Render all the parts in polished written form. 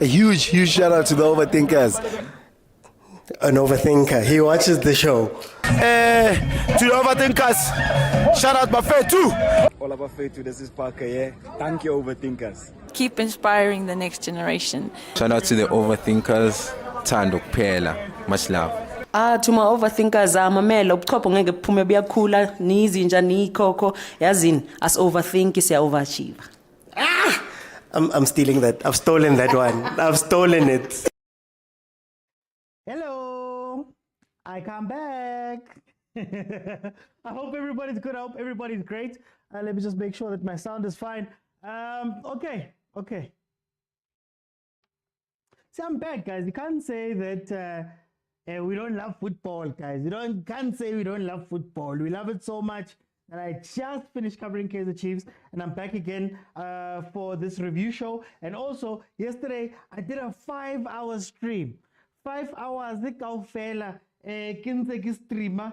A huge shout out to the overthinkers. An overthinker. He watches the show. To the overthinkers, shout out Bafetu. All of Bafetu, this is Parker, yeah? Thank you, overthinkers. Keep inspiring the next generation. Shout out to the overthinkers. Thando kuphela. Much love. To my overthinkers, mamela ubuchopho ngeke buphume buyakhula nizinja nikhokho yazini as overthink siya overachieve. I'm stealing that. I've stolen that one. I've stolen it. Hello, I come back. I hope everybody's good. I hope everybody's great. Let me just make sure that my sound is fine. Okay. So I'm back, guys. You can't say that we don't love football, guys. Can't say we don't love football. We love it so much. And I just finished covering Kaizer Chiefs, and I'm back again for this review show. And also, yesterday I did a 5-hour stream. 5 hours, fela streamer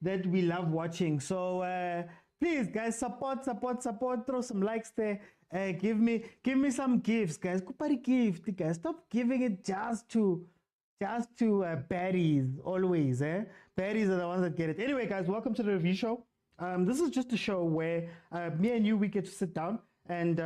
that we love watching. So please, guys, support, throw some likes there. Give me some gifts, guys. Kupari gift, guys. Stop giving it just to baddies always. Baddies are the ones that get it. Anyway, guys, welcome to the review show. This is just a show where me and you, we get to sit down and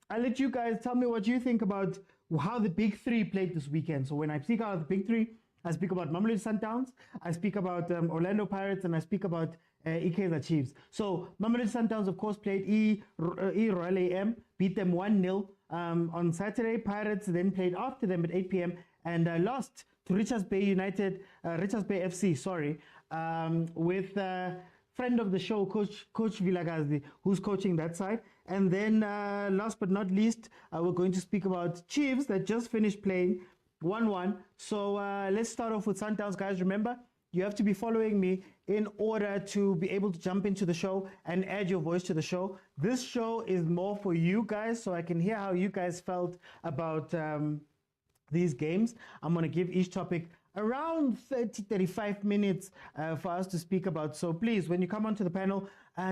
I'll let you guys tell me what you think about how the big three played this weekend. So when I speak about the big three, I speak about Mamelodi Sundowns, I speak about Orlando Pirates, and I speak about Kaizer Chiefs. So Mamelodi Sundowns, of course, played Royal AM, beat them 1-0 on Saturday. Pirates then played after them at 8 p.m. and lost to Richards Bay FC, with friend of the show, Coach Vilakazi, who's coaching that side. And then last but not least, we're going to speak about Chiefs that just finished playing 1-1. So let's start off with Sundowns, guys. Remember, you have to be following me in order to be able to jump into the show and add your voice to the show. This show is more for you guys, so I can hear how you guys felt about these games. I'm going to give each topic around 35 minutes for us to speak about. So please, when you come onto the panel,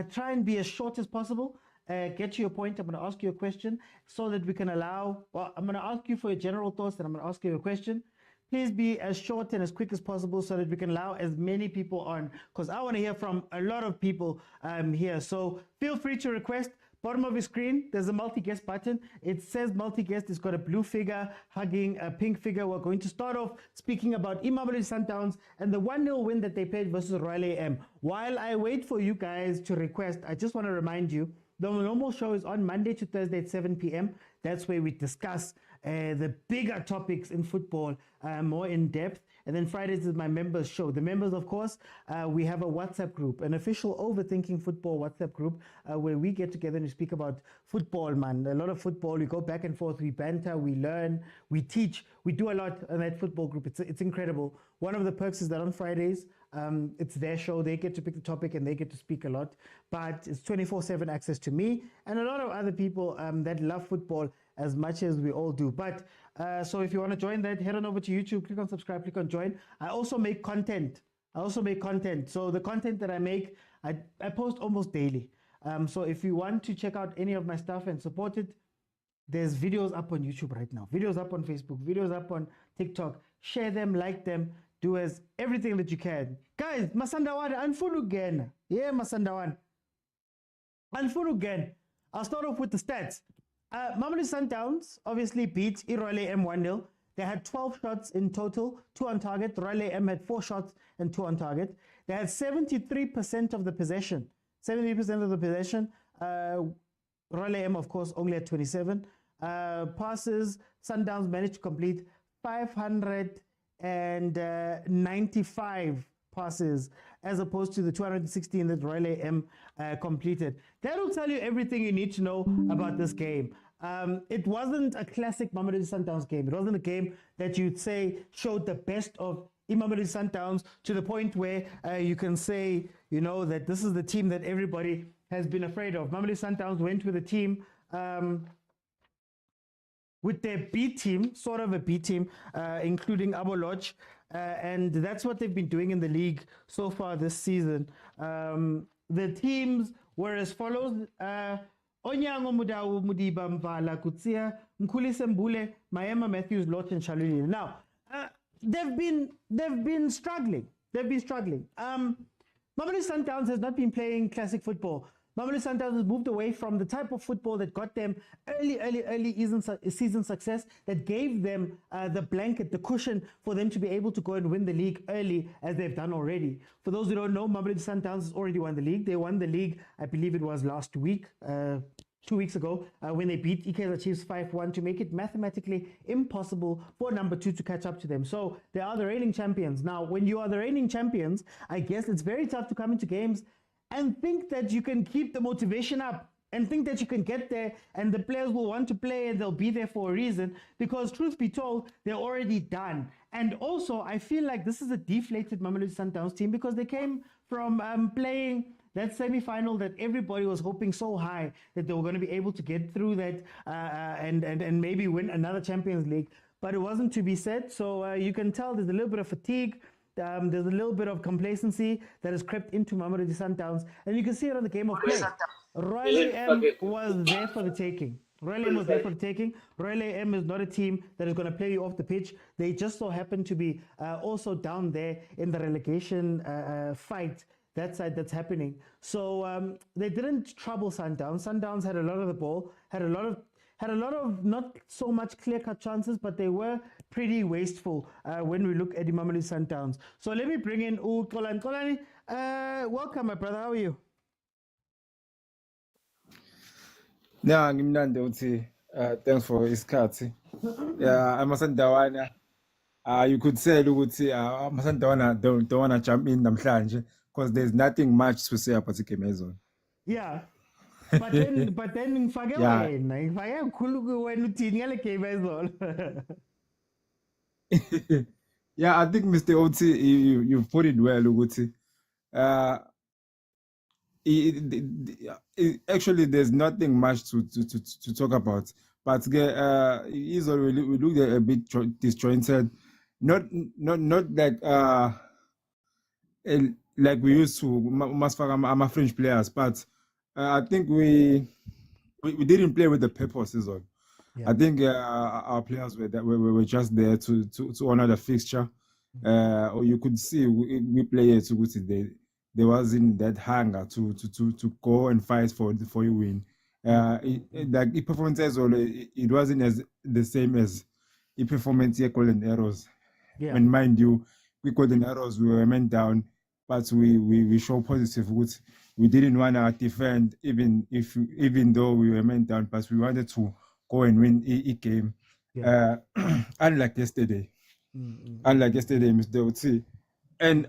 try and be as short as possible. Get to your point. I'm going to ask you a question so that we can I'm going to ask you for your general thoughts, and I'm going to ask you a question. Please be as short and as quick as possible so that we can allow as many people on, because I want to hear from a lot of people here. So feel free to request. Bottom of your screen, there's a multi-guest button. It says multi-guest. It's got a blue figure hugging a pink figure. We're going to start off speaking about Mamelodi Sundowns and the 1-0 win that they played versus Royal AM. While I wait for you guys to request, I just want to remind you, the normal show is on Monday to Thursday at 7 p.m. That's where we discuss the bigger topics in football more in depth. And then Fridays is my members show. The members, of course, we have a WhatsApp group, an official Overthinking Football WhatsApp group where we get together and we speak about football, man. A lot of football. We go back and forth. We banter. We learn. We teach. We do a lot in that football group. It's incredible. One of the perks is that on Fridays, it's their show. They get to pick the topic and they get to speak a lot. But it's 24/7 access to me and a lot of other people that love football as much as we all do. But so if you want to join that, head on over to YouTube, click on subscribe, click on join. I also make content. So the content that I make, I post almost daily. So if you want to check out any of my stuff and support it, there's videos up on YouTube right now, videos up on Facebook, videos up on TikTok. Share them, like them, do as everything that you can. Guys, Masandawan, unfollow again. Yeah, Masandawan. Unfollow again. I'll start off with the stats. Mamelodi Sundowns obviously beat Royal AM 1-0. They had 12 shots in total, 2 on target. Royal AM had 4 shots and 2 on target. They had 73% of the possession. 70% of the possession. Royal AM, of course, only at 27. Passes, Sundowns managed to complete 595 passes as opposed to the 216 that Royal AM completed. That'll tell you everything you need to know about this game. It wasn't a classic Mamelodi Sundowns game. It wasn't a game that you'd say showed the best of Mamelodi Sundowns to the point where you can say, you know, that this is the team that everybody has been afraid of. Mamelodi Sundowns went with a team, with their B team, sort of a B team, including Abo Lodge. And that's what they've been doing in the league so far this season. The teams were as follows. Onyango Mudau Mudiba Mvala Kutsia, Mkulise Mbule, Mayema Matthews, Lawton Shalini. Now, they've been struggling. They've been struggling. Mamelodi Sundowns has not been playing classic football. Mamelodi Sundowns has moved away from the type of football that got them early season success, that gave them the blanket, the cushion for them to be able to go and win the league early, as they've done already. For those who don't know, Mamelodi Sundowns has already won the league. They won the league, I believe it was last week, 2 weeks ago, when they beat Kaizer Chiefs 5-1 to make it mathematically impossible for number 2 to catch up to them. So they are the reigning champions. Now, when you are the reigning champions, I guess it's very tough to come into games and think that you can keep the motivation up and think that you can get there and the players will want to play and they'll be there for a reason, because truth be told, they're already done. And also, I feel like this is a deflated Mamelodi Sundowns team, because they came from playing that semi-final that everybody was hoping so high that they were going to be able to get through that and maybe win another Champions League. But it wasn't to be said. So you can tell there's a little bit of fatigue. There's a little bit of complacency that has crept into Mamelodi Sundowns, and you can see it on the game of play. Royal AM was there for the taking. Royal AM was there for the taking. Royal AM is not a team that is going to play you off the pitch. They just so happen to be also down there in the relegation fight, that side that's happening. So they didn't trouble Sundowns. Sundowns had a lot of the ball, had a lot of not so much clear-cut chances, but they were pretty wasteful when we look at the Mamelodi Sundowns. So let me bring in Kolani. Kolani, welcome, my brother. How are you? Yeah, ngimnandi uthi thanks for isikhathi. Yeah, amasandawana. You could say ukuthi amasandawana don't want to jump in namhlanje because there's nothing much to say about the game. Yeah. But then ngifake wena, ngifake mkhulu wena uthini ngale game ezolo. Yeah, I think Mr. Oti, you've put it well, Uguti. Actually, there's nothing much to talk about. But we look a bit disjointed. Not like we used to. I'm a French players, but I think we didn't play with the purpose as well. Yeah. I think our players were just there to honor the fixture. Or you could see we players there wasn't that hunger to go and fight for you win. Like the performance as well, it wasn't as the same as the performance here golden arrows. Yeah. And mind you, we golden arrows we were meant down, but we show positive. We didn't want to defend even though we were meant down, but we wanted to go and win a game. Yeah. Unlike yesterday. Unlike yesterday, Mr. Oti. And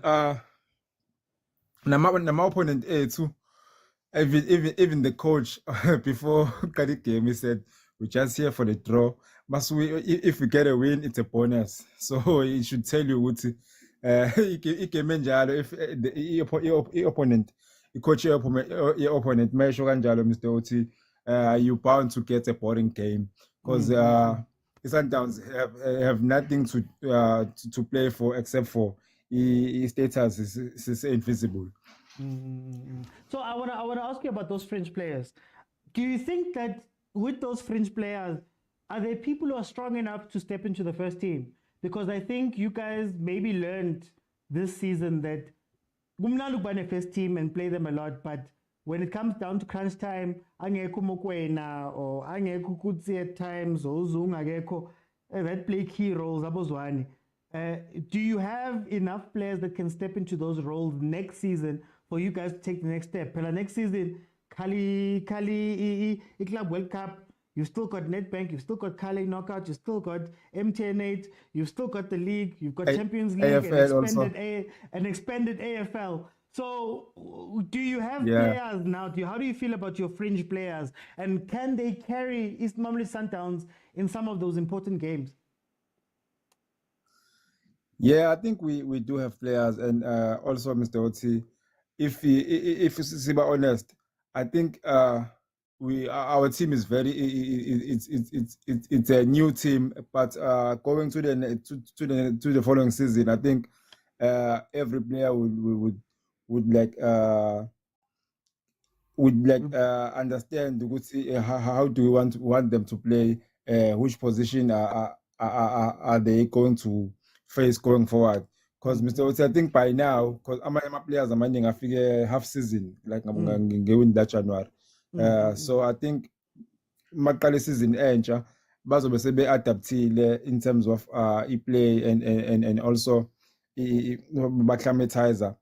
my opponent too. Even the coach before the game, he said we're just here for the draw. But if we get a win, it's a bonus. So it should tell you what if the opponent, the coach your opponent, Mr. Oti, you're bound to get a boring game because Sundowns have nothing to play for except for his status is invisible. So I wanna ask you about those French players. Do you think that with those French players, are there people who are strong enough to step into the first team? Because I think you guys maybe learned this season that Gumnalu bane first team and play them a lot, but when it comes down to crunch time, angekho mokwena or angekho kutsi at times or zungagekho that play key roles abozwani. Do you have enough players that can step into those roles next season for you guys to take the next step? Pela next season, Kali Club World Cup, you've still got Nedbank, you've still got Kali Knockout, you've still got MTN8, you've still got the league, you've got Champions League and expanded AFL. So do you have players now? How do you feel about your fringe players? And can they carry East Mamelodi Sundowns in some of those important games? Yeah, I think we do have players, and also Mr. Oti, if to be honest, I think our team is very it's a new team, but going to the following season, I think every player would like would like understand how do we want them to play, which position are they going to face going forward. Because Mr. Oti, I think by now, because my players are managing a figure half season, like I'm going that January. So I think Makali season entsha bazobe sebe adaptile in terms of play and also bacclimatizer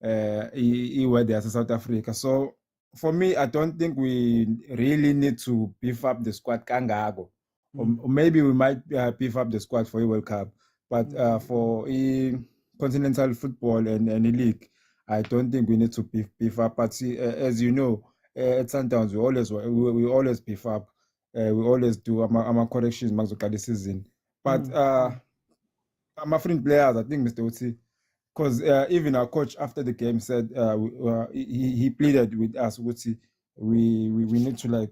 weather as South Africa. So for me, I don't think we really need to beef up the squad kangago. Or maybe we might beef up the squad for a World Cup, but for continental football and the league, I don't think we need to beef up. But as you know, at Sundowns, we always beef up. We always do our corrections this season. But my friend players, I think Mr. Oti, because even our coach after the game said he pleaded with us, Oti, we need to like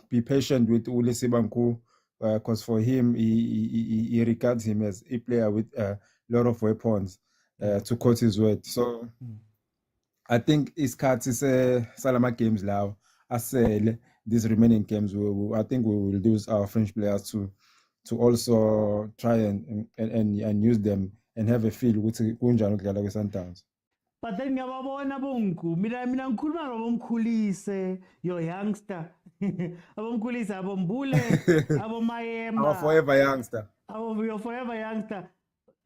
be patient with Ule Sibanku, because for him he regards him as a player with a lot of weapons, to quote his word. So I think his cards is Salama games now. As these remaining games, I think we will use our French players to also try and use them and have a feel with kunjani ukudlala kwe-Sundowns. But then ngiyababona bonku mina ngikhuluma ngabomkhulise your youngster abomkhulise abombule abomayema Our forever youngster. Your forever youngster.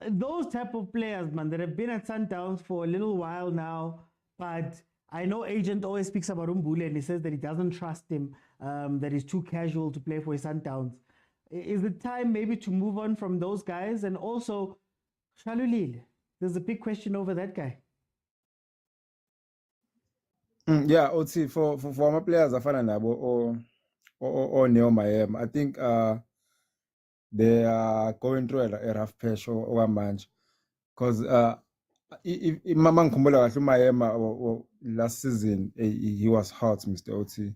Those type of players, man, that have been at Sundowns for a little while now, but I know Agent always speaks about Umbule and he says that he doesn't trust him, that he's too casual to play for his Sundowns. Is it time maybe to move on from those guys? And also, Shalulile, there's a big question over that guy. Yeah, Oti, for my players, Afana Nabo or Neo Mayem, I think they are going through a rough patch or a match. Because Mama Nkumbula Mayem last season, he was hot, Mr. Oti.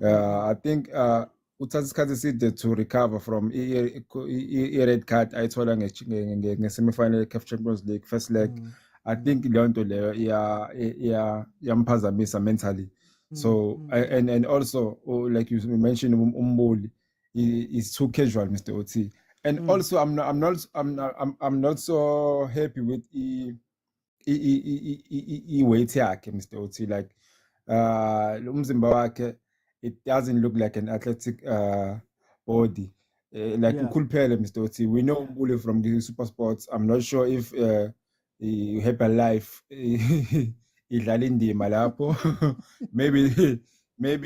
I think Utazikazisi to recover from a red card I told him in semi-final CAF Champions League first leg. I think Leonto Yampazamisa mentally. So and also like you mentioned, Umboli is too casual, Mr. Oti. And also I'm not so happy with weight yake, Mr. Oti. Like umzimba wake, it doesn't look like an athletic body. Like Ukulpele, Mr. Oti. We know Umbuli from the Super Sports. I'm not sure if you have a life idlalindi malapo. Maybe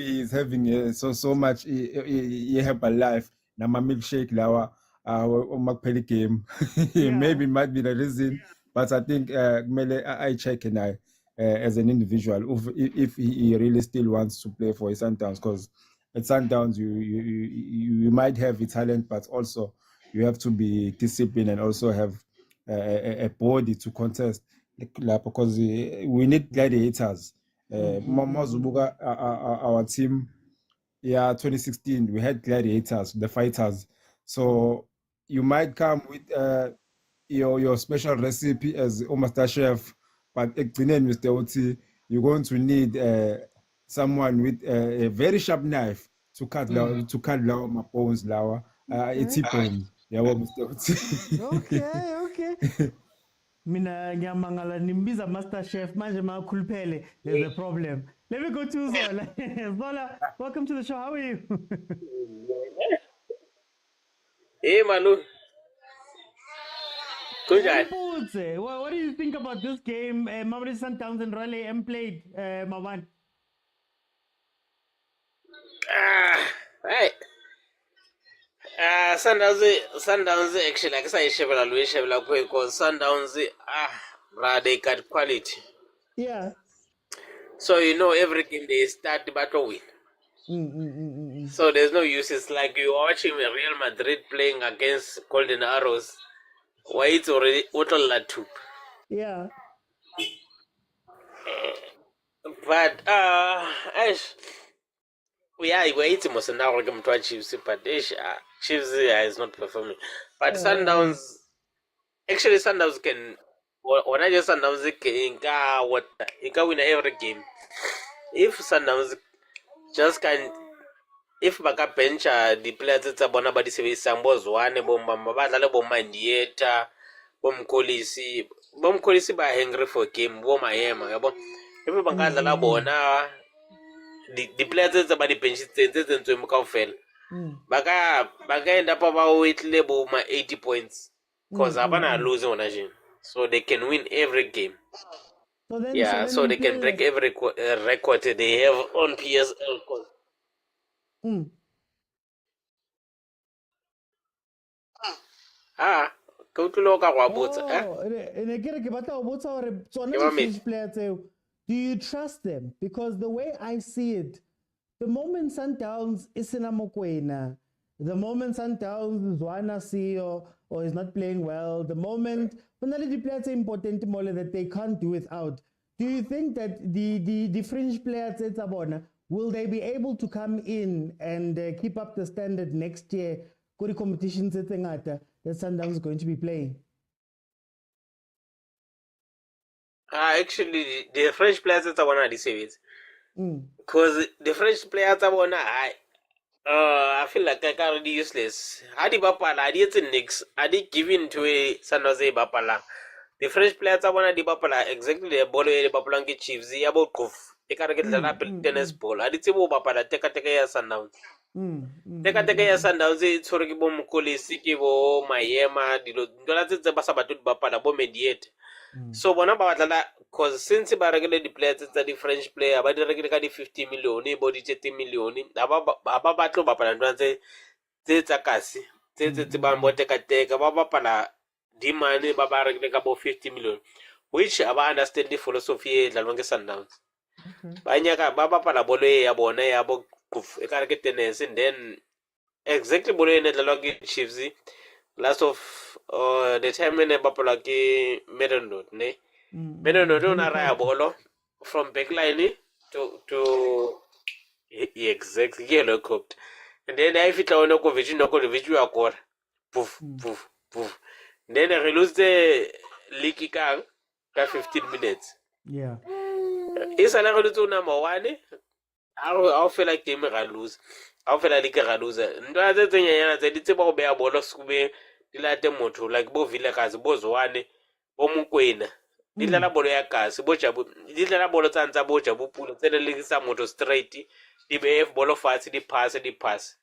he's having so much he have a life. Nama milkshake lawa makpeli game. Maybe might be the reason. But I think I check and I as an individual if he really still wants to play for his Sundowns, because at Sundowns you might have a talent, but also you have to be disciplined and also have a body to contest, because we need gladiators. Our team, 2016 we had gladiators, the fighters. So you might come with your special recipe as a master chef, but Mr. Oti, you're going to need someone with a very sharp knife to cut down my bones, bones. Yeah, Mr. Oti. Okay. Mina ngiyamangala nimbiza master chef manje makhuluphele, there's a problem. Let me go to Zola. Zola, welcome to the show. How are you? Hey Manu. Good guy. What do you think about this game? Mamelodi Sundowns and Raleigh M played, Mawan. Right. Sundowns actually, like I say, because Sundowns they got quality. Yeah. So every game they start the battle win. So there's no use. It's like you're watching Real Madrid playing against Golden Arrows. Why it's already auto latu. Yeah. But it's most now we're going to Chiefs, but Chiefs is not performing. But Sundowns can when I just Sundowns can win every game. if Sundowns just can, if baka bencha the players tsa bona ba di sebedisang bo zwane bo mama ba dlale bo mandieta bo mkolisi ba hungry for game bo maema yabo if baka dlala bona the players tsa ba di bench tse mo kaofela baka end up ba wetle bo ma 80 points because abana lose on agent, so they can win every game. So they can break every record they have on PSL. Go to local robots. Do you trust them? Because the way I see it, the moment Sundowns is in a mokwena, the moment Sundowns is one CEO or is not playing well, the moment when the players are important that they can't do without. Do you think that the fringe players at Sabona, will they be able to come in and keep up the standard next year? Good competitions that Sundowns is going to be playing. Actually, the French players that I want to say it, because the French players I want I feel like I can't really useless. Adi bapala, adi it's next. Adi giving to a Sanoze bapala. The French players I want to bapala exactly the ball the Bapalangi Chiefs. The about kuf. They can't get the rapid tennis ball. Adi tibo bapala. Take a ya Sundowns. Take a ya Sundowns. It's for a bomb koli sikivo mayema. Dola the basabatut bapala bo mediate. So bona ba batla cause since ba regular the players tsa the French player ba di regular ka di 50 million bo di 30 million ba batlo ba pala ntse tsa kasi tse ba mbote ka teka ba pala di money ba regular ka bo 50 million, which aba understand the philosophy e dlalwang ke Sundowns. Ba nyaka ba pala bolo ya bona ya bo e ka re ke tennis, and then exactly bolo e ne dlalwang ke Chiefs last of the time when Bapala ke Medonot, ne? Medonot on a raya bolo from backline to exactly yellow cooked. And then I fit on a vision of the visual core. Poof, poof, poof. Then I lose the leaky car 15 minutes. Yeah. Is another to number one. I'll feel like they may lose. I'll feel like they lose. No other thing I said it's about bear bolo scooby. Dilate moto like bo vilakazi bo zwane bo mokwena dilala bolo ya kasi bo chabu dilala bolo tsanza bo chabu pulo tsele legisa moto straight di bf bolo fast di pass.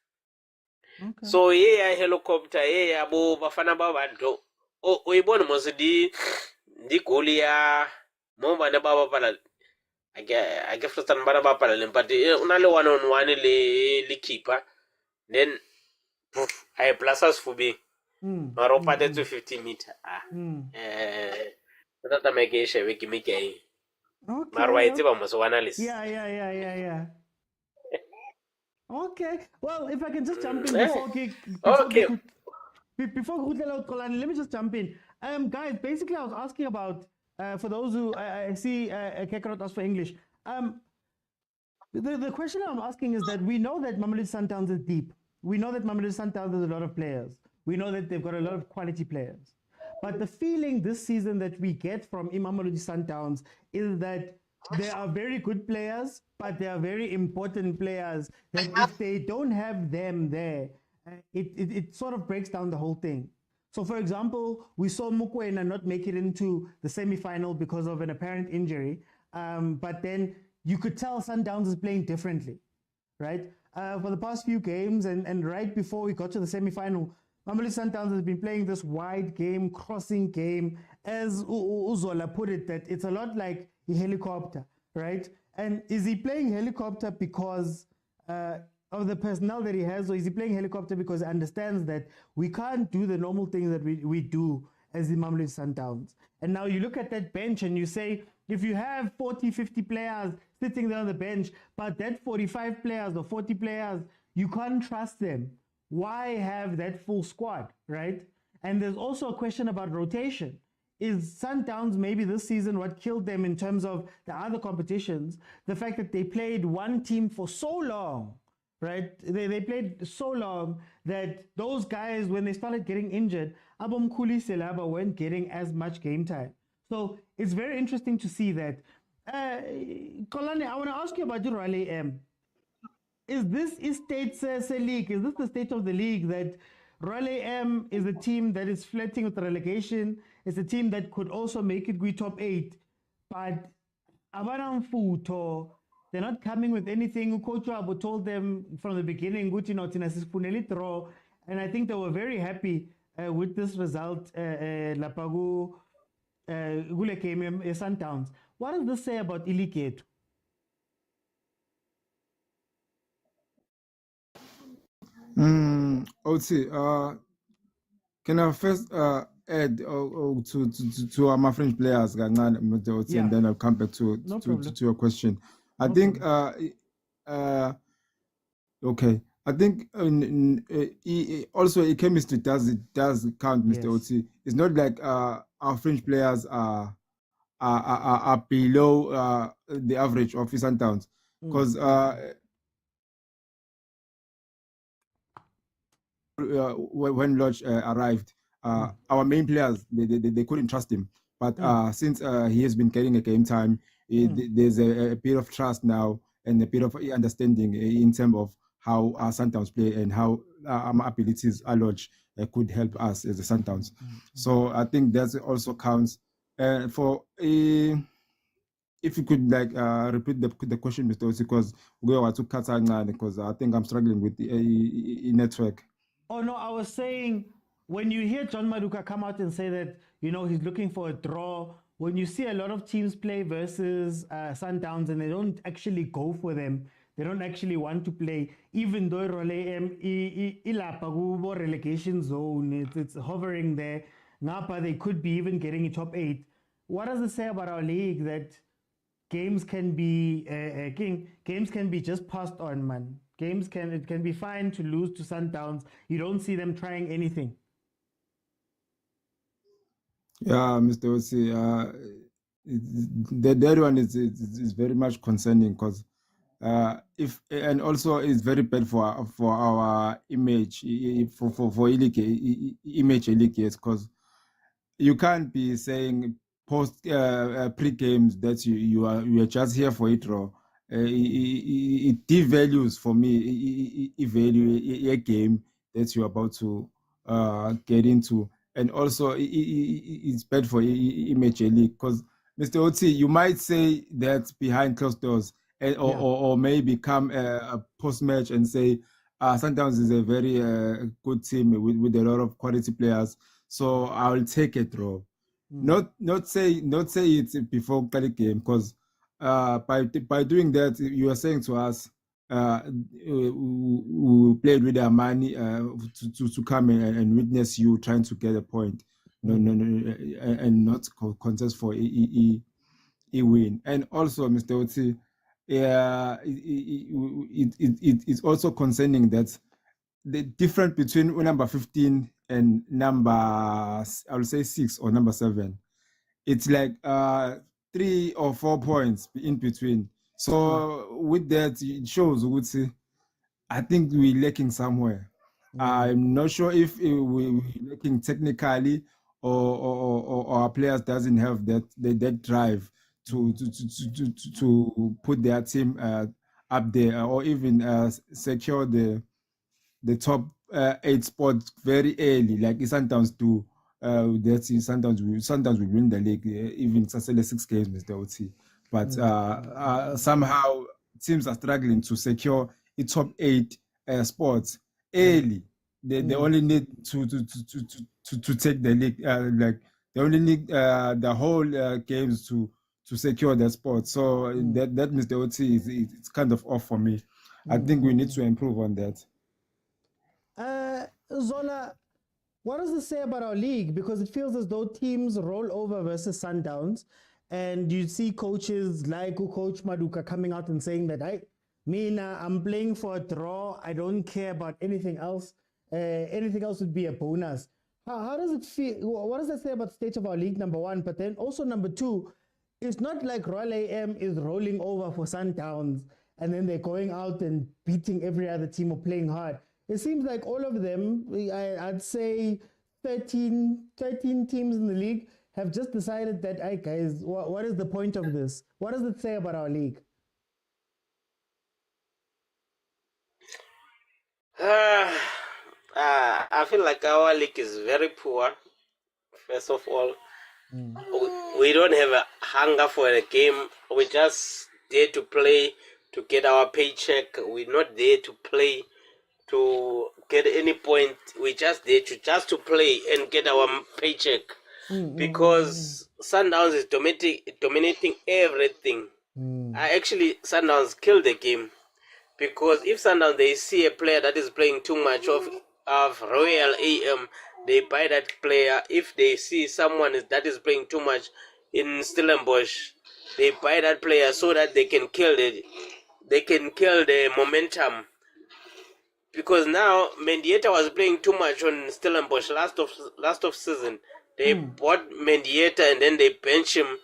So ya helicopter ya bo bafana ba bantu o ibona mos di goal ya mo bana ba pala ake frotan bana ba pala lempati una le one on one le keeper, then I plus us for be Maropa to 50 meter. That make a shave, make a Marwa, it's almost one analyst. Yeah. Okay. Well, if I can just jump in before Kolani, let me just jump in. Guys, basically I was asking about for those who I see Kekarot ask for English. The question I'm asking is that we know that Mamelodi Sundowns is deep. We know that Mamelodi Sundowns has a lot of players. We know that they've got a lot of quality players. But the feeling this season that we get from Mamelodi Sundowns is that they are very good players, but they are very important players that if they don't have them there, it sort of breaks down the whole thing. So, for example, we saw Mokwena not make it into the semi-final because of an apparent injury. But then you could tell Sundowns is playing differently, right? For the past few games and right before we got to the semi-final, Mamelodi Sundowns has been playing this wide game, crossing game, as Uzola put it, that it's a lot like a helicopter, right? And is he playing helicopter because of the personnel that he has, or is he playing helicopter because he understands that we can't do the normal things that we do as the Mamelodi Sundowns? And now you look at that bench and you say, if you have 40, 50 players sitting there on the bench, but that 45 players or 40 players, you can't trust them. Why have that full squad, right? And there's also a question about rotation. Is Sundowns maybe this season what killed them in terms of the other competitions? The fact that they played one team for so long, right? They played so long that those guys, when they started getting injured, Abom Kuli Selaba weren't getting as much game time. So it's very interesting to see that Kolani, I want to ask you about your Raleigh M. Is this Estates League? Is this the state of the league that Raleigh M is a team that is flirting with relegation? It's a team that could also make it go top 8, but Abaram Futo, they're not coming with anything. Coach Wabo told them from the beginning, draw, and I think they were very happy with this result. Lapagu Gule Sundowns. What does this say about Iliketu? Otsi, can I first add to my French players, and then I'll come back to your question. I think okay. I think also chemistry does count, Mr. Otsi. It's not like our French players are below the average of Sundowns, because when Lodge arrived, our main players they couldn't trust him, but since he has been getting a game time, there's a bit of trust now and a bit of understanding in terms of how our Sundowns play and how our abilities at Lodge could help us as the Sundowns. So I think that also counts. For if you could repeat the question, Mr. Osi, because we go to Katanga, because I think I'm struggling with the network. Oh no, I was saying, when you hear John Maduka come out and say that, he's looking for a draw, when you see a lot of teams play versus Sundowns and they don't actually go for them, they don't actually want to play, even though relegation zone, it's hovering there. Napa, they could be even getting a top 8. What does it say about our league that games can be games can be just passed on, man? It can be fine to lose to Sundowns. You don't see them trying anything. Yeah, Mr. Osi, that one is very much concerning, because and also it's very bad for our image for image league, yes, because you can't be saying post pre-games that you are just here for a draw. It devalues for me a game that you're about to get into, and also it's bad for image league, because Mr. Oti, you might say that behind closed doors, or maybe come a post-match and say Sundowns is a very good team with a lot of quality players, so I'll take a draw. Not say it before the game, because by doing that, you are saying to us, we played with our money to come and witness you trying to get a point, and not contest for a win. And also, Mr. Oti, it's also concerning that the difference between number 15 and number, I would say 6 or number 7, it's like 3 or 4 points in between. So with that, it shows, we would say, I think we're lacking somewhere. I'm not sure if we're lacking technically, or our players doesn't have that drive to put their team up there, or even secure the top 8 spots very early, like Sundowns do. That's Sundowns will win the league, even Sasele 6 games, Mr. Oti. But somehow teams are struggling to secure the top 8 spots early. They only need to take the league, they only need the whole games to secure their spot. So that Mr. Oti it's kind of off for me. I think we need to improve on that. Zola, what does this say about our league? Because it feels as though teams roll over versus Sundowns, and you see coaches like Coach Maduka coming out and saying that I'm playing for a draw. I don't care about anything else. Anything else would be a bonus. How does it feel? What does that say about the state of our league, number one? But then also number two, it's not like Royal AM is rolling over for Sundowns and then they're going out and beating every other team or playing hard. It seems like all of them, I'd say 13 teams in the league, have just decided that, hey guys, what is the point of this? What does it say about our league? I feel like our league is very poor. First of all, we don't have a hunger for a game. We just there to play to get our paycheck. We're not there to play to get any point. We just there to play and get our paycheck. Because Sundowns is dominating everything. Sundowns killed the game. Because if Sundowns they see a player that is playing too much of Royal AM, they buy that player. If they see someone that is playing too much in Stellenbosch, they buy that player so that they can kill the momentum. Because now Mendieta was playing too much on Stellenbosch last of season. They bought Mendieta and then they bench him.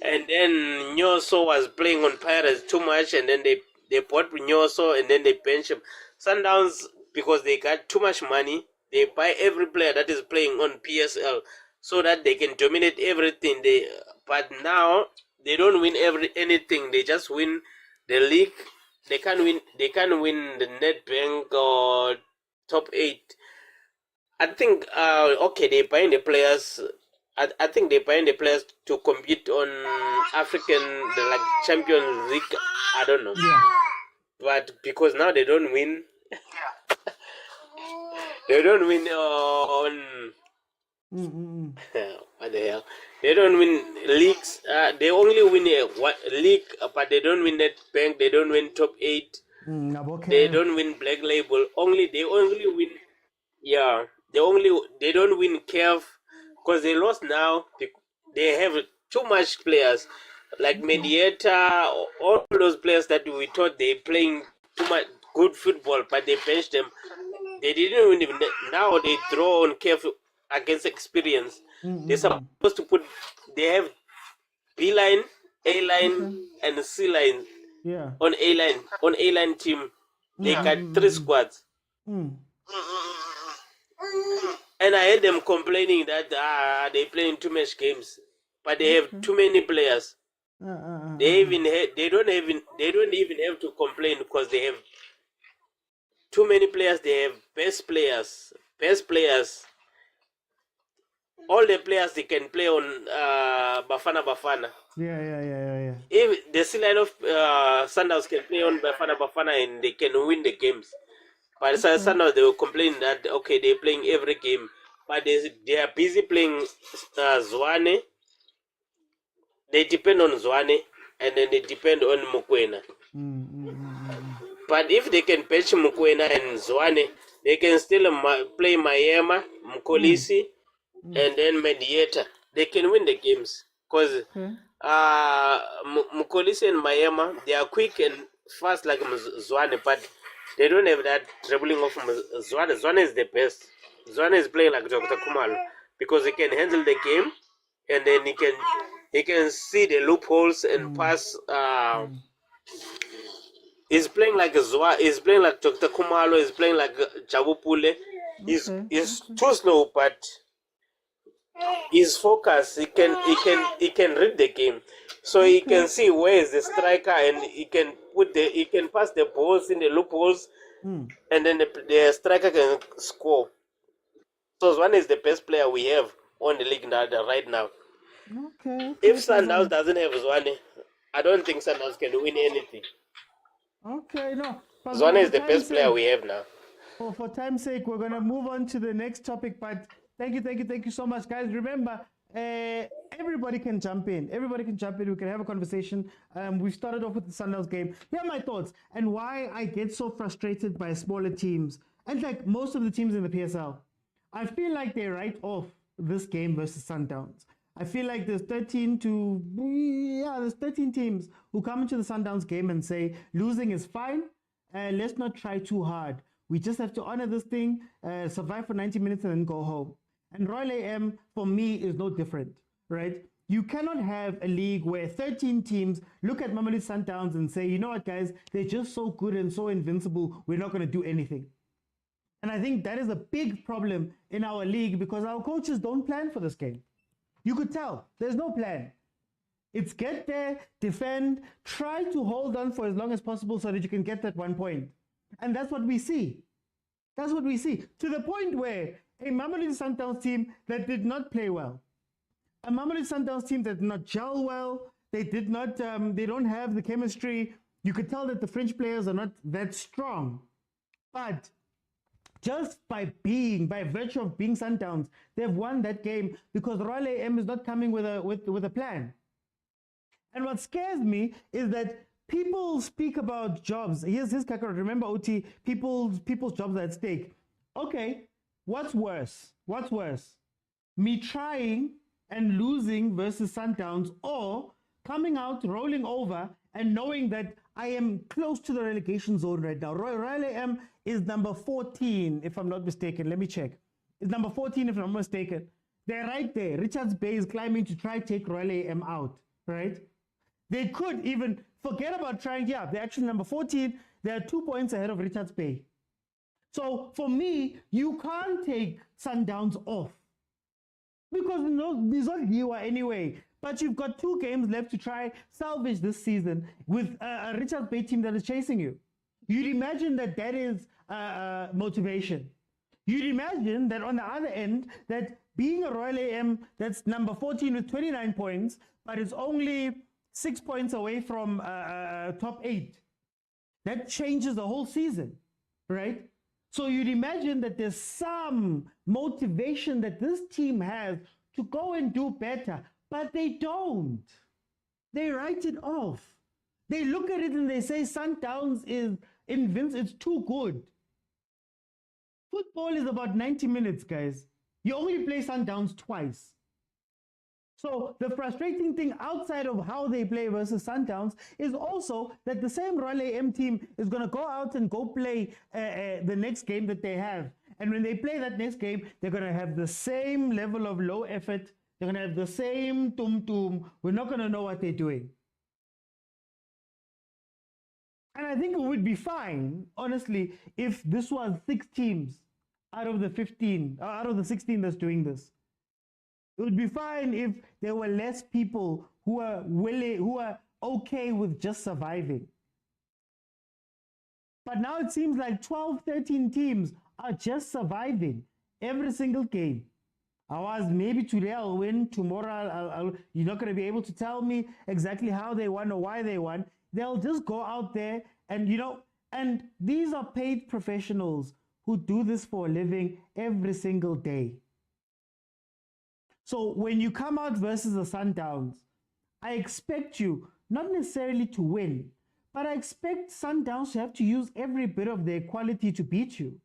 And then Nyoso was playing on Pirates too much and then they bought Nyoso and then they bench him. Sundowns, because they got too much money, they buy every player that is playing on PSL so that they can dominate everything. But now they don't win anything. They just win the league. They can't win the Nedbank or top 8. I think they buying the players. I think they buying the players to compete on the Champions League. I don't know. Yeah. But because now they don't win. They don't win on what the hell? They don't win leagues. They only win a league, but they don't win Nedbank. They don't win top 8. They don't win Black Label. They only win. Yeah, they don't win CAF because they lost now. They have too much players like Mediator, all those players that we thought they playing too much good football, but they benched them. They didn't win. Now they draw on CAF against experience. They're supposed to put. They have B line, A line, and C line. Yeah. On A line team, they got 3 squads. And I heard them complaining that they playing too much games, but they have too many players. They don't even have to complain because they have too many players. They have best players. All the players they can play on Bafana. Yeah. If the C line of Sundowns can play on Bafana and they can win the games. But Sundowns they will complain that they're playing every game, but they are busy playing Tshwane. They depend on Tshwane and then they depend on mokwena. But if they can patch mokwena and Tshwane, they can still play Mayema, Mkolisi, and then Mediator. They can win the games because Mkolisi and Mayema, they are quick and fast like Tshwane, but they don't have that dribbling of Tshwane. Tshwane is the best. Tshwane is playing like Dr. Kumalo because he can handle the game and then he can see the loopholes and pass. He's playing like he's playing like Dr. Kumalo. He's playing like Jabupule. He's too slow, but his focus. He can read the game, so he can see where is the striker, and he can pass the balls in the loopholes, and then the striker can score. So Tshwane is the best player we have on the league right now. Okay. If Sundowns doesn't have Tshwane, I don't think Sundowns can win anything. Okay, no. Tshwane is the best player we have now. For time's sake, we're going to move on to the next topic, but thank you so much, guys. Remember, everybody can jump in. We can have a conversation. We started off with the Sundowns game. Here are my thoughts and why I get so frustrated by smaller teams and like most of the teams in the PSL. I feel like they write off this game versus Sundowns. I feel like there's 13 teams who come into the Sundowns game and say losing is fine. Let's not try too hard. We just have to honor this thing, survive for 90 minutes and then go home. And Royal AM, for me, is no different, right? You cannot have a league where 13 teams look at Mamelodi Sundowns and say, you know what, guys, they're just so good and so invincible, we're not going to do anything. And I think that is a big problem in our league because our coaches don't plan for this game. You could tell there's no plan. It's get there, defend, try to hold on for as long as possible so that you can get that 1 point. And that's what we see. That's what we see. To the point where a Mamelodi Sundowns team that did not play well, a Mamelodi Sundowns team that did not gel well, they don't have the chemistry. You could tell that the French players are not that strong. But just by virtue of being Sundowns, they've won that game because Royal AM is not coming with a plan. And what scares me is that people speak about jobs. Here's Kakar. Remember, OT, people's jobs are at stake. Okay, what's worse? What's worse? Me trying and losing versus Sundowns, or coming out, rolling over, and knowing that I am close to the relegation zone right now. Royal AM is number 14, if I'm not mistaken. Let me check. It's number 14, if I'm not mistaken. They're right there. Richards Bay is climbing to try to take Royal AM out, right? They could even forget about trying. Yeah, they're actually number 14. They're 2 points ahead of Richards Bay. So for me, you can't take Sundowns off because these are you anyway. But you've got 2 games left to try salvage this season with a Richards Bay team that is chasing you. You'd imagine that is motivation. You'd imagine that on the other end, that being a Royal AM that's number 14 with 29 points, but it's only 6 points away from top 8. That changes the whole season, right? So you'd imagine that there's some motivation that this team has to go and do better, but they don't. They write it off. They look at it and they say Sundowns is invincible, it's too good. Football is about 90 minutes, guys. You only play Sundowns twice. So the frustrating thing outside of how they play versus Sundowns is also that the same Royal AM team is going to go out and go play the next game that they have. And when they play that next game, they're going to have the same level of low effort. They're going to have the same tum-tum. We're not going to know what they're doing. And I think it would be fine, honestly, if this was 6 teams out of the 15, out of the 16 that's doing this. It would be fine if there were less people who are okay with just surviving. But now it seems like 12, 13 teams are just surviving every single game. Maybe today I'll win, tomorrow you're not going to be able to tell me exactly how they won or why they won. They'll just go out there and, and these are paid professionals who do this for a living every single day. So when you come out versus the Sundowns, I expect you not necessarily to win, but I expect Sundowns to have to use every bit of their quality to beat you.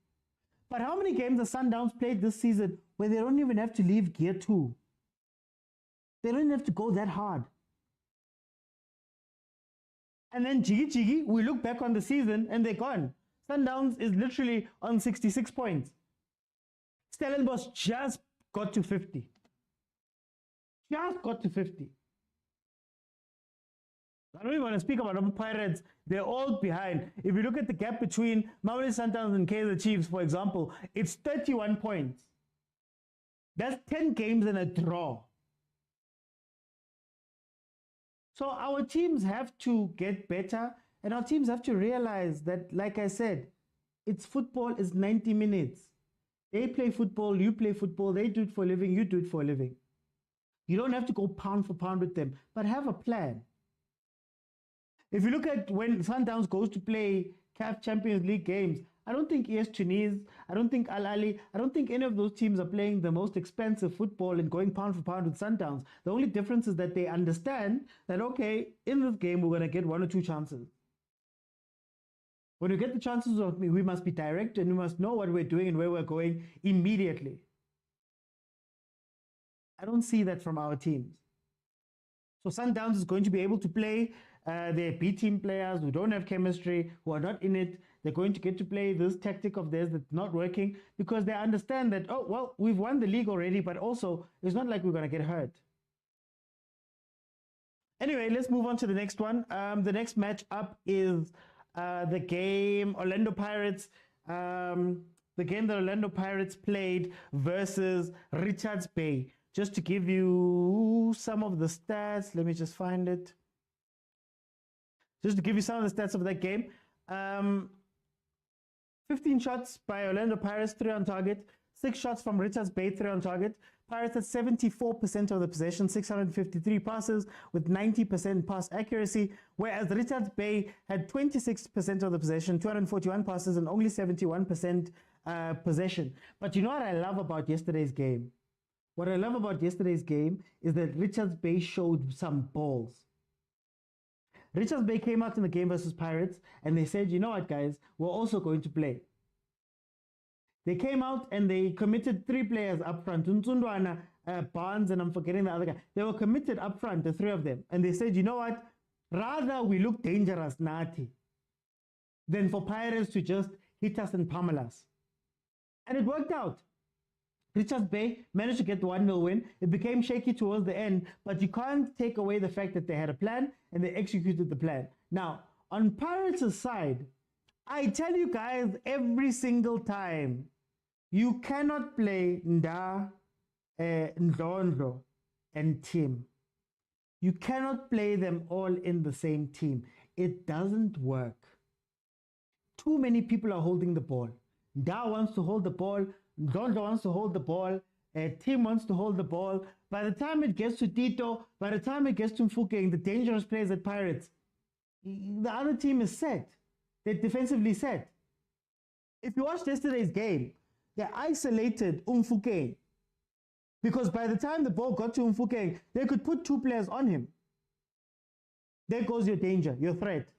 But how many games have Sundowns played this season where they don't even have to leave gear 2? They don't even have to go that hard. And then jiggy, we look back on the season and they're gone. Sundowns is literally on 66 points. Stellenbosch just got to 50. Just got to 50. I don't even want to speak about the Pirates. They're all behind. If you look at the gap between Mamelodi Sundowns and Kaizer Chiefs, for example, it's 31 points. That's 10 games and a draw. So our teams have to get better, and our teams have to realize that, like I said, it's football is 90 minutes. They play football, you play football, they do it for a living, you do it for a living. You don't have to go pound for pound with them, but have a plan. If you look at when Sundowns goes to play CAF Champions League games, I don't think AS Tunis, I don't think Ahly, I don't think any of those teams are playing the most expensive football and going pound for pound with Sundowns. The only difference is that they understand that, okay, in this game, we're going to get 1 or 2 chances. When we get the chances, we must be direct and we must know what we're doing and where we're going immediately. I don't see that from our teams. So Sundowns is going to be able to play their B team players who don't have chemistry, who are not in it. They're going to get to play this tactic of theirs that's not working because they understand that, oh, well, we've won the league already, but also it's not like we're going to get hurt. Anyway, let's move on to the next one. The next match up is the game Orlando Pirates. The game that Orlando Pirates played versus Richards Bay. just to give you some of the stats. Let me just find it. Just to give you some of the stats of that game. 15 shots by Orlando Pirates, 3 on target. 6 shots from Richards Bay, 3 on target. Pirates had 74% of the possession, 653 passes with 90% pass accuracy, whereas Richards Bay had 26% of the possession, 241 passes and only 71% possession. But you know what I love about yesterday's game? What I love about yesterday's game is that Richards Bay showed some balls. Richards Bay came out in the game versus Pirates and they said, you know what, guys, we're also going to play. They came out and they committed 3 players up front. Nsundwana, Barnes, and I'm forgetting the other guy. They were committed up front, the 3 of them. And they said, you know what? Rather we look dangerous, Nati, than for Pirates to just hit us and pummel us. And it worked out. Richards Bay managed to get the 1-0 win. It became shaky towards the end, but you can't take away the fact that they had a plan and they executed the plan. Now, on Pirates' side, I tell you guys every single time, you cannot play Nda, Ndondlo, and Tim. You cannot play them all in the same team. It doesn't work. Too many people are holding the ball. Nda wants to hold the ball. Ndondlo wants to hold the ball. Tim wants to hold the ball. By the time it gets to Tito, by the time it gets to Mfukeng, the dangerous players at Pirates, the other team is set. They're defensively set. If you watched yesterday's game, they isolated Mfukeng. Because by the time the ball got to Mfukeng, they could put 2 players on him. There goes your danger, your threat.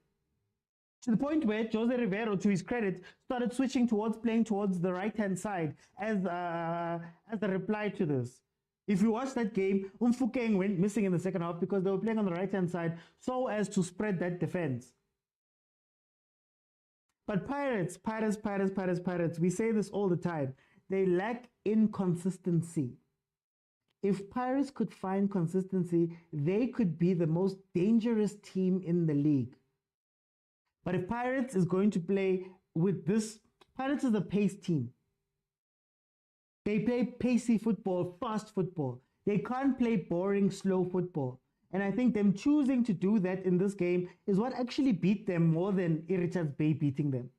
To the point where Jose Rivero, to his credit, started switching towards playing towards the right-hand side as a reply to this. If you watch that game, Mfukeng went missing in the second half because they were playing on the right-hand side so as to spread that defense. But Pirates, we say this all the time. They lack inconsistency. If Pirates could find consistency, they could be the most dangerous team in the league. But if Pirates is going to play with this, Pirates is a pace team. They play pacey football, fast football. They can't play boring, slow football. And I think them choosing to do that in this game is what actually beat them more than Richards Bay beating them.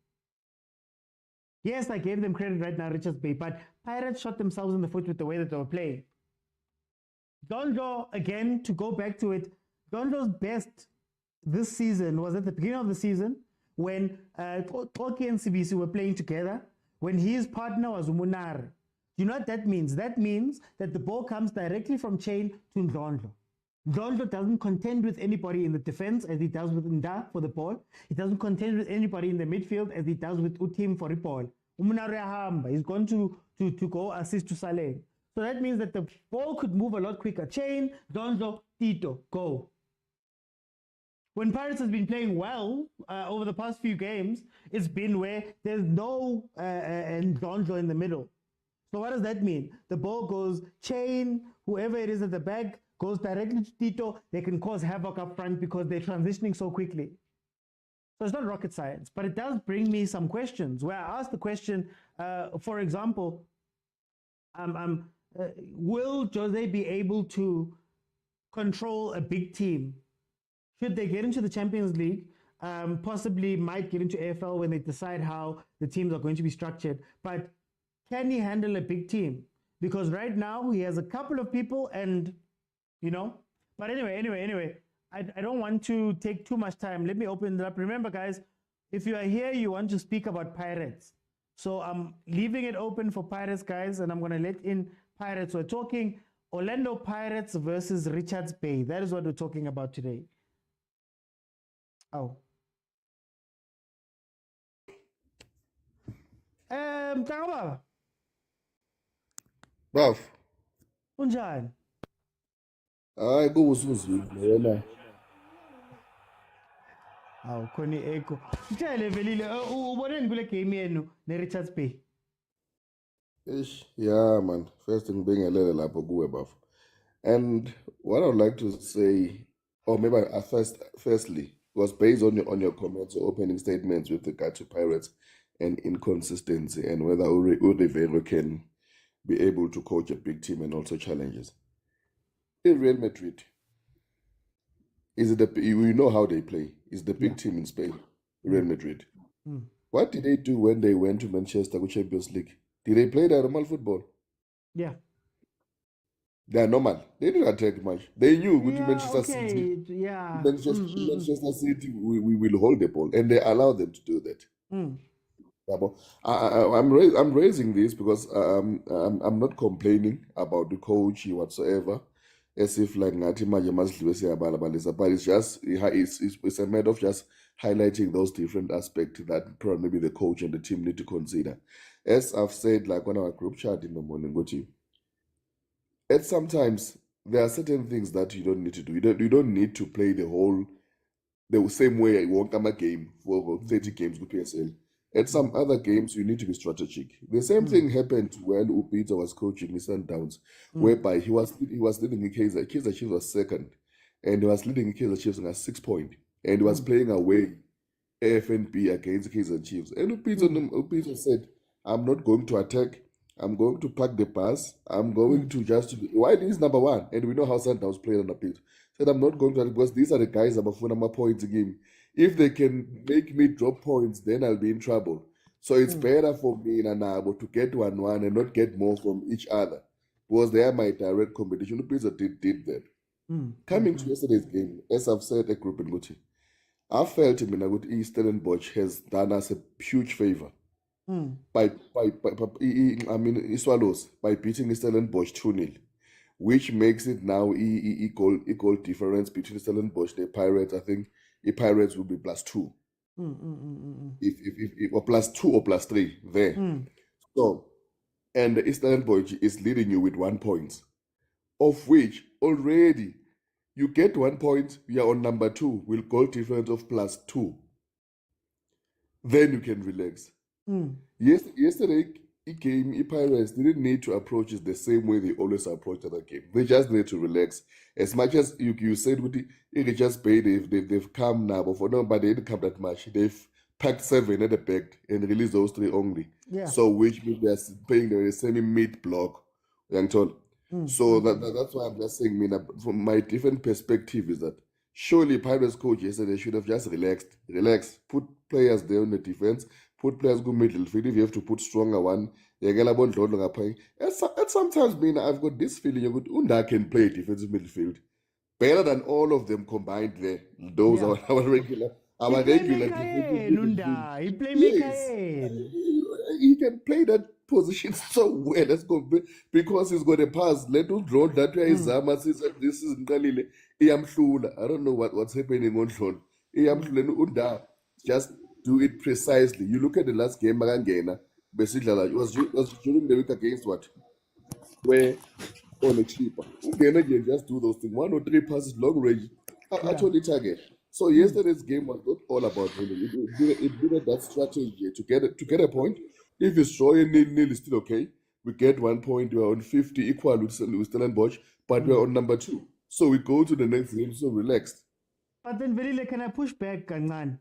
Yes, I gave them credit right now, Richards Bay, but Pirates shot themselves in the foot with the way that they were playing. Ndondlo, again, to go back to it, Ndondlo's best this season was at the beginning of the season when Toki and Sibisi were playing together, when his partner was Umunar. You know what that means? That means that the ball comes directly from Chain to Ndondlo. Ndondlo doesn't contend with anybody in the defense as he does with Nda for the ball. He doesn't contend with anybody in the midfield as he does with Utim for the ball. He's going to go assist to Saleh. So that means that the ball could move a lot quicker. Chain, Ndondlo, Tito, go. When Pirates has been playing well over the past few games, it's been where there's no Ndondlo in the middle. So what does that mean? The ball goes Chain, whoever it is at the back, goes directly to Tito. They can cause havoc up front because they're transitioning so quickly. So it's not rocket science, but it does bring me some questions where I ask the question, for example, will Jose be able to control a big team? Should they get into the Champions League, possibly might get into AFL when they decide how the teams are going to be structured, but can he handle a big team? Because right now he has a couple of people and, you know, but anyway, I don't want to take too much time. Let me open it up. Remember, guys, if you are here, you want to speak about Pirates. So I'm leaving it open for Pirates, guys, and I'm going to let in Pirates. We're talking Orlando Pirates versus Richards Bay. That is what we're talking about today. Oh. Takaba. Baf. Unjani? Hayi kuwusuzwile yena. Awu khona i-echo. Mtshele velile uboneni kule game yenu ne-Richards Bay? Yeah man, first ngibingelele lapho kuwe Baf. And what I would like to say, or maybe firstly, was based on your comments or opening statements with regard to Pirates and inconsistency and whether Rivero can be able to coach a big team and also challenges. in Real Madrid, is it we know how they play. It's the big team in Spain, Real Madrid. What did they do when they went to Manchester with Champions League? Did they play their normal football? Yeah. They are normal. They didn't attack much. They knew with Manchester City. Yeah. Manchester City, we will hold the ball, and they allow them to do that. I'm raising this because I'm not complaining about the coach whatsoever, as if like ngathi manje masidliwe siyabalabalisa, but it's a matter of just highlighting those different aspects that probably maybe the coach and the team need to consider. As I've said, like on our group chat in the morning, and sometimes there are certain things that you don't need to do. You don't need to play the same way you won't come a game for 30 games with PSL. At some other games, you need to be strategic. The same thing happened when Pitso was coaching in Sundowns, whereby he was leading in Kaizer Chiefs was second, and he was leading in Kaizer Chiefs on a 6 point, and he was playing away AFNB against Kaizer Chiefs. And Pitso said, "I'm not going to attack. I'm going to park the bus. I'm going to just why this is number one." And we know how Sundowns played on the pitch. Said, "I'm not going to because these are the guys that are my points a game. If they can make me drop points, then I'll be in trouble. So it's better for me and Anabo to get 1-1 and not get more from each other. Because they are my direct competition." Pitso did that. Coming to yesterday's game, as I've said a group in Guti, I felt Stellenbosch has done us a huge favor. By Swallows by beating Stellenbosch 2-0, which makes it now equal difference between Stellenbosch and the Pirates. I think the Pirates will be +2. If or +2 or +3 there. So, and the Stellenbosch is leading you with 1 point, of which already you get 1 point. You are on number 2 with goal difference of +2. Then you can relax. Yesterday, Pirates didn't need to approach it the same way they always approach the game. They just need to relax. As much as you said with they just paid, they've come now, but they didn't come that much. They've packed 7 at the back and released those 3 only. Yeah. So which means they're playing the semi-mid block. So that's why I'm just saying, from my different perspective is that surely Pirates coach yesterday should have just relaxed, put players there on the defense, put players go middle field. If you have to put stronger one, and sometimes I've got this feeling Unda can play defensive midfield better than all of them combined there. Those are our regular Unda. He playmaker. He can play that position so well. Let's go because he's got a pass. Let us draw that way. This is Ngalile. I don't know what's happening on Sean. Unda just do it precisely. You look at the last game, basically, it was during the week against what? Where on a cheaper. Again, just do those things. 1 or 3 passes, long range, actually target. So yesterday's game was not all about winning. It needed that strategy to get a point. If you draw a nil, it's still okay. We get 1 point. We are on 50 equal with Stellenbosch, but we are on number 2. So we go to the next game so relaxed. But then, Verile, can I push back, Kangan?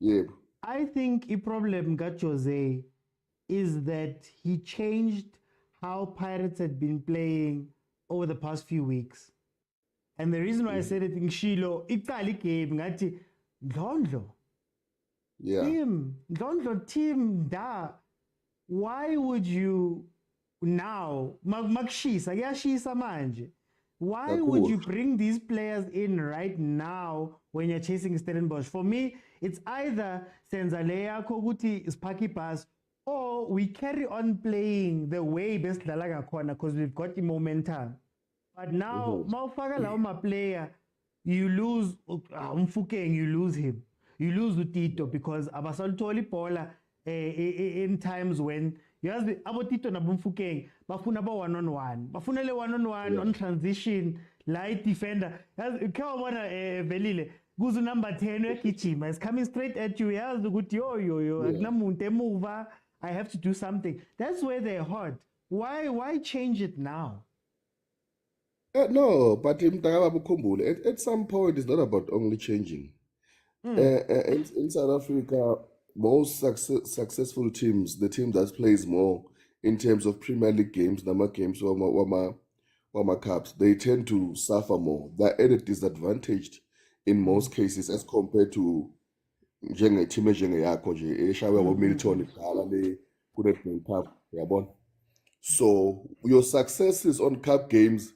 Yeah. I think the problem got Jose is that he changed how Pirates had been playing over the past few weeks. And the reason why I said it in Shilo, Ikali game, ngati Ndlondlo. Yeah. Team, da. Why would you now, Makshisa, Yashisa Manje? Why would you bring these players in right now when you're chasing Stellenbosch? For me, it's either Senzalea Koguti is Paki Pass, or we carry on playing the way best Dalaga Kona because we've got the momentum. But now, Maufaga Lauma player, you lose Mfukeng, you lose him. You lose Utito because Abasol Toli Pola in times when you have Abotito na Bumfukeng, Bafuna 1-on-1, Bafuna 1-on-1 on transition, light defender. Velile. Guzu number 10 Kichima is coming straight at you. I have to do something. That's where they're hot. Why change it now? No, but at some point it's not about only changing. In South Africa, most successful teams, the team that plays more in terms of Premier League games, number games, or Caps, they tend to suffer more. They're at a disadvantaged in most cases as compared to njenge-team enjengeyakho nje eshawe Milton kudala le ku-Nedbank Cup, yabona. So your successes on cup games,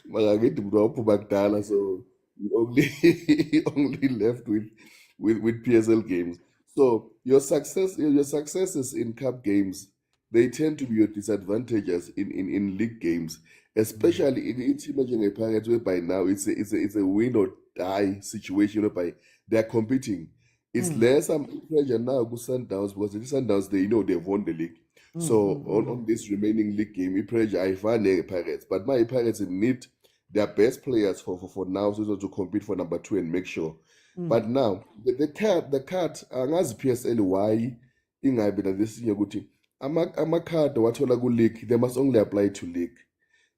Mangakithi mntu waphuma kudala, so you only left with PSL games. So your successes in cup games, they tend to be your disadvantages in league games, especially in team enjenge-Pirates, where by now it's a win or die situation whereby they're competing. It's less pressure now with Sundowns, because the Sundowns, they've won the league. So on this remaining league game, pressure I find Pirates, but my Pirates need their best players for now so to compete for number 2 and make sure. But now the card angazi PSL why ingabi na this ukuthi ama card wathola ku league, they must only apply to league.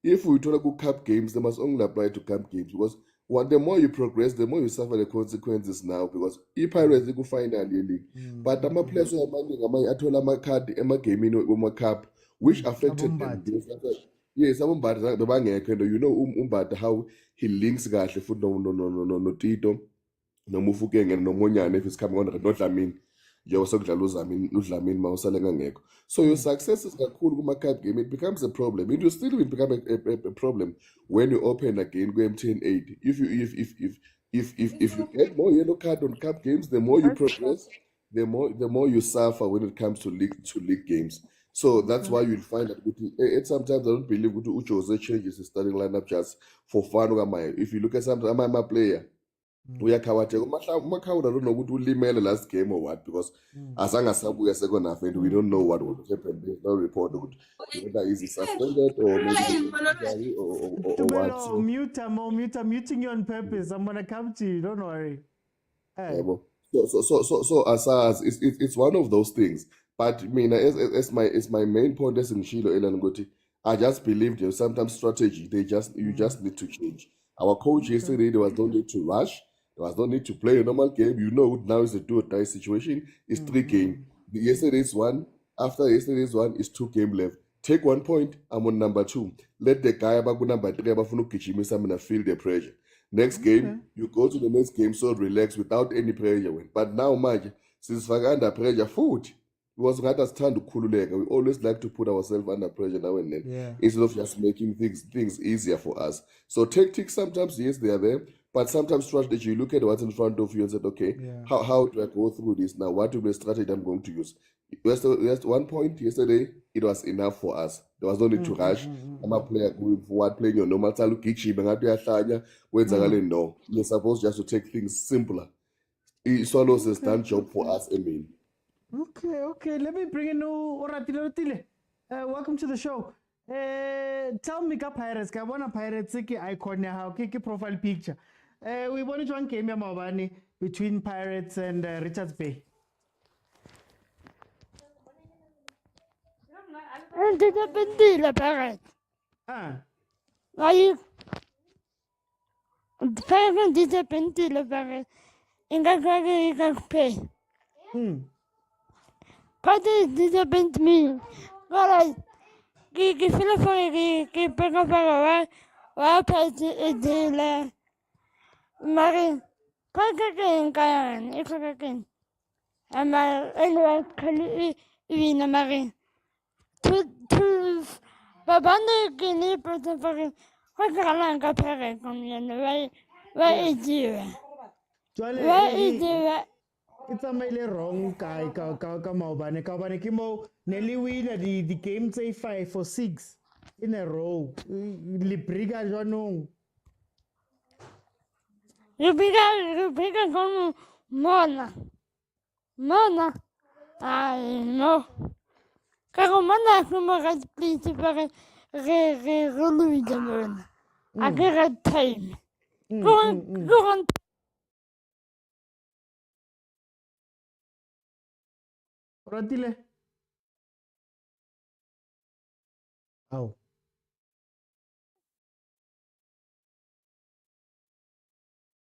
If we talk about cup games, they must only apply to cup games, because the more you progress, the more you suffer the consequences now, because Pirates they go finally league. But the players who are manning athola ama card game in cup, which affected them. Yes, some Umbata bebangekho, and you know Umbata how he links kahle futhi no Tito no Mufukeng and no Monyane if it's coming on not Dlamini. You also Dlamini mawusale ngangekho. So your successes kakhulu kuma cup game, it becomes a problem. It will still become a problem when you open again go MTN8. If you get more yellow card on cup games, the more you progress, the more you suffer when it comes to league games. So that's why you'll find that sometimes I don't believe Jose changes his starting lineup just for fun. If you look at some my player, Uyakawate Umakawuda don't know what will limit last game or what, because as long as we are second half and we don't know what will happen. There's no report whether is he suspended or maybe or what. So, muting you on purpose. I'm gonna come to you. Don't worry. Hey. So as it's one of those things. But I mean, as my main point as in Shilo Elangoti, I just believe sometimes strategy you just need to change. Our coach yesterday, there was no need to rush. There was no need to play a normal game. Now it's a do or die situation. It's 3 games. Yesterday's one. After yesterday's one is 2 games left. Take 1 point. I'm on number 2. Let the guy back number 3 gonna feel the pressure. Next game, you go to the next game so relax without any pressure. But now, Mike, since we're under pressure, food. Because we always like to put ourselves under pressure now and then, instead of just making things easier for us. So tactics sometimes, yes, they are there, but sometimes strategy, you look at what's in front of you and said, okay, how do I go through this now? What will be the strategy I'm going to use? Just 1 point yesterday, it was enough for us. There was no need to rush. I'm a player playing your normal style. No, you're supposed just to take things simpler. It's always a stand job for us, I mean. Okay. Let me bring in Oratile. Welcome to the show. Tell me, Pirates, I want a Pirates icon now, profile picture. We want to join Kemia Mawani between Pirates and Richards Bay. And did a bendila parrot. Are you? The parent did a bendila parrot. In a pay. Pati did a bent me. But I give a for a pay Marie, Pagain, Gayan, if again. And my anyway, in Marie. To Babanda Guinea, but for what Galanga parent on the where is you? Where is you? It's a mele wrong guy, Kaubane Kimo, Nelly Wheeler, the game say 5 or 6 in a row. Libriga Jono. You bigger gone Mona. I know. Caromana, come on, please, relude the moon. I get a time. Go on. Ratile. Oh.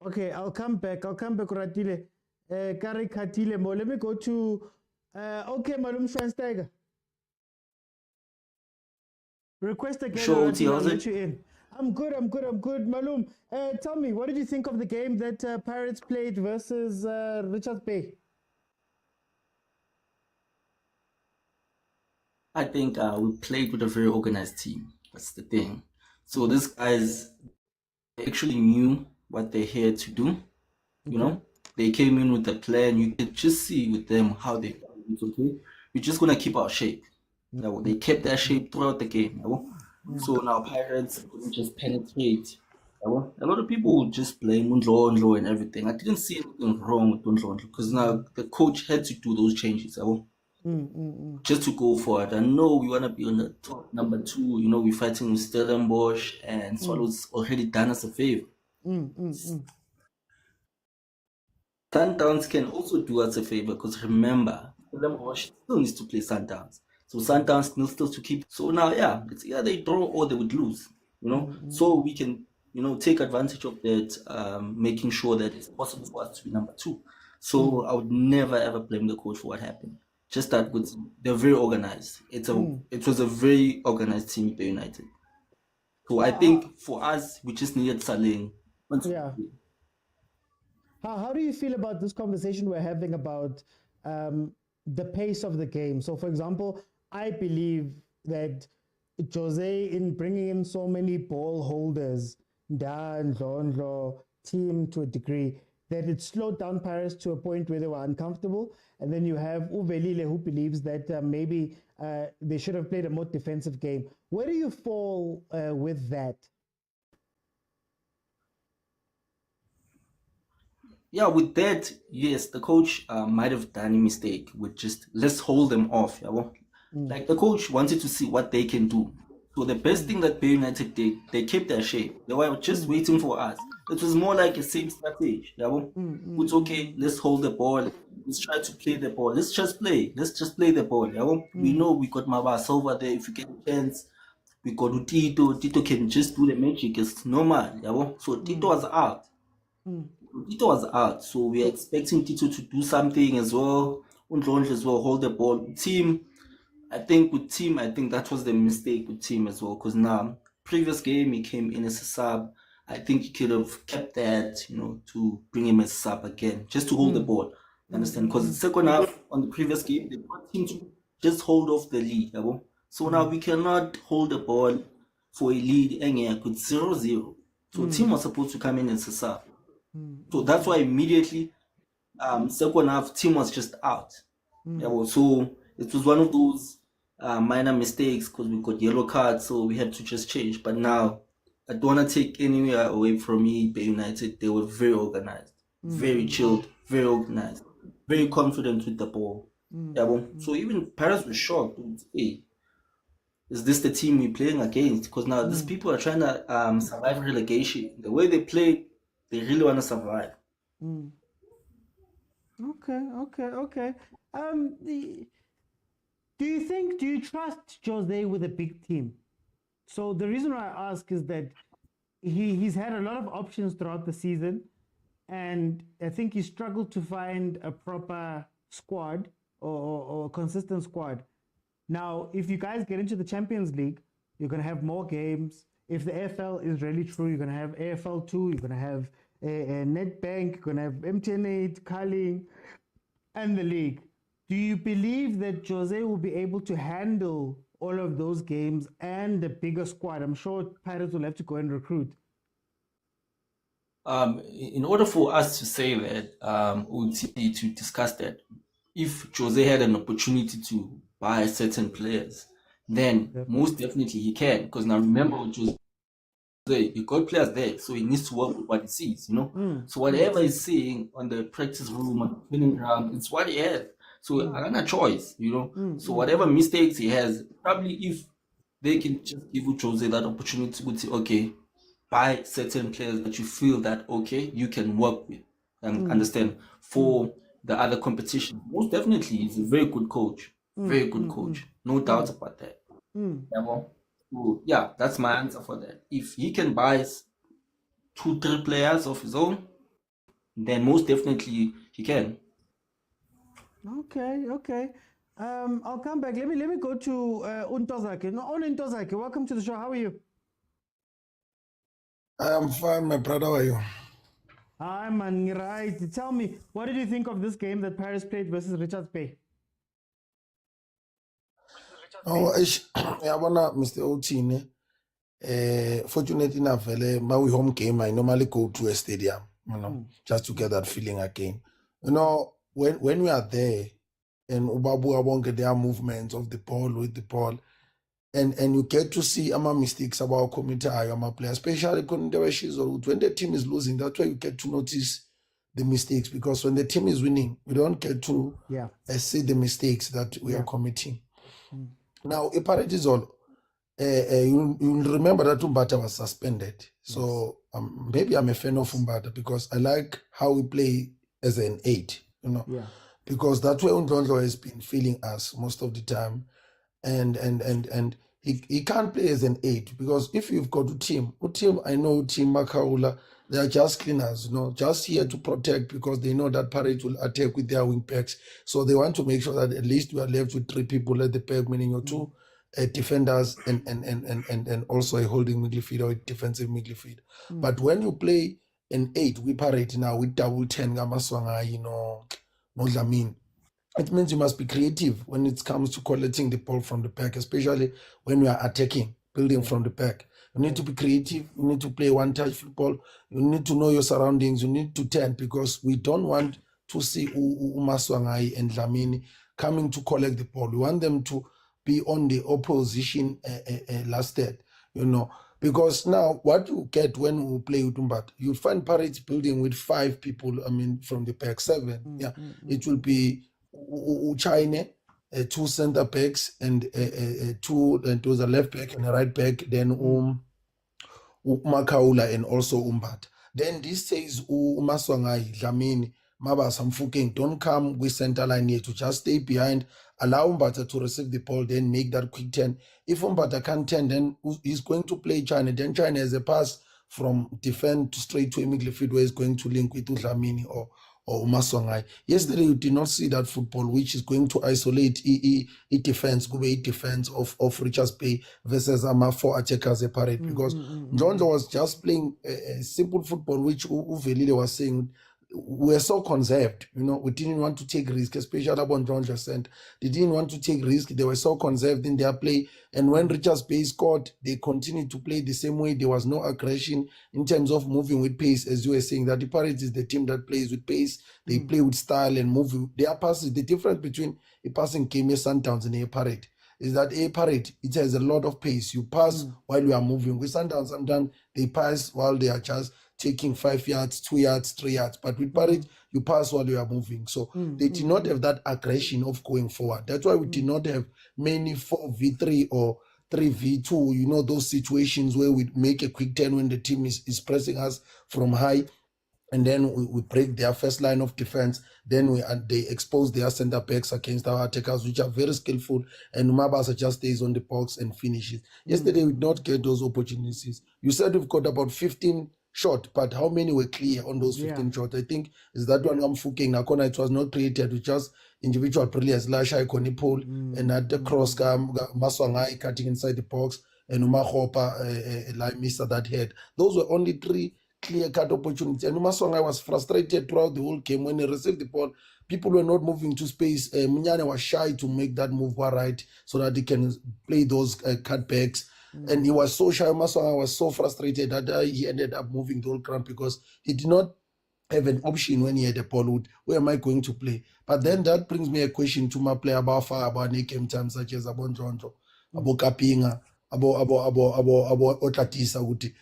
Okay, I'll come back, Ratile. Kari Katile Mo. Let me go to okay, Malum Schweinsteiger. Request again. Sure, Alright, Uti, I'll how's let it? you in. I'm good. Malum, tell me, what did you think of the game that Pirates played versus Richards Bay? I think we played with a very organized team. That's the thing. So these guys actually knew what they're here to do. You know, they came in with a plan. You could just see with them how they. It's okay. We're just gonna keep our shape. Now they kept their shape throughout the game. You know? So now Pirates couldn't just penetrate. You know? A lot of people would just blame Undlo and everything. I didn't see anything wrong with Undlo because now the coach had to do those changes. You know? Just to go forward. I know we want to be on the top number 2. You know, we're fighting with Stellenbosch, and Swallows already done us a favor. Sundowns can also do us a favor because remember, Stellenbosch still needs to play Sundowns. So Sundowns still to keep. So now, yeah, it's either they draw or they would lose. You know, so we can, you know, take advantage of that, making sure that it's possible for us to be number 2. So I would never ever blame the coach for what happened. Just that they're very organized. It was a very organized team, the United. So I think for us, we just needed Saling. Yeah. How do you feel about this conversation we're having about the pace of the game? So, for example, I believe that Jose, in bringing in so many ball holders, team to a degree, that it slowed down Paris to a point where they were uncomfortable. And then you have Uvelile, who believes that maybe they should have played a more defensive game. Where do you fall with that? Yeah, with that, yes, the coach might have done a mistake with just let's hold them off. Yeah, well, like the coach wanted to see what they can do. So the best thing that Bay United did, they kept their shape. They were just waiting for us. It was more like a same strategy. Yeah, well, it's okay. Let's hold the ball. Let's try to play the ball. Let's just play. Let's just play the ball. Yeah, well, we know we got Mabas over there. If you get a chance, we got Tito. Tito can just do the magic. It's normal. Yeah, well, so Tito was out. Tito was out, so we are expecting Tito to do something as well. Undlondle as well, hold the ball. I think that was the mistake with team as well. Because now, previous game he came in as a sub. I think he could have kept that, you know, to bring him as a sub again, just to hold the ball. You understand? Because the second half on the previous game, they brought him to just hold off the lead. You know? So now we cannot hold the ball for a lead and with 0-0. So team was supposed to come in as a sub. So that's why immediately, second half, team was just out. Yeah, so it was one of those minor mistakes because we got yellow cards, so we had to just change. But now, I don't want to take anywhere away from me, Bay United. They were very organized, very chilled, very organized, very confident with the ball. Yeah, so even Paris was shocked. Hey, is this the team we're playing against? Because now these people are trying to survive relegation. The way they play, they really want to survive. Okay. Do you trust Jose with a big team? So the reason why I ask is that he's had a lot of options throughout the season, and I think he struggled to find a proper squad or consistent squad. Now, if you guys get into the Champions League, you're going to have more games. If the AFL is really true, you're going to have AFL 2, you're going to have a Nedbank, you're going to have MTN8, Carling, and the league. Do you believe that Jose will be able to handle all of those games and the bigger squad? I'm sure Pirates will have to go and recruit. In order for us to say that, we need to discuss that. If Jose had an opportunity to buy certain players, then most definitely he can. Because now remember, Jose, he got players there, so he needs to work with what he sees, you know. So whatever he's seeing on the practice room, on the training ground, it's what he has. So I got no choice, you know. So whatever mistakes he has, probably if they can just give Jose that opportunity to say, okay, buy certain players that you feel that okay, you can work with and understand for the other competition. Most definitely, he's a very good coach. Very good coach. No doubt about that. So, yeah, that's my answer for that. If he can buy 2-3 players of his own, then most definitely he can. Okay. I'll come back. Let me go to Untozake. No, Untozake, welcome to the show. How are you? I am fine, my brother. How are you? Hi, man. Right. Tell me, what did you think of this game that Paris played versus Richards Bay? Oh, yabona Mr. Otine. Fortunately enough, my home game, I normally go to a stadium, just to get that feeling again. When we are there, and Ubabu won't get their movements of the ball with the ball, and you get to see mistakes about committee player, especially when the team is losing. That's why you get to notice the mistakes, because when the team is winning, we don't get to see the mistakes that we are committing. Now, if it is all, you'll remember that Umbata was suspended. So maybe I'm a fan of Umbata because I like how we play as an 8, because that's where Undondlo has been feeling us most of the time. And he can't play as an 8, because if you've got a team, I know team Makaula, they are just cleaners, just here to protect, because they know that Parade will attack with their wing backs. So they want to make sure that at least we are left with 3 people at the back, meaning your 2 defenders and also a holding midfield or a defensive midfield. But when you play an 8, we Parade now with double 10, Gamaswanga, no Dlamini. It means you must be creative when it comes to collecting the ball from the back, especially when you are attacking, building from the back. You need to be creative. You need to play one-touch football. You need to know your surroundings. You need to turn, because we don't want to see Umaswangai and Dlamini coming to collect the ball. We want them to be on the opposition last third, because now what you get when we play with Umbat, you find Pirates building with 5 people, from the back, 7. It will be China, 2 center backs and 2, and to the left back and a right back, then Makaula and also Umbat. Then this says Umaswangai, Dlamini, Mabasa Mfukeng, don't come with center line here, to just stay behind, allow Umbata to receive the ball, then make that quick turn. If Umbata can't turn, then he's going to play China. Then China has a pass from defend to straight to a midfield where he's going to link with Dlamini or Umaswangai. Yesterday, you did not see that football, which is going to isolate defense, go defense of Richards Bay versus 4 attackers separate, because Njonjo was just playing a simple football, which Uvelile was saying. We're so conserved, we didn't want to take risk, especially about Njonjo Center. They didn't want to take risk. They were so conserved in their play. And when Richards Bay scored, they continued to play the same way. There was no aggression in terms of moving with pace, as you were saying, that the Pirates is the team that plays with pace. They play with style and move. Their passes, the difference between a passing game, a Sundowns and a Parade, is that a Parade, it has a lot of pace. You pass while you are moving. With Sundowns, sometimes they pass while they are just taking 5 yards, 2 yards, 3 yards. But with Parade, you pass while you are moving. So they did not have that aggression of going forward. That's why we did not have many 4v3 or 3v2, those situations where we make a quick turn when the team is pressing us from high. And then we break their first line of defense. Then they expose their center backs against our attackers, which are very skillful. And Mabasa just stays on the box and finishes. Yesterday, we did not get those opportunities. You said we've got about 15 shot, but how many were clear on those 15 shots? I think is that one I'm fucking Nakona. It was not created with just individual brilliance. Lasha Ikoni Pole and at the cross Maswangai cutting inside the box and Umahopa like Mr. that head. Those were only 3 clear-cut opportunities. And Umaswangai was frustrated throughout the whole game when he received the ball. People were not moving to space. Munyane was shy to make that move right so that he can play those cutbacks. And he was so shy. Umaswangai was so frustrated that he ended up moving the whole ground because he did not have an option when he had a ball. Where am I going to play? But then that brings me a question to my player about game time, such as Abon Jonjo, about Kapinga, about Otlatisa,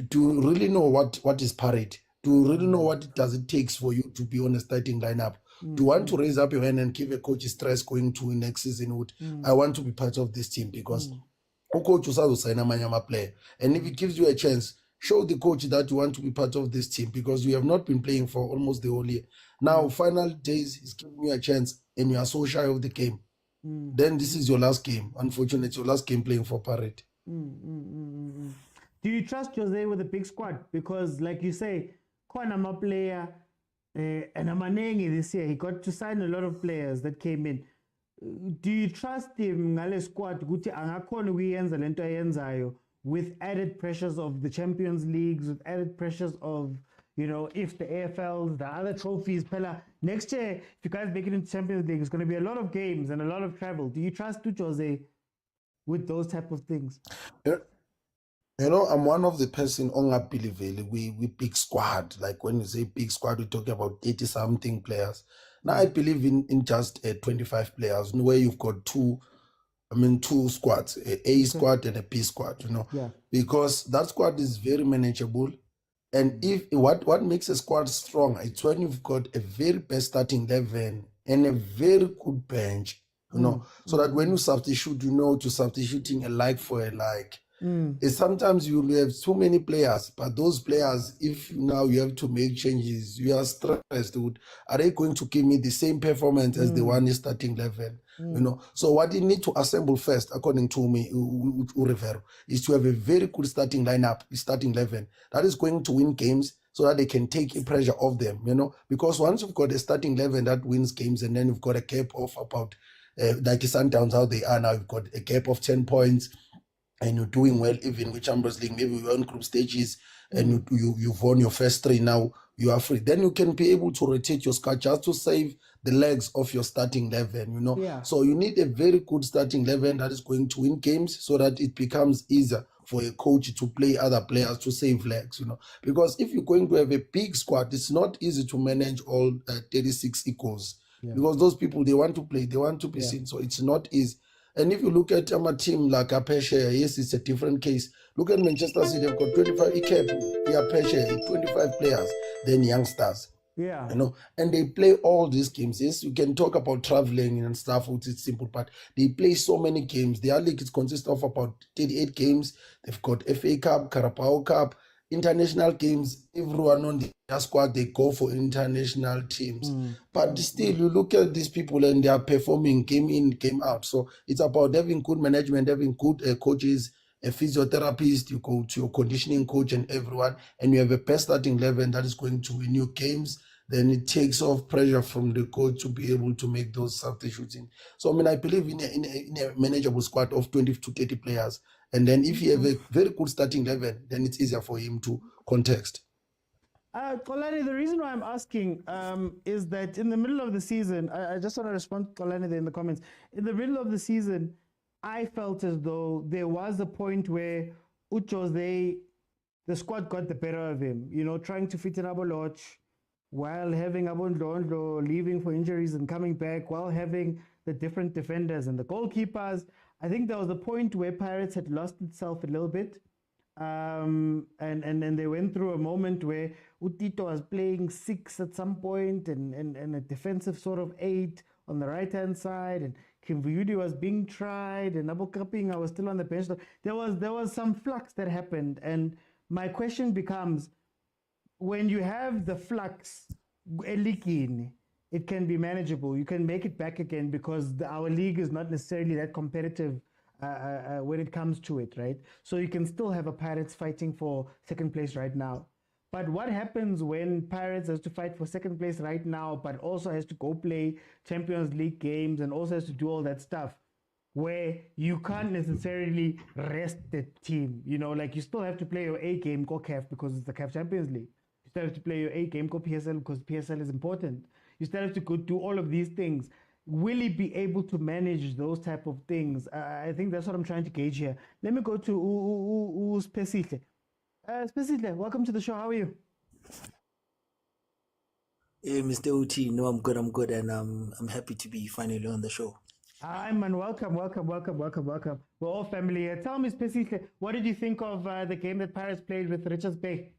to really know what is Parade, to really know what does it takes for you to be on a starting lineup, to want to raise up your hand and give a coach stress going to next season. I want to be part of this team because coach will sign a Manyama player. And if it gives you a chance, show the coach that you want to be part of this team because you have not been playing for almost the whole year. Now, final days, he's giving you a chance and you are so shy of the game. Then this is your last game. Unfortunately, your last game playing for Parade. Do you trust Jose with a big squad? Because, like you say, Kwanama player and Amanengi this year, he got to sign a lot of players that came in. do you trust him ngale squad ukuthi angakhona ukuyenza lento ayenzayo with added pressures of the Champions Leagues, with added pressures of, you know, if the AFLs, the other trophies, Pella. Next year, if you guys make it into Champions League, it's going to be a lot of games and a lot of travel. Do you trust Jose with those type of things? You know, I'm one of the person on we big squad. Like when you say big squad, we talk about 80-something players. Now I believe in just 25 players, where you've got two squads, a squad and a B squad, you know. Yeah. Because that squad is very manageable. And if what makes a squad strong, it's when you've got a very best starting 11 and a very good bench, you know, so that when you substitute, you know, to substituting a like for a like. Sometimes you have too many players, but those players, if now you have to make changes, you are stressed. Are they going to give me the same performance as the one is starting 11? You know, so what you need to assemble first, according to me, Rivero, is to have a very good starting lineup, starting 11 that is going to win games, so that they can take pressure off them. You know, because once you've got a starting 11 that wins games, and then you've got a gap of about like the Sundowns, how they are now, you've got a gap of 10 points. And you're doing well, even with Champions League, maybe you're on group stages and you've won your first 3, now you are free. Then you can be able to rotate your squad just to save the legs of your starting 11, you know. Yeah. So you need a very good starting 11 that is going to win games, so that it becomes easier for a coach to play other players to save legs, you know. Because if you're going to have a big squad, it's not easy to manage all 36 equals. Yeah. Because those people, they want to play, they want to be seen, so it's not easy. And if you look at a team like Apeshe, yes, it's a different case. Look at Manchester City, they've got 25 Apeshe, 25 players, then youngsters. Yeah. You know, and they play all these games. Yes, you can talk about traveling and stuff, which is simple, but they play so many games. Their league consists of about 38 games. They've got FA Cup, Carabao Cup, international games. Everyone on their squad, they go for international teams. But still, you look at these people and they are performing game in, game out. So it's about having good management, having good coaches, a physiotherapist, you go to your conditioning coach and everyone, and you have a best starting 11 that is going to win you games. Then it takes off pressure from the coach to be able to make those substitutes. So, I mean, I believe in a manageable squad of 20 to 30 players. And then if you have a very good starting 11, then it's easier for him to contest. Kolani, the reason why I'm asking is that in the middle of the season, I just want to respond to Kolani there in the comments. In the middle of the season, I felt as though there was a point where the squad got the better of him, you know, trying to fit in Aboloch while having Abondlondo leaving for injuries and coming back, while having the different defenders and the goalkeepers. I think there was a point where Pirates had lost itself a little bit. And they went through a moment where Utito was playing 6 at some point and a defensive sort of 8 on the right-hand side, and Kimvuyudi was being tried, and Abu Kapinga was still on the bench. There was some flux that happened, and my question becomes, when you have the flux, it can be manageable. You can make it back again, because our league is not necessarily that competitive when it comes to it, right? So you can still have a Pirates fighting for second place right now. But what happens when Pirates has to fight for second place right now, but also has to go play Champions League games and also has to do all that stuff, where you can't necessarily rest the team? You know, like you still have to play your A game, go CAF, because it's the CAF Champions League. You still have to play your A game, go PSL, because PSL is important. You still have to go do all of these things. Will he be able to manage those type of things? I think that's what I'm trying to gauge here. Let me go to Spesile. Spesile, welcome to the show. How are you? Hey, Mr. OT. No, I'm good, and I'm happy to be finally on the show. Hi, man. Welcome. We're all family here. Tell me, Spesile, what did you think of the game that Paris played with Richards Bay?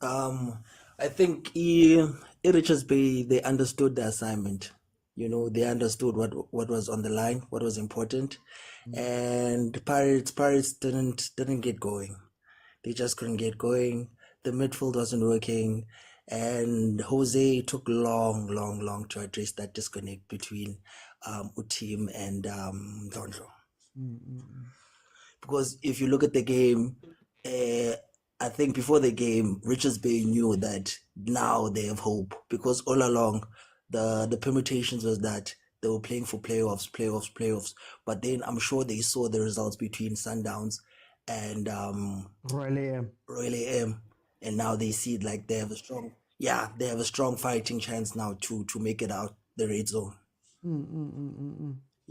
I think in Richards Bay, they understood the assignment. You know, they understood what was on the line, what was important, and Pirates didn't get going. They just couldn't get going. The midfield wasn't working, and Jose took long to address that disconnect between Utim and Ndondlo. Because if you look at the game, I think before the game, Richards Bay knew that now they have hope, because all along the permutations was that they were playing for playoffs. But then I'm sure they saw the results between Sundowns and Royal AM, and now they see it like they have a strong fighting chance now to make it out the red zone.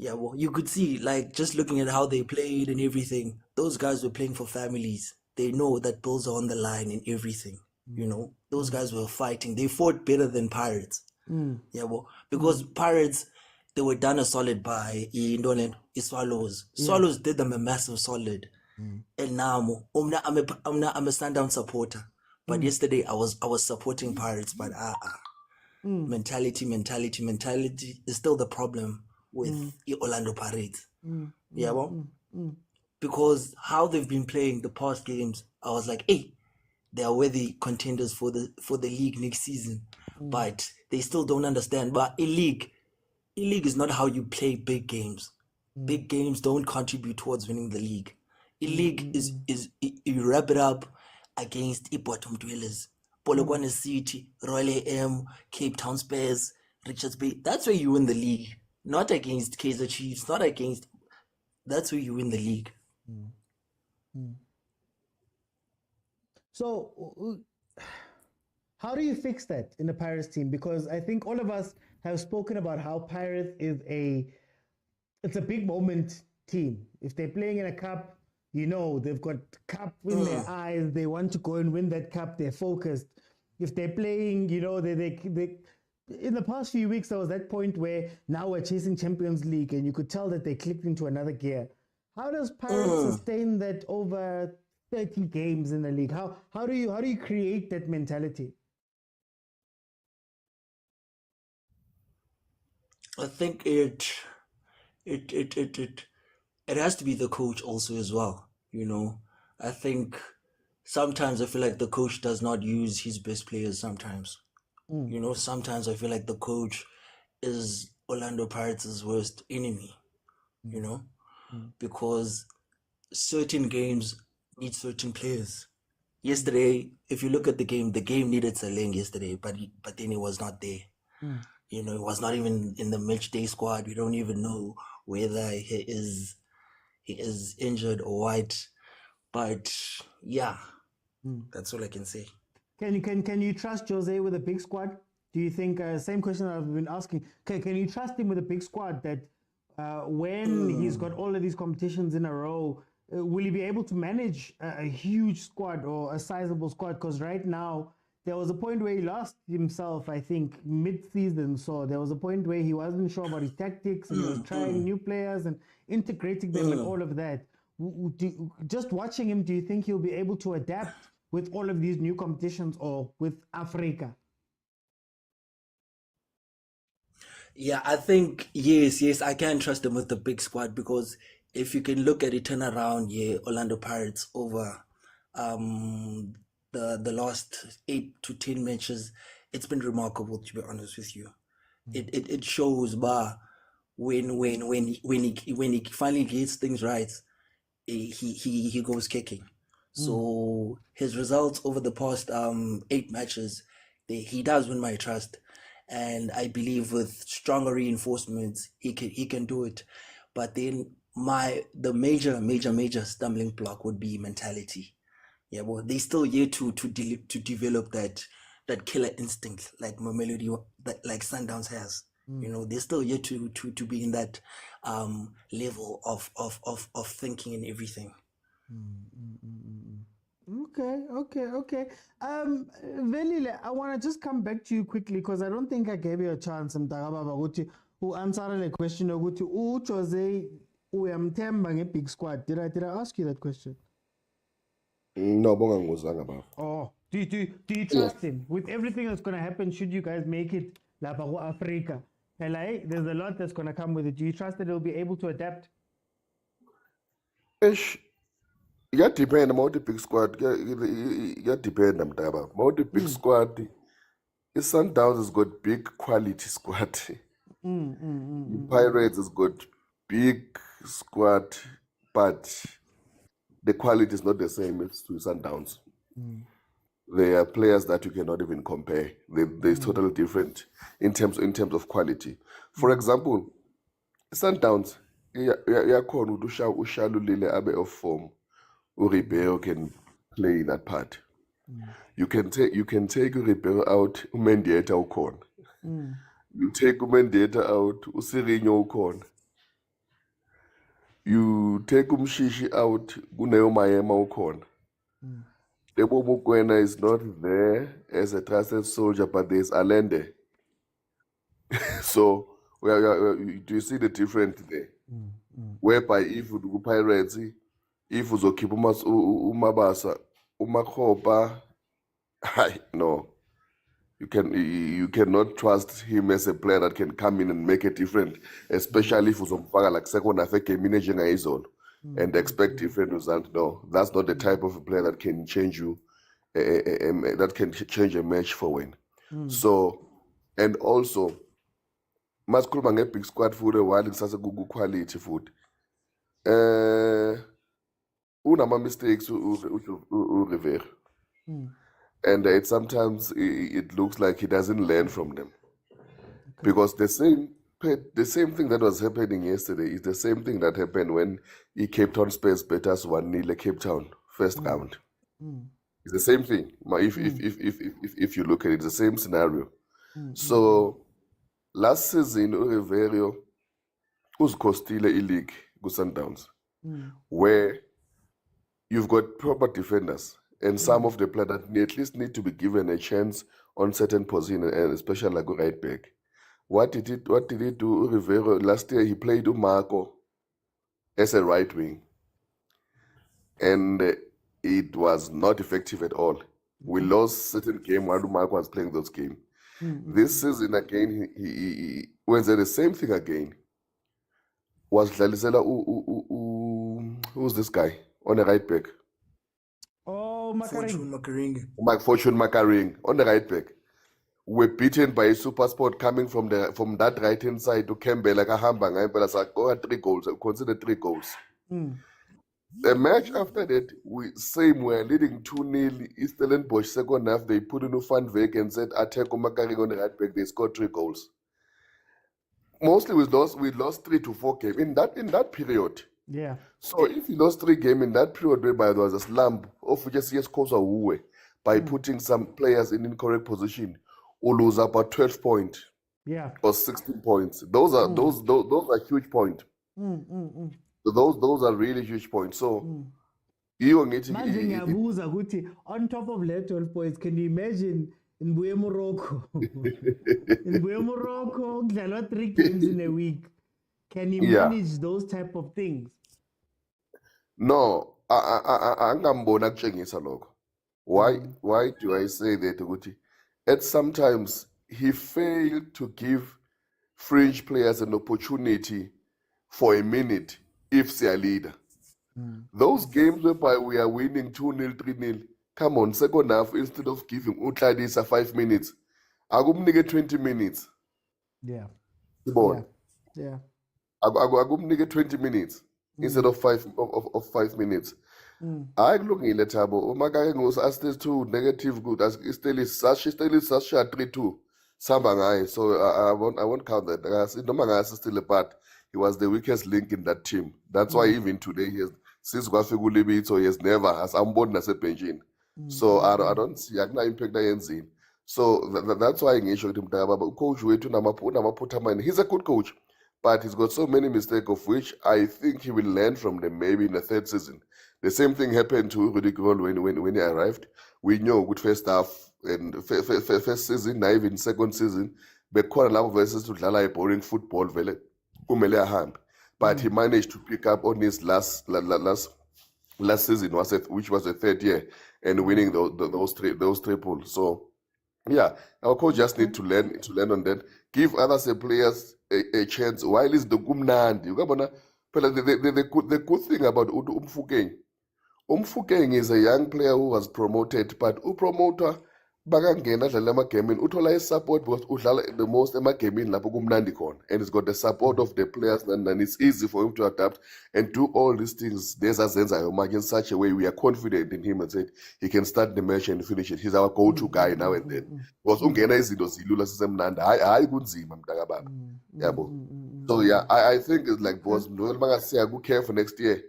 Yeah, well, you could see, like, just looking at how they played and everything, those guys were playing for families. They know that bills are on the line and everything. You know, those guys were fighting. They fought better than Pirates. Yeah, well, because Pirates, they were done a solid by Swallows. Swallows did them a massive solid. And now, I'm a Sundown supporter. But yesterday, I was supporting Pirates. But mentality is still the problem with Orlando Pirates. Yeah, well, because how they've been playing the past games, I was like, hey, they are worthy contenders for the league next season. But they still don't understand. But a league is not how you play big games. Big games don't contribute towards winning the league. A league is you wrap it up against bottom dwellers. Polokwane City, Royal AM, Cape Town Spurs, Richards Bay. That's where you win the league. Not against Kaizer Chiefs, that's where you win the league. So, how do you fix that in the Pirates team? Because I think all of us have spoken about how Pirates is it's a big moment team. If they're playing in a cup, you know, they've got cup in their eyes. They want to go and win that cup. They're focused. If they're playing, you know, they in the past few weeks, there was that point where now we're chasing Champions League and you could tell that they clicked into another gear. How does Pirates sustain that over 30 games in the league? How do you create that mentality? I think it has to be the coach also as well. You know, I think sometimes I feel like the coach does not use his best players sometimes. You know, sometimes I feel like the coach is Orlando Pirates' worst enemy, you know, because certain games need certain players. Yesterday, if you look at the game needed Saleng yesterday, but then he was not there. You know, he was not even in the match day squad. We don't even know whether he is injured or what. But yeah, that's all I can say. Can you trust Jose with a big squad? Do you think, same question I've been asking, can you trust him with a big squad that when he's got all of these competitions in a row, will he be able to manage a huge squad or a sizable squad? Because right now, there was a point where he lost himself, I think, mid-season. So there was a point where he wasn't sure about his tactics and he was trying new players and integrating them and all of that. Just watching him, do you think he'll be able to adapt with all of these new competitions or with Africa? Yeah, I think, yes, I can trust him with the big squad because if you can look at it, turn around, Orlando Pirates over the last 8 to 10 matches, it's been remarkable, to be honest with you. It shows when he finally gets things right, he goes kicking. So his results over the past 8 matches, he does win my trust, and I believe with stronger reinforcements he can do it. But then the major stumbling block would be mentality. Yeah, well, they still yet to develop that killer instinct like mamelodi, like Sundowns has. You know, they're still yet to be in that level of thinking and everything. Okay. Velile, I want to just come back to you quickly because I don't think I gave you a chance, Mtakababa, who answered the question ukuthi Jose uyamthemba nge-big squad. Did I ask you that question? No, bonganguzanga baba. Oh, do you trust him with everything that's going to happen? Should you guys make it lapha Africa? There's a lot that's going to come with it. Do you trust that he'll be able to adapt? Depend about the big squad. Depend about the big squad. Sundowns has got big quality squad. The Pirates has got big squad, but the quality is not the same as to Sundowns. They are players that you cannot even compare. They're totally different in terms of quality. For example, Sundowns, yakhona ukuthi ushalulile abe of form. Ribeiro can play in that part. You can take Ribeiro out, Mendieta ukhona. You take Mendieta out, Usirinho ukhona. You take Umshishi out, Guneo Mayema ukhona. Debo Mokwena is not there as a trusted soldier, but there's Allende. So, do you see the difference there? Whereby if you do Pirates, if you keep Umabasa, Umakhopa, no. You cannot trust him as a player that can come in and make a difference, especially if you like second half and expect different results. No, that's not the type of player that can change you, that can change a match for win. So, and also, Maskulma nge big squad food while it's a good quality food. Unama mistakes Rivera. And sometimes it looks like he doesn't learn from them, because the same thing that was happening yesterday is the same thing that happened when he Cape Town Spurs beat us 1-0 Cape Town first round. It's the same thing. If you look at it, it's the same scenario. So last season, Riverio was costile a league with Sundowns, where you've got proper defenders. And some of the players that at least need to be given a chance on certain positions, and especially like right back. What did he do? Rivero last year he played Marco as a right wing, and it was not effective at all. We lost certain game while Marco was playing those games. This season again, he went the same thing again. Was Dlalisela who's this guy on the right back? Fortune Makaring on the right back. We're beaten by a supersport coming from that right hand side to Kembe like a hambang. Go at 3 goals. Consider 3 goals. The match after that, we're leading 2-0. Stellenbosch second half. They put in a Van Veek and said Ateko Makaring on the right back. They scored 3 goals. Mostly we lost 3 to 4 games in that period. Yeah. So if you lost 3 games in that period whereby there was a slump of just khoza by putting some players in incorrect position, or lose about 12 points. Yeah. Or 16 points. Those are huge points. Those are really huge points. So you on top of that 12 points, can you imagine in Morocco? In Morocco, there are 3 games in a week. Can you manage those type of things? No, angambona kutshengisa lokho. Why do I say that, ukuthi? At sometimes he failed to give fringe players an opportunity for a minute if they are leader. Those games whereby we are winning 2-0, 3-0, come on, second half, instead of giving Utladisa 5 minutes, agumnike 20 minutes. Yeah. Yeah. Agumnike 20 minutes instead of 5 minutes. I look in the table. Umaka goes as too negative good as still is such a 3-2. Sambangai. So I won't count that. As still a part. He was the weakest link in that team. That's why even today since Gwafigulibi, so he has never has ambon as a pension. So I don't see impact the So that's why I showed him coach he's a good coach, but he's got so many mistakes of which I think he will learn from them maybe in the 3rd season. The same thing happened to Rudy Grohl when he arrived. We know with first half and first season, not even 2nd season, but quite a lot of verses to dlala boring football but he managed to pick up on his last season, which was the 3rd year, and winning those triples. So yeah, our coach just need to learn on that. Give others players a chance. While it's the gumnandi, the good thing about Umfukeng is a young player who was promoted, but promoter bakangena adlala emagameni uthola i-support because udlala the most emagameni lapho kumnandi khona, and he's got the support of the players, and it's easy for him to adapt and do all these things azenzayo manje in such a way. We are confident in him and said he can start the match and finish it. He's our go-to guy now and then because ungena izinto zilula sisemnandi, hayi kunzima mntakababa, yabo. So yeah, I think it's like boss noma ngasiya ku-CAF next year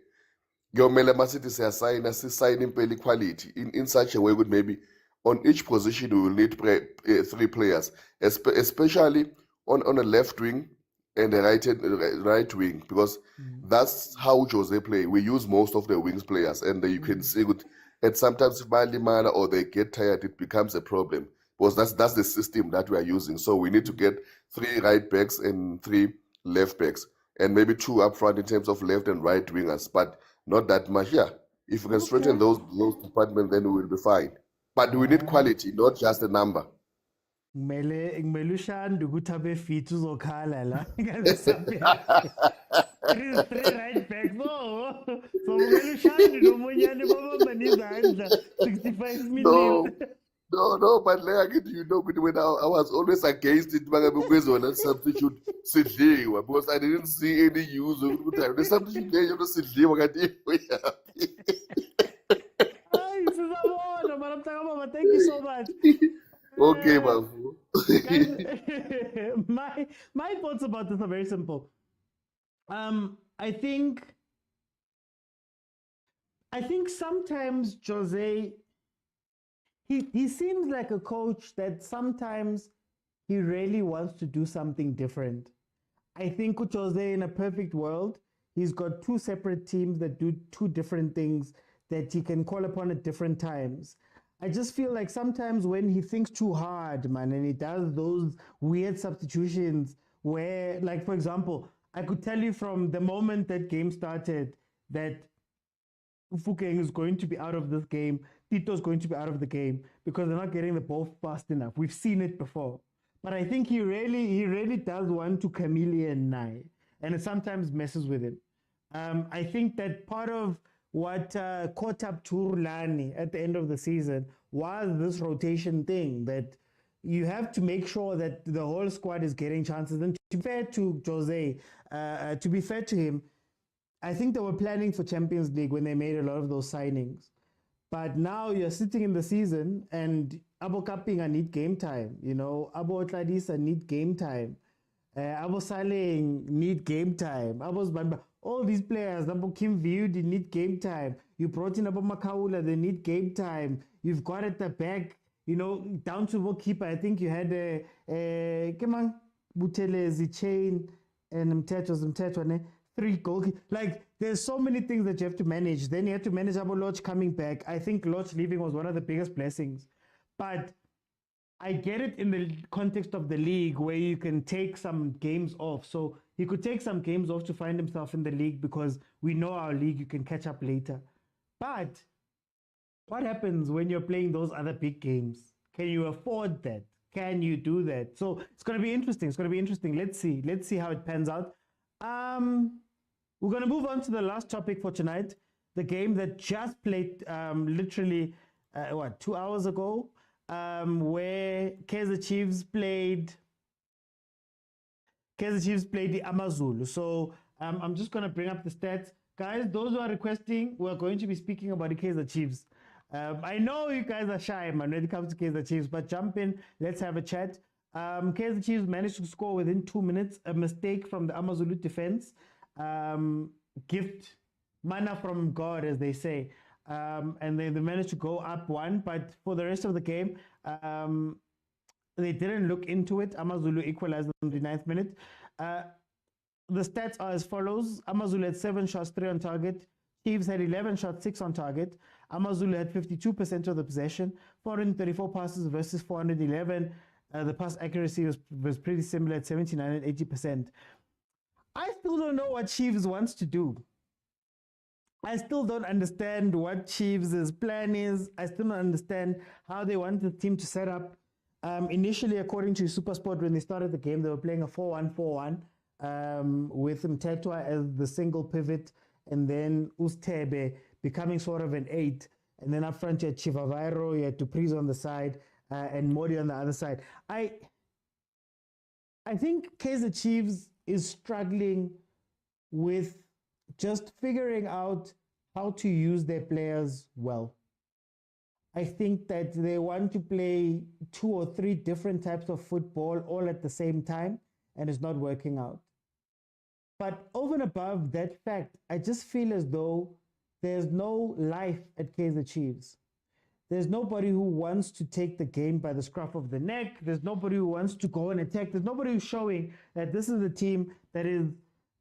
kuyomele masithi siyasayina sisayine impela equality in such a way that maybe on each position we will need 3 players, especially on a left wing and a right wing, because that's how Jose play. We use most of the wings players, and you can see it. And sometimes if Balimana or they get tired, it becomes a problem because that's the system that we are using. So we need to get 3 right backs and 3 left backs, and maybe 2 up front in terms of left and right wingers, but not that much. Yeah, if we can strengthen those departments, then we will be fine. But we need quality, not just a number. Ngimele ushanda ukuthi abe fit uzokhala la. Three right backs. So ngimele ushanda nomunyane babamba nizandla 65 minutes. No, but like you know, when I was always against it, that substitute sidliwa, because I didn't see any use of it. The substitute there, you know, sidliwa. Thank you so much. Okay, Bafu. my thoughts about this are very simple. I think sometimes Jose, he seems like a coach that sometimes he really wants to do something different. I think with Jose, in a perfect world, he's got 2 separate teams that do 2 different things that he can call upon at different times. I just feel like sometimes when he thinks too hard, man, and he does those weird substitutions where, like, for example, I could tell you from the moment that game started that Fukeng is going to be out of this game, Tito is going to be out of the game because they're not getting the ball fast enough. We've seen it before. But I think he really does want to chameleon now, and it sometimes messes with him. I think that part of what caught up to Rulani at the end of the season was this rotation thing, that you have to make sure that the whole squad is getting chances. And to be fair to Jose, to be fair to him, I think they were planning for Champions League when they made a lot of those signings. But now you're sitting in the season and Abo Kapinga need game time, you know, Abo Tladisa need game time, Abo Saleh need game time, all these players, Abo Kim Viewed need game time. You brought in Abo Makaula, they need game time. You've got at the back, you know, down to goalkeeper. I think you had Kemang Butelezi Chain and Mtetwa, 3 goalkeepers. Like, there's so many things that you have to manage. Then you have to manage Abo Lodge coming back. I think Lodge leaving was one of the biggest blessings. But I get it in the context of the league where you can take some games off. So he could take some games off to find himself in the league because we know our league, you can catch up later. But what happens when you're playing those other big games? Can you afford that? Can you do that? So it's going to be interesting. It's going to be interesting. Let's see how it pans out. We're going to move on to the last topic for tonight. The game that just played literally, 2 hours ago, where Kaizer Chiefs played the Amazulu. So I'm just going to bring up the stats. Guys, those who are requesting, we're going to be speaking about the Kaizer Chiefs. I know you guys are shy, man, when it comes to Kaizer Chiefs, but jump in, let's have a chat. Kaizer Chiefs managed to score within 2 minutes, a mistake from the Amazulu defense. Gift, manna from God, as they say. And they managed to go up 1, but for the rest of the game, they didn't look into it. Amazulu equalized in the 9th minute. The stats are as follows. Amazulu had 7 shots, 3 on target. Chiefs had 11 shots, 6 on target. Amazulu had 52% of the possession, 434 passes versus 411. The pass accuracy was pretty similar at 79 and 80%. I still don't know what Chiefs wants to do. I still don't understand what Chiefs' plan is. I still don't understand how they want the team to set up. Initially, according to Supersport, when they started the game, they were playing a 4-1-4-1 with Mtetwa as the single pivot, and then Ustebe becoming sort of an 8. And then up front, you had Chivavairo, you had Dupriz on the side, and Modi on the other side. I think Kaizer Chiefs is struggling with just figuring out how to use their players well. I think that they want to play 2 or 3 different types of football all at the same time, and it's not working out. But over and above that fact, I just feel as though there's no life at Kaizer Chiefs. There's nobody who wants to take the game by the scruff of the neck. There's nobody who wants to go and attack. There's nobody who's showing that this is a team that is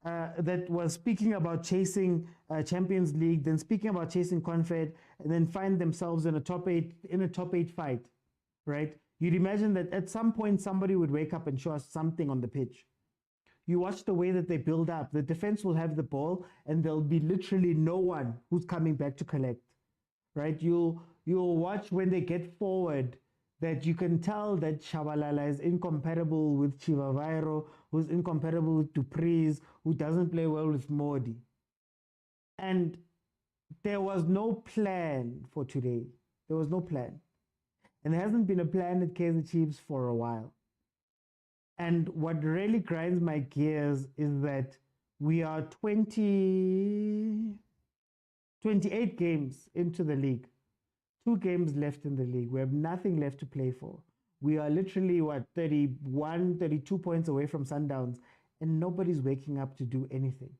that was speaking about chasing Champions League, then speaking about chasing Confed, and then find themselves in a top 8 fight, right? You'd imagine that at some point somebody would wake up and show us something on the pitch. You watch the way that they build up. The defense will have the ball, and there'll be literally no one who's coming back to collect, right? You'll watch when they get forward that you can tell that Shabalala is incompatible with Chivavairo, who's incompatible with Dupreez, who doesn't play well with Modi. And there was no plan for today. There was no plan. And there hasn't been a plan at Kaizer Chiefs for a while. And what really grinds my gears is that we are 28 games into the league. 2 games left in the league. We have nothing left to play for. We are literally, 31, 32 points away from Sundowns, and nobody's waking up to do anything.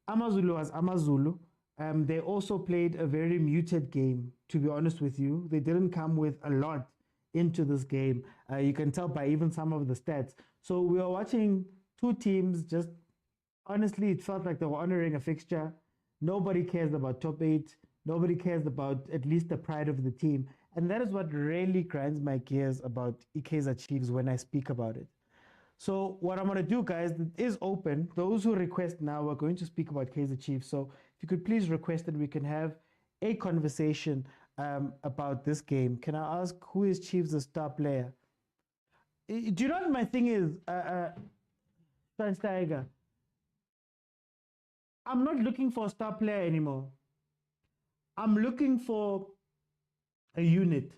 Amazulu was Amazulu. They also played a very muted game, to be honest with you. They didn't come with a lot into this game. You can tell by even some of the stats. So we were watching 2 teams just, honestly, it felt like they were honoring a fixture. Nobody cares about top 8. Nobody cares about at least the pride of the team. And that is what really grinds my gears about Kaizer Chiefs when I speak about it. So what I'm going to do, guys, it is open. Those who request now are going to speak about Kaizer Chiefs. So if you could please request that we can have a conversation about this game. Can I ask, who is Chiefs' star player? Do you know what my thing is, Steiger? I'm not looking for a star player anymore. I'm looking for a unit.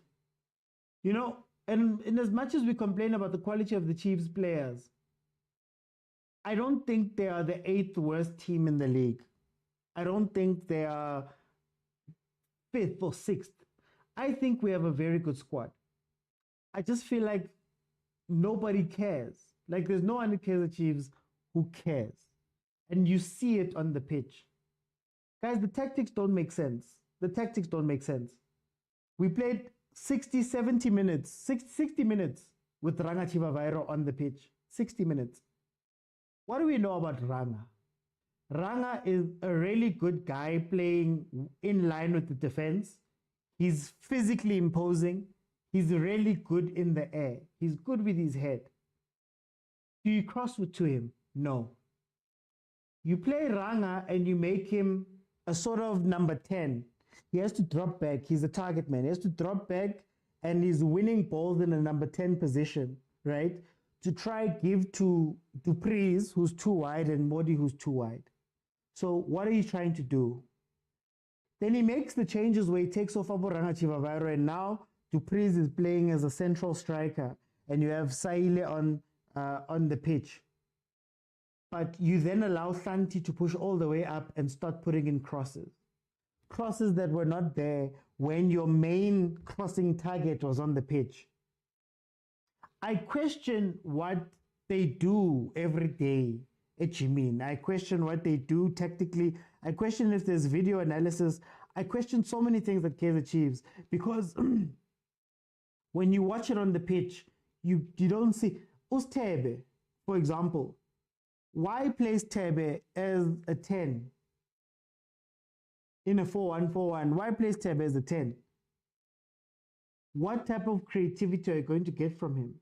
You know, and in as much as we complain about the quality of the Chiefs players, I don't think they are the 8th worst team in the league. I don't think they are 5th or 6th. I think we have a very good squad. I just feel like nobody cares. Like there's no one in Kaizer Chiefs who cares. And you see it on the pitch. Guys, the tactics don't make sense. The tactics don't make sense. We played 60 minutes with Ranga Chivavairo on the pitch. 60 minutes. What do we know about Ranga? Ranga is a really good guy playing in line with the defense. He's physically imposing. He's really good in the air. He's good with his head. Do you cross to him? No. You play Ranga and you make him a sort of number 10. He has to drop back. He's a target man. He has to drop back and he's winning balls in a number 10 position, right? To try give to Dupreez, who's too wide, and Modi, who's too wide. So what are you trying to do? Then he makes the changes where he takes off Aboranga Chivavairo, and now Dupreez is playing as a central striker, and you have Saile on the pitch. But you then allow Santi to push all the way up and start putting in crosses. Crosses that were not there when your main crossing target was on the pitch. I question what they do every day at Jimin. I question what they do tactically. I question if there's video analysis. I question so many things at Kaizer Chiefs because when you watch it on the pitch, you don't see Ustebe, for example. Why plays Tebe as a 10 in a 4-1-4-1? Why plays Tebe as a 10? What type of creativity are you going to get from him?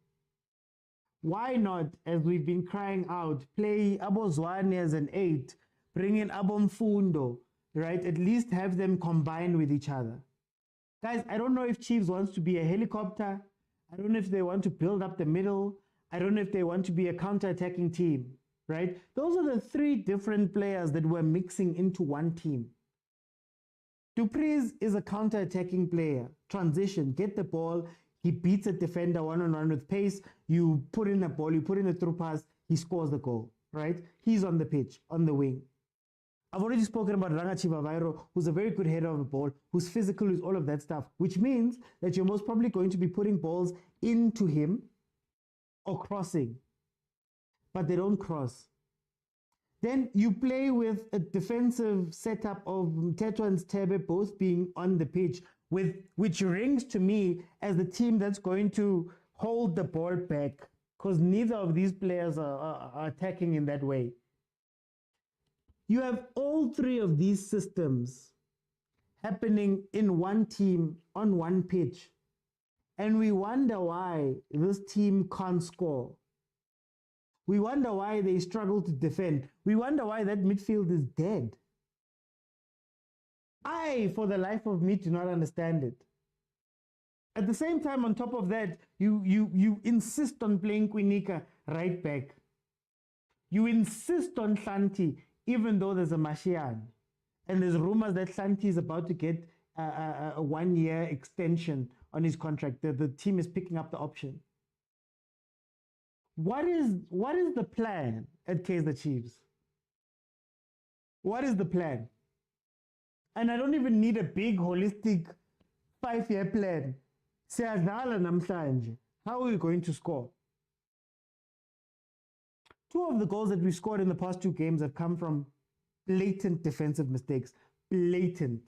Why not, as we've been crying out, play Abo Zwane as an 8, bring in Abo Mfundo, right? At least have them combine with each other. Guys, I don't know if Chiefs wants to be a helicopter. I don't know if they want to build up the middle. I don't know if they want to be a counter-attacking team, right? Those are the 3 different players that we're mixing into one team. Dupreez is a counter-attacking player. Transition, get the ball. He beats a defender one-on-one with pace. You put in a ball, you put in a through pass, he scores the goal, right? He's on the pitch, on the wing. I've already spoken about Rangachiva Vairo, who's a very good header of the ball, who's physical, who's all of that stuff, which means that you're most probably going to be putting balls into him or crossing, but they don't cross. Then you play with a defensive setup of Mteto and Stebe both being on the pitch, which rings to me as the team that's going to hold the ball back, because neither of these players are attacking in that way. You have all three of these systems happening in one team on one pitch, and we wonder why this team can't score. We wonder why they struggle to defend. We wonder why that midfield is dead. I, for the life of me, do not understand it. At the same time, on top of that, you insist on playing Kwinika right back. You insist on Santi, even though there's a Mashian. And there's rumors that Santi is about to get a 1-year extension on his contract. The team is picking up the option. What is the plan at Kaizer Chiefs? What is the plan? And I don't even need a big, holistic 5-year plan. Siyadlala namhlanje. How are we going to score? 2 of the goals that we scored in the past 2 games have come from blatant defensive mistakes. Blatant.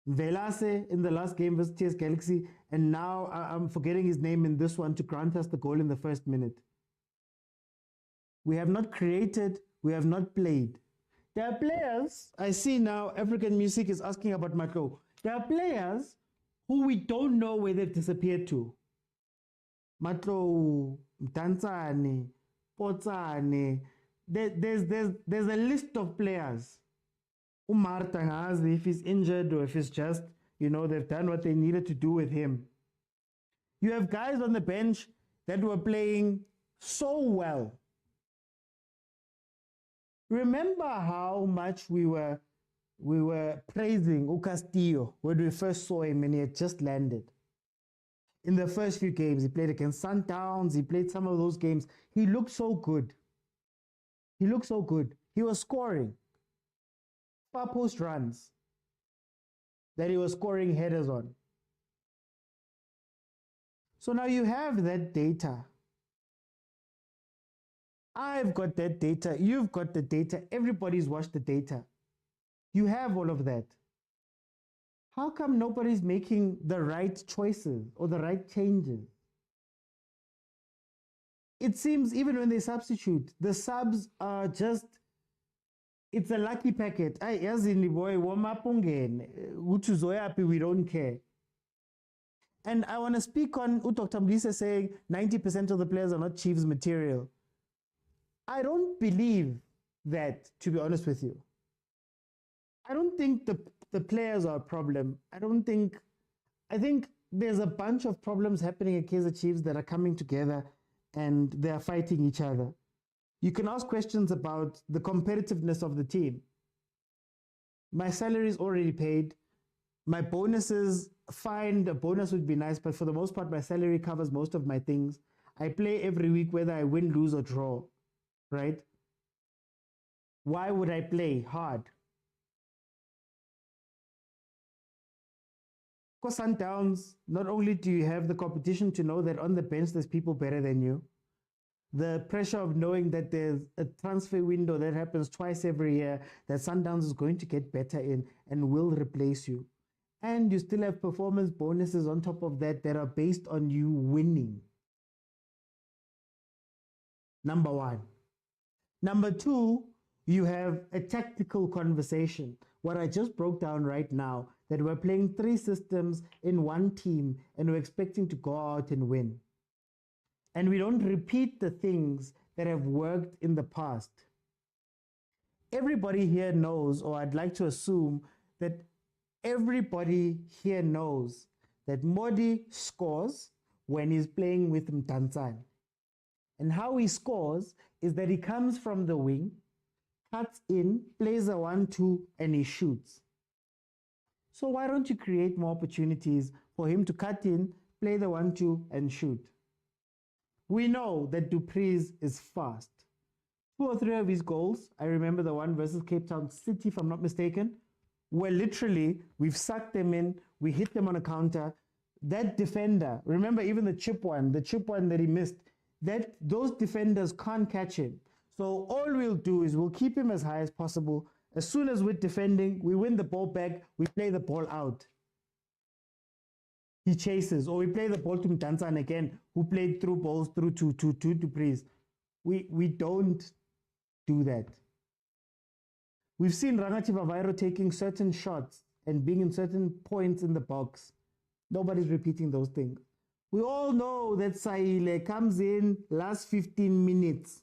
Velase in the last game versus TS Galaxy, and now I'm forgetting his name in this one to grant us the goal in the first minute. We have not created, we have not played. There are players, I see now African Music is asking about Matlo. There are players who we don't know where they've disappeared to. Matlo, Mtanzane, Potsane. There's a list of players. Umar Tangazi, if he's injured or if it's just, they've done what they needed to do with him. You have guys on the bench that were playing so well. Remember how much we were praising Castillo when we first saw him and he had just landed. In the first few games, he played against Sundowns, he played some of those games. He looked so good. He looked so good. He was scoring far post runs that he was scoring headers on. So now you have that data. I've got that data. You've got the data. Everybody's watched the data. You have all of that. How come nobody's making the right choices or the right changes? It seems even when they substitute, the subs are just, it's a lucky packet. We don't care. And I want to speak on Dr. Mlisa saying 90% of the players are not Chiefs material. I don't believe that, to be honest with you. I don't think the players are a problem. I think there's a bunch of problems happening at Kaizer Chiefs that are coming together and they are fighting each other. You can ask questions about the competitiveness of the team. My salary is already paid. My bonuses, fine, a bonus would be nice, but for the most part, my salary covers most of my things. I play every week, whether I win, lose, or draw, right? Why would I play hard? Because Sundowns, not only do you have the competition to know that on the bench there's people better than you, the pressure of knowing that there's a transfer window that happens twice every year that Sundowns is going to get better in and will replace you. And you still have performance bonuses on top of that that are based on you winning. Number one. Number two, you have a tactical conversation. What I just broke down right now, that we're playing 3 systems in one team and we're expecting to go out and win. And we don't repeat the things that have worked in the past. Everybody here knows, or I'd like to assume that everybody here knows that Modi scores when he's playing with Mtanzane. And how he scores is that he comes from the wing, cuts in, plays a 1-2, and he shoots. So why don't you create more opportunities for him to cut in, play the 1-2 and shoot. We know that Dupreez is fast. 2 or 3 of his goals, I remember the one versus Cape Town City, if I'm not mistaken, where literally we've sucked them in, we hit them on a counter. That defender, remember even the chip one that he missed, those defenders can't catch him. So all we'll do is we'll keep him as high as possible. As soon as we're defending, we win the ball back, we play the ball out. He chases, or we play the ball to Mtanzan again, who played through balls through to Dupreez. We don't do that. We've seen Rangati Vavairo taking certain shots and being in certain points in the box. Nobody's repeating those things. We all know that Saile comes in last 15 minutes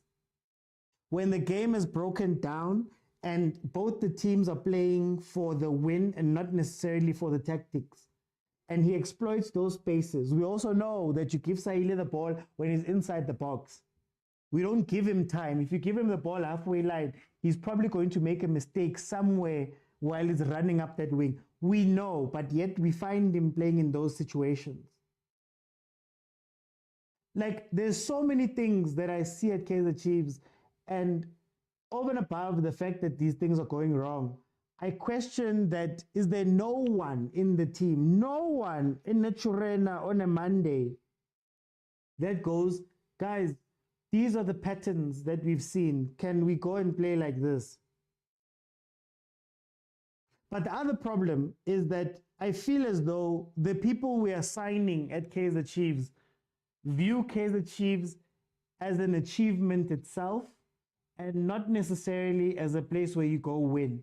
when the game is broken down and both the teams are playing for the win and not necessarily for the tactics. And he exploits those spaces. We also know that you give Saile the ball when he's inside the box. We don't give him time. If you give him the ball halfway line, he's probably going to make a mistake somewhere while he's running up that wing. We know, but yet we find him playing in those situations. Like, there's so many things that I see at Kaizer Chiefs, and over and above the fact that these things are going wrong, I question that, is there no one in the team, no one in the Churena on a Monday that goes, guys, these are the patterns that we've seen. Can we go and play like this? But the other problem is that I feel as though the people we are signing at Kaizer Chiefs view Kaizer Chiefs as an achievement itself and not necessarily as a place where you go win.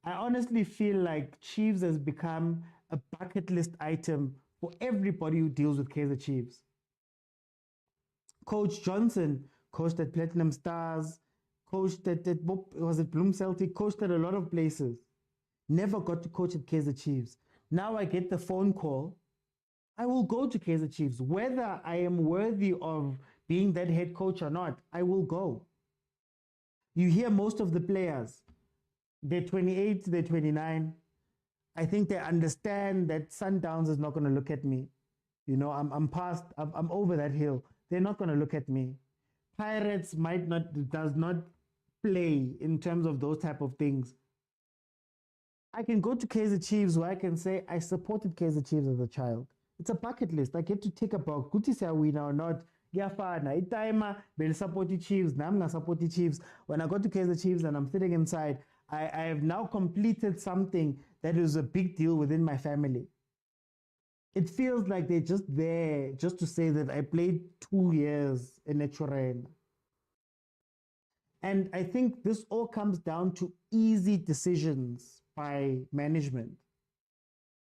I honestly feel like Chiefs has become a bucket list item for everybody who deals with Kaizer Chiefs. Coach Johnson coached at Platinum Stars, coached at was it Bloom Celtic, coached at a lot of places. Never got to coach at Kaizer Chiefs. Now I get the phone call. I will go to Kaizer Chiefs. Whether I am worthy of being that head coach or not, I will go. You hear most of the players, they're 28, they're 29. I think they understand that Sundowns is not going to look at me. You know, I'm over that hill. They're not going to look at me. Pirates does not play in terms of those type of things. I can go to Kaizer Chiefs where I can say I supported Kaizer Chiefs as a child. It's a bucket list. I get to take a box. Kuti say win or not. Gafana. Itaima will support the Chiefs. Now I'm gonna support the Chiefs. When I go to Kaizer Chiefs and I'm sitting inside, I have now completed something that is a big deal within my family. It feels like they're just there just to say that I played 2 years in a Chorena. And I think this all comes down to easy decisions by management.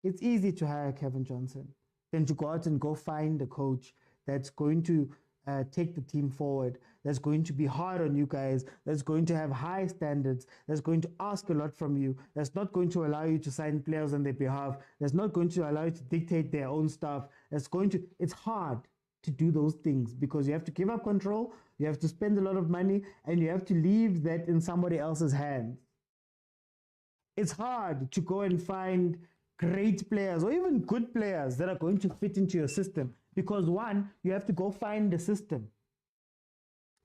It's easy to hire Kevin Johnson than to go out and go find a coach that's going to take the team forward, that's going to be hard on you guys, that's going to have high standards, that's going to ask a lot from you, that's not going to allow you to sign players on their behalf, that's not going to allow you to dictate their own stuff, it's hard to do those things because you have to give up control, you have to spend a lot of money, and you have to leave that in somebody else's hands. It's hard to go and find great players or even good players that are going to fit into your system because one, you have to go find the system.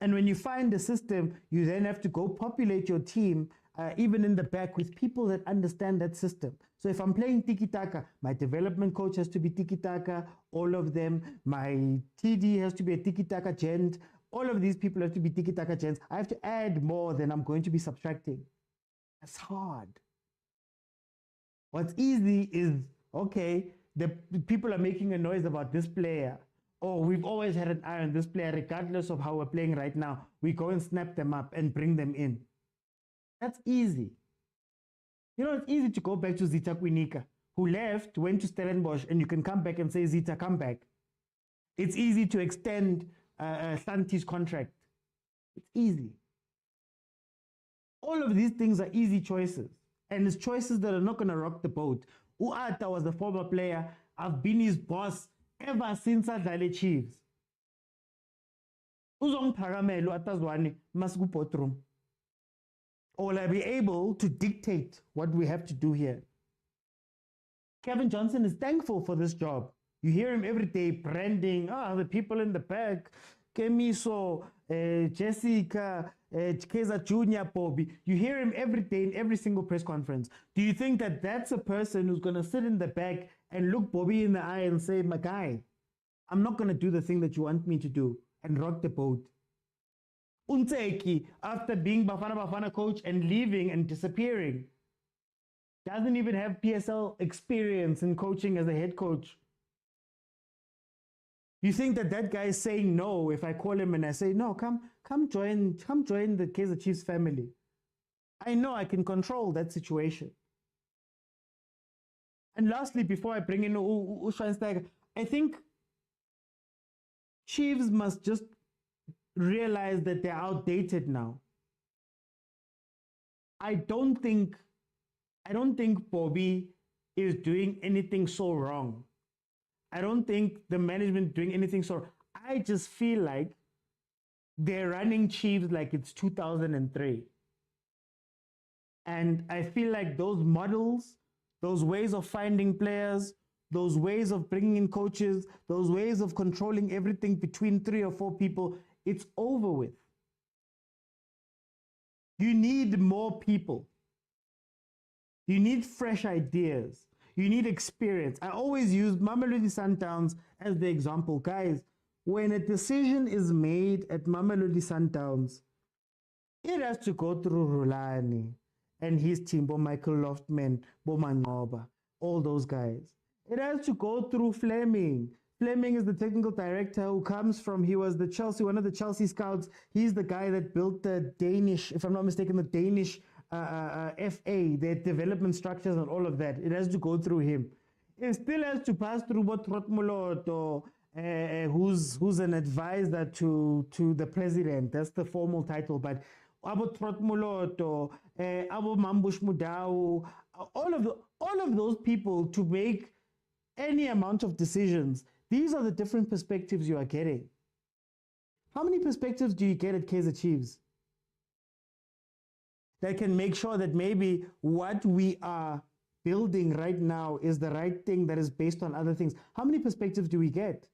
And when you find the system, you then have to go populate your team, even in the back, with people that understand that system. So if I'm playing tiki-taka, my development coach has to be tiki-taka, all of them. My TD has to be a tiki-taka gent. All of these people have to be tiki-taka gents. I have to add more than I'm going to be subtracting. That's hard. What's easy is, okay, the people are making a noise about this player. Oh, we've always had an eye on this player, regardless of how we're playing right now. We go and snap them up and bring them in. That's easy. You know, it's easy to go back to Zita Kwinika, who left, went to Stellenbosch, and you can come back and say, Zita, come back. It's easy to extend Santi's contract. It's easy. All of these things are easy choices. And it's choices that are not going to rock the boat. Uata was a former player. I've been his boss ever since Adlale Chiefs. Uzongiphakamela uAtazwane masikupotrum. Or will I be able to dictate what we have to do here? Kevin Johnson is thankful for this job. You hear him every day branding, the people in the back, Kemiso, Jessica, Kaizer Junior, Bobby. You hear him every day in every single press conference. Do you think that that's a person who's going to sit in the back and look Bobby in the eye and say, my guy, I'm not going to do the thing that you want me to do and rock the boat? Unteki, after being Bafana coach and leaving and disappearing, doesn't even have PSL experience in coaching as a head coach. You think that that guy is saying no if I call him and I say, no, come join the Kaizer Chiefs family. I know I can control that situation. And lastly, before I bring in Schweinsteiger, I think Chiefs must just realize that they're outdated now. I don't think Bobby is doing anything so wrong. I don't think the management doing anything so. I just feel like they're running Chiefs like it's 2003. And I feel like those models, those ways of finding players, those ways of bringing in coaches, those ways of controlling everything between 3 or 4 people, it's over with. You need more people. You need fresh ideas. You need experience. I always use Mamelodi Sundowns as the example. Guys, when a decision is made at Mamelodi Sundowns, it has to go through Rulani and his team, Michael Loftman, Mangoba, all those guys. It has to go through Fleming. Fleming is the technical director who comes from, he was one of the Chelsea scouts. He's the guy that built the Danish, if I'm not mistaken, the Danish FA, their development structures and all of that. It has to go through him. It still has to pass through Trotmoloto, who's an advisor to the president. That's the formal title. But Abo Trotmoloto, Abo Mambush Mudau, all of those people to make any amount of decisions. These are the different perspectives you are getting. How many perspectives do you get at Kaizer Chiefs that can make sure that maybe what we are building right now is the right thing that is based on other things? How many perspectives do we get?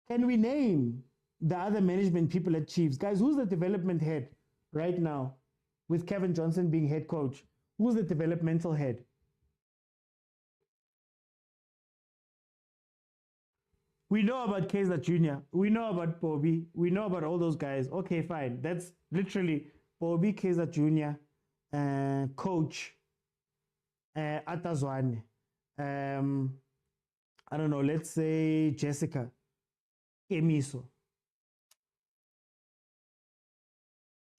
Can we name the other management people at Chiefs? Guys, who's the development head right now with Kevin Johnson being head coach? Who's the developmental head? We know about Kaizer Jr. We know about Bobby. We know about all those guys. Okay, fine. That's literally Bobby, Kaizer Jr., coach, Atazwane. I don't know, let's say Jessica, Emiso.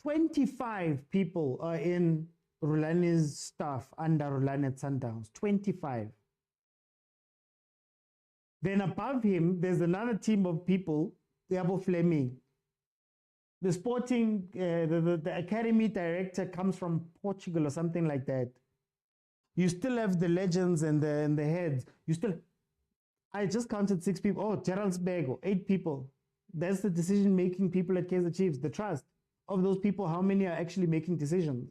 25 people are in Rulani's staff under Rulani at Sundowns. 25. Then above him, there's another team of people, Diabo Fleming. The sporting, the academy director comes from Portugal or something like that. You still have the legends and the heads. I just counted 6 people. Oh, Geraldsberg, 8 people. That's the decision-making people at Kaizer Chiefs. The trust of those people, how many are actually making decisions?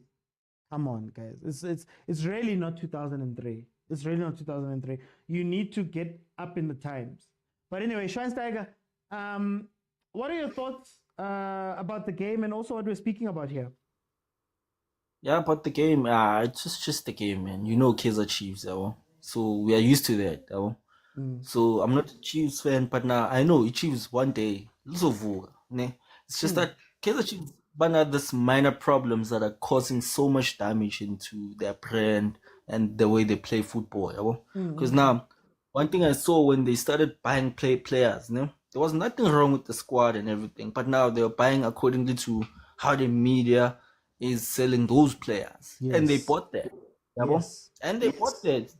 Come on, guys. It's really not 2003. It's really not 2003. You need to get up in the times. But anyway, Schweinsteiger, what are your thoughts about the game and also what we're speaking about here? Yeah, about the game, it's just the game, man. You know Kaizer Chiefs, so we are used to that. So I'm not a Chiefs fan, but now I know Chiefs one day. It's just that Kaizer Chiefs have this minor problems that are causing so much damage into their brand and the way they play football. Because now, one thing I saw when they started buying players, there was nothing wrong with the squad and everything, but now they're buying accordingly to how the media is selling those players. Yes. And they bought that. Yes. And they bought that.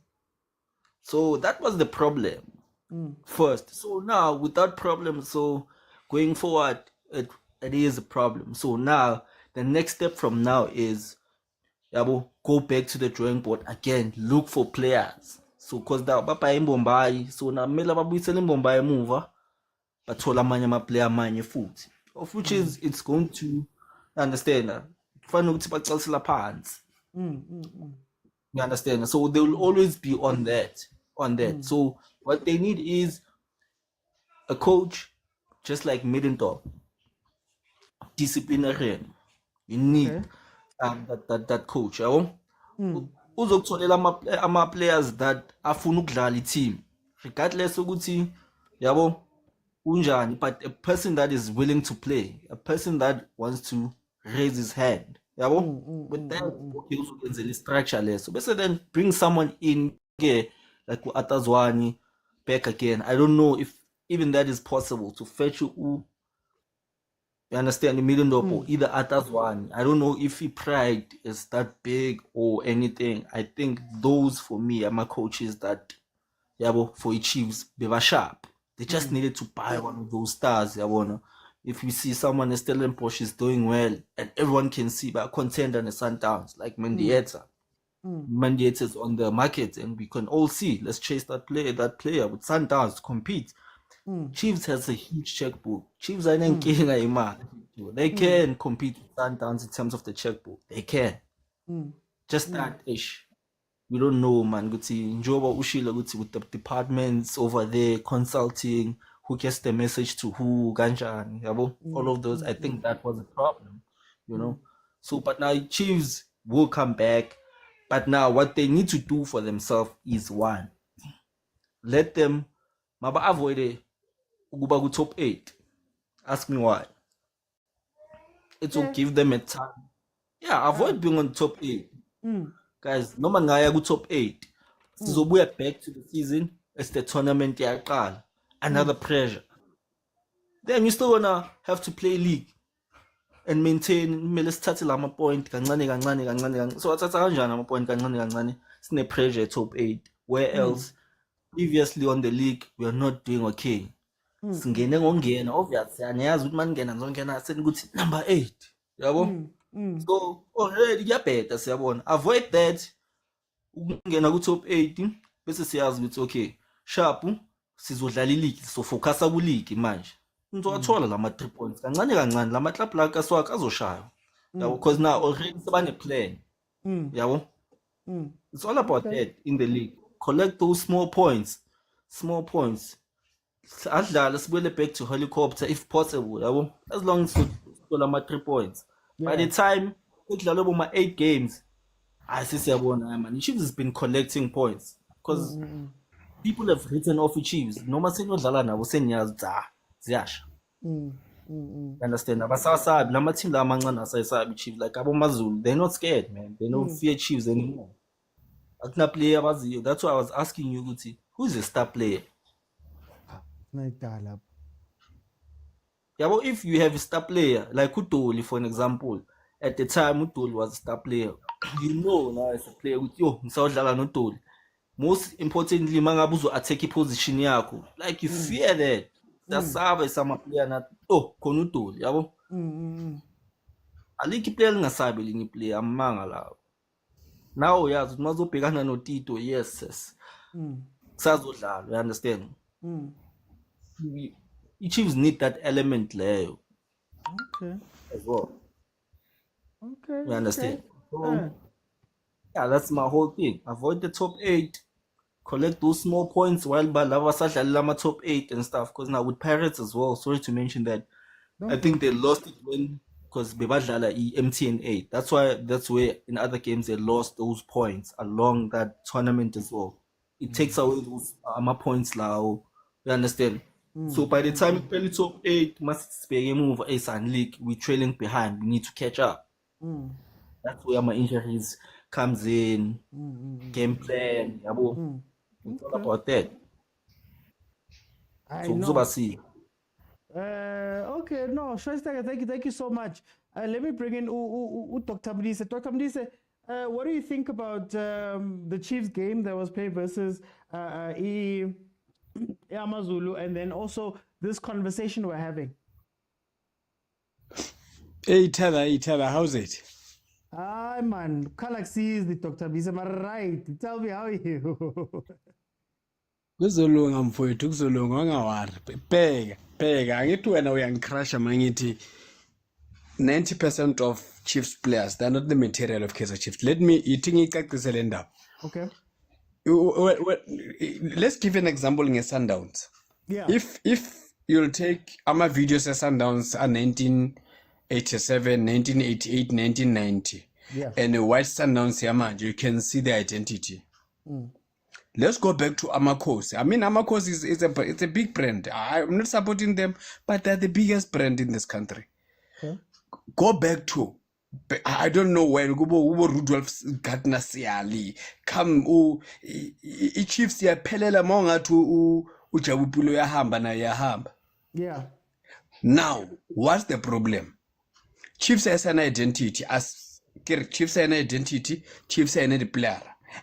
So that was the problem first. So now, without problem, so going forward, it is a problem. So now, the next step from now is go back to the drawing board again, look for players. So because now bapa in Bombay, so now mela babuyisela in Bombay move, bathola amanye ama-player amanye futhi, of which is it's going to understand. Kufanele ukuthi bacalisela phansi. You understand? So they will always be on that. So What they need is a coach, just like Middendorp, disciplinarian. You need that coach. Yabo? Uzokutholela ama players that afuna ukudlala team, regardless ukuthi yabo unjani, but a person that is willing to play, a person that wants to raise his hand. Yabo? With that, okay, uzokenzela structure leso. Bese then bring someone in here like Atazwani back again. I don't know if even that is possible to fetch you understand, the Middendorp, either Atazwani. I don't know if pride is that big or anything. I think those for me are my coaches that for Chiefs, they were sharp. They just needed to buy one of those stars. If you see someone in Stellenbosch is doing well and everyone can see by contender and the Sundowns, like Mendieta. Mendieta is on the market and we can all see, let's chase that player with Sundowns to compete. Chiefs has a huge checkbook. Chiefs are they can compete with Sundowns in terms of the checkbook. They can. Just that ish. We don't know, man. Njoba Ushila with the departments over there consulting, who gets the message to who, Ganjan, all of those. I think that was a problem, So, but now Chiefs will come back. But now what they need to do for themselves is one. Let them avoid it. Ugubagu top 8. Ask me why. It will give them a time. Yeah, avoid being on top 8. Guys, no man go top 8. So we are back to the season. It's the tournament. Another pressure. Then you still wanna have to play league and maintain. Let's start a point. So what's a point? It's the pressure top 8. Where else? Previously on the league, we are not doing okay. Singene ngongena obviously aniyazi ukuthi maningena ngizongena senikuthi number 8 yabo so already kuyabheda siyabona avoid that ukungena ku top 8 bese siyazi ukuthi okay sharp sizodlala ileague so focusa ku league manje nizowathola lama 3 points kancane lama club la kaswaka azoshaya yabo because now already sebane plan yabo it's all about that in the league. Collect those small points adlala sibuyele back to helicopter if possible yabo as long as uthola ama 3 points by the time ukudlala boma 8 games siyabona man Chiefs has been collecting points because people have written off Chiefs noma senodlala nabo seniyazi ziyasha understand abasasabi lama team la amancane asayisabi Chiefs like abo Mazulu, they're not scared, man. They don't fear Chiefs anymore. Akuna player abaziyo. That's why I was asking you ukuthi who's the star player? Yeah, but if you have a star player like Utoli, for an example, at the time Utoli was a star player, now as a player with ngisawudlala noToli. Most importantly, mangabuzo attack position yakho. Like you fear that. Dasaba sama player na khona uToli, yabo? Aliki player lingasabi linye player amanga lawo. Now yazi mazobhekana noTito, yes. Kusazodlala, you understand? Chiefs need that element leyo. Okay. As well. Okay. You understand? So, yeah, that's my whole thing. Avoid the top 8. Collect those small points while Balava Sadlalama top 8 and stuff. Because now with Pirates as well, sorry to mention that. I think they lost it when because Bebadlala MTN 8. That's where in other games they lost those points along that tournament as well. It takes away those points now. You understand? So by the time we play top 8, must be a move a Sun League, we're trailing behind. We need to catch up. That's where my injuries comes in. Game plan. It's all about that. I so know. Okay, no, Schwester, thank you so much. Let me bring in Dr. Mdise. Dr. Mdise, what do you think about the Chiefs game that was played versus Amazulu, and then also this conversation we're having? Hey, Tada, how's it? Hi, man. Galaxy is the Dr. Mdise. Am I right? Tell me, how are you? Kuzolunga mfowethu kuzolunga angawari bheka angithi wena uyangikrasha mangithi 90% of Chiefs players, they're not the material of Kaizer Chiefs. Let me ithi ngicacise le ndaba. Okay. Let's give an example in a Sundowns. Yeah. If you'll take our videos as Sundowns are 1987, 1988, 1990, Yeah. and a white Sundowns here, you can see the identity. Mm. Let's go back to Amakos. I mean, Amakos is a big brand. I'm not supporting them, but they're the biggest brand in this country. Okay. Go back to, I don't know when, Ubo Rudolph Gardner Siali, come, Chiefs ya pelela monga to Ujabupulo ya hamba na ya hamba. Yeah. Now, what's the problem? Chiefs has an identity, Chiefs have an identity, Chiefs have a player.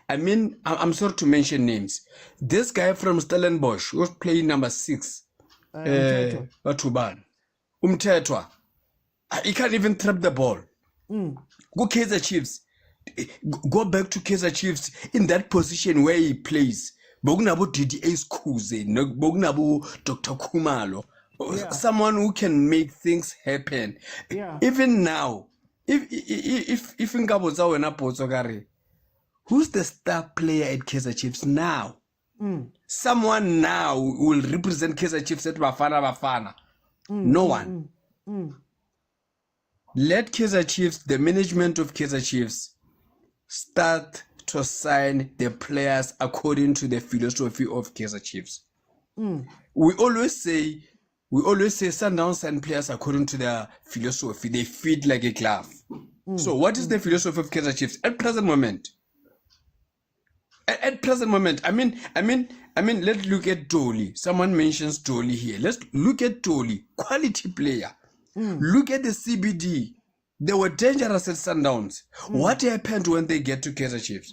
I mean, I'm sorry to mention names. This guy from Stellenbosch was playing number 6. Umtetwa. He can't even trap the ball. Go Kaizer Chiefs. Go back to Kaizer Chiefs in that position where he plays. Bogunabo DDA Skuze, Bogunabo Dr. Kumalo. Someone who can make things happen. Yeah. Even now, if Ngabo Zawena Pozogari, who's the star player at Kaizer Chiefs now? Someone now will represent Kaizer Chiefs at Bafana. No one. Let Kaizer Chiefs, the management of Kaizer Chiefs, start to sign the players according to the philosophy of Kaizer Chiefs. We always say Sundowns sign players according to their philosophy. They fit like a glove. So what is the philosophy of Kaizer Chiefs at present moment? At present moment, I mean, let's look at Dolly. Someone mentions Dolly here. Let's look at Dolly, quality player. Look at the CBD. They were dangerous at Sundowns. What happened when they get to Kaizer Chiefs?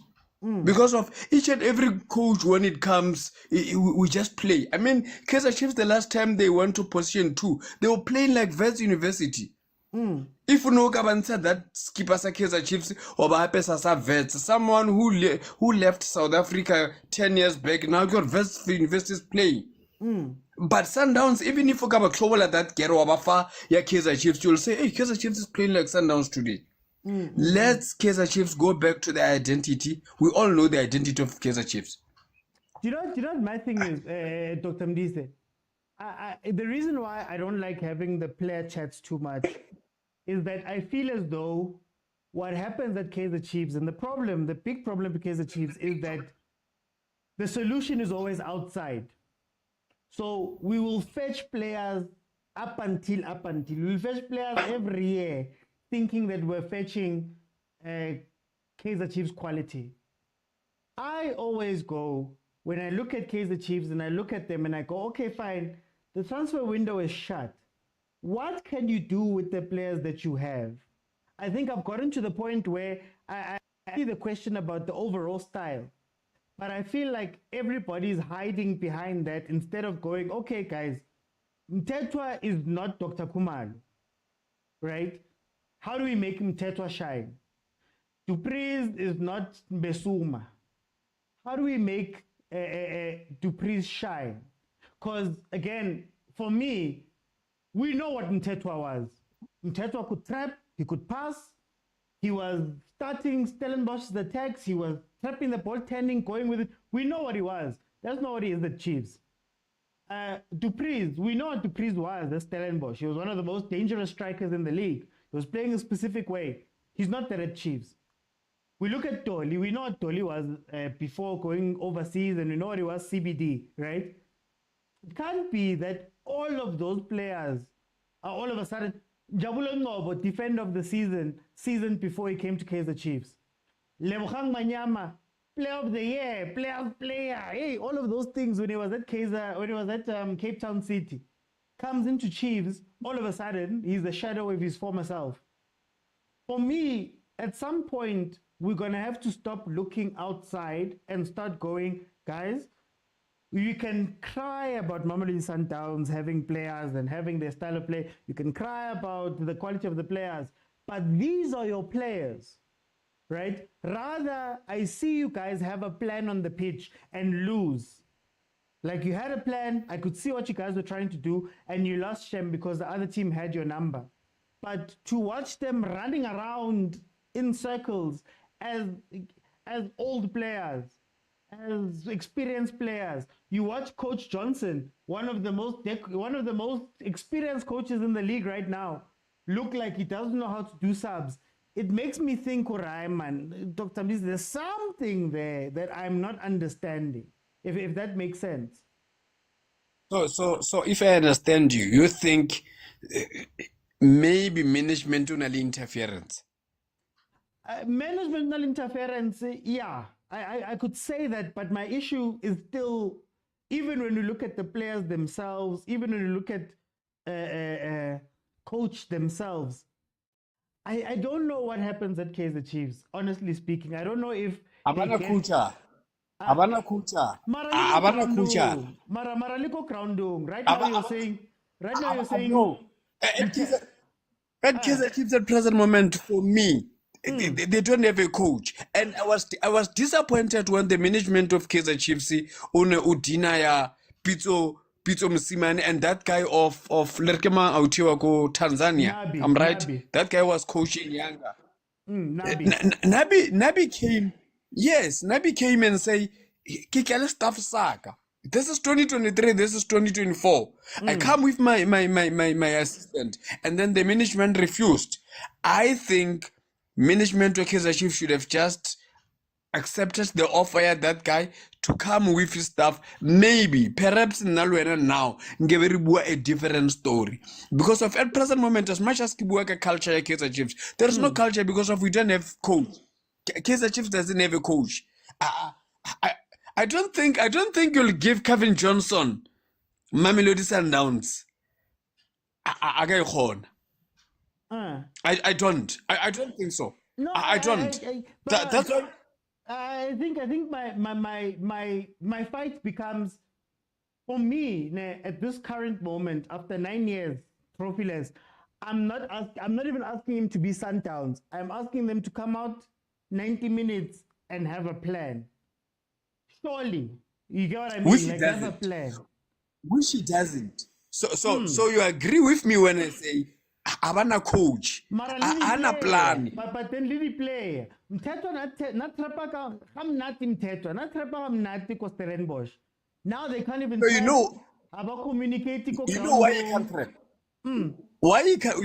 Because of each and every coach, when it comes, we just play. I mean, Kaizer Chiefs, the last time they went to position 2, they were playing like Vets University. If you know said that skipper sa Kaizer Chiefs or sa Vets, someone who left South Africa 10 years back, now got Vets University is playing. But Sundowns, even if you have a trouble at that Gero Abafa, yeah, Kaizer Chiefs, you'll say, hey, Kaizer Chiefs is playing like Sundowns today. Let's Kaizer Chiefs go back to their identity. We all know the identity of Kaizer Chiefs. Do you know what my thing is, Dr. Mdise? The reason why I don't like having the player chats too much is that I feel as though what happens at Kaizer Chiefs, and the big problem with Kaizer Chiefs is that the solution is always outside. So we will fetch players up until. We'll fetch players every year thinking that we're fetching Kaizer Chiefs quality. I always go, when I look at Kaizer Chiefs and I look at them and I go, okay, fine, the transfer window is shut. What can you do with the players that you have? I think I've gotten to the point where I see the question about the overall style. But I feel like everybody's hiding behind that instead of going, okay, guys, Mtetwa is not Dr. Kumalo, right? How do we make Mtetwa shine? Dupreez is not Besuma. How do we make Dupreez shine? Because, again, for me, we know what Mtetwa was. Mtetwa could trap, he could pass, he was starting Stellenbosch's attacks, he was trapping the ball, turning, going with it. We know what he was. That's not what he is at Chiefs. Dupreez, we know what Dupreez was at Stellenbosch. He was one of the most dangerous strikers in the league. He was playing a specific way. He's not there at Chiefs. We look at Dolly. We know what Dolly was before going overseas, and we know what he was CBD, right? It can't be that all of those players are all of a sudden Jabulo Ngobo, defender of the season before he came to Kaizer Chiefs. Lebogang Manyama, player of the year, player. Hey, all of those things when he was at Cape Town City, comes into Chiefs, all of a sudden he's the shadow of his former self. For me, at some point, we're gonna have to stop looking outside and start going, guys. You can cry about Mamelodi Sundowns having players and having their style of play. You can cry about the quality of the players, but these are your players, right? Rather, I see you guys have a plan on the pitch and lose. Like you had a plan, I could see what you guys were trying to do, and you lost them because the other team had your number. But to watch them running around in circles as old players, as experienced players. You watch Coach Johnson, one of the most experienced coaches in the league right now, look like he doesn't know how to do subs. It makes me think, Orai, man, Dr. Mdiz, there's something there that I'm not understanding, if that makes sense. So if I understand you, you think maybe management will interference. Managemental interference, yeah, I could say that, but my issue is still, even when you look at the players themselves, even when you look at coach themselves, I don't know what happens at Kaizer Chiefs, honestly speaking. I don't know if Abana kucha. Maraliko grounding. Right now you're saying no. At Kaizer Chiefs at present moment, for me, they don't have a coach, and I was disappointed when the management of Kaizer Chiefs on Udinaya Pitso Mosimane and that guy of Lerkema Autiwako Tanzania. Nabi, I'm right. Nabi. That guy was coaching Yanga. Nabi. Nabi came. Yes, Nabi came and say, "Kikele staff saka. This is 2023. This is 2024. I come with my assistant," and then the management refused. I think management of Kaizer Chiefs should have just accepted the offer of that guy to come with his staff. Maybe, perhaps now, a different story. Because of at present moment, as much as Kibuaka culture at Kaizer Chiefs, there is no culture because of we don't have coach. Kaizer Chiefs doesn't have a coach. I don't think you'll give Gavin Johnson Mamelodi Sundowns. I don't think so. No, I don't. That's what I think my fight becomes, for me, at this current moment, after 9 years trophyless, I'm not even asking him to be Sundowns. I'm asking them to come out 90 minutes and have a plan. Surely, you get what I mean? Which like, have a plan. Which he doesn't. So you agree with me when I say abana coach, ana plan. But then lili play. Mthetho na trapa ka hamnati mthetho na trapa hamnati ko Stellenbosch. Now they can't even. So you know about communicating. You know why you can't trap. You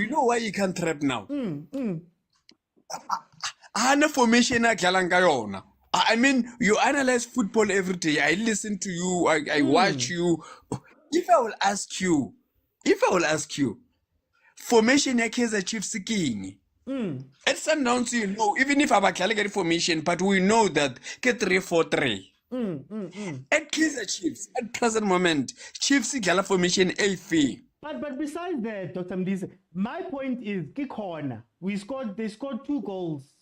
know why you can't trap now. Ana formation a dlalanga yona. I mean, you analyze football every day. I listen to you. I watch you. If I will ask you, formation ya Kaizer Chiefs king. At Sundowns, you know, even if I'm a get formation, but we know that get 3-4-3. At Kaizer Chiefs, at present moment, Chiefs gala formation A fee. But besides that, Dr. Mdiz, my point is, Kikhona, they scored 2 goals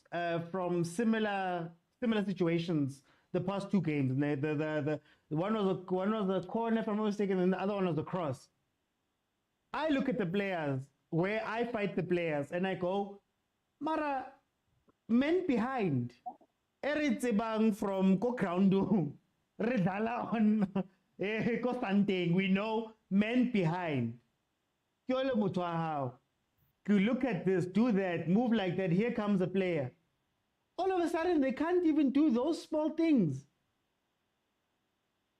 from similar situations the past 2 games. The one was a corner, if I'm not mistaken, and the other one was a cross. I look at the players, where I fight the players, and I go, Mara, men behind. Eritzebang from Kokraundu, Redala on Kostanteng, we know men behind. Kyole Mutwahao. You look at this, do that, move like that, here comes a player. All of a sudden, they can't even do those small things.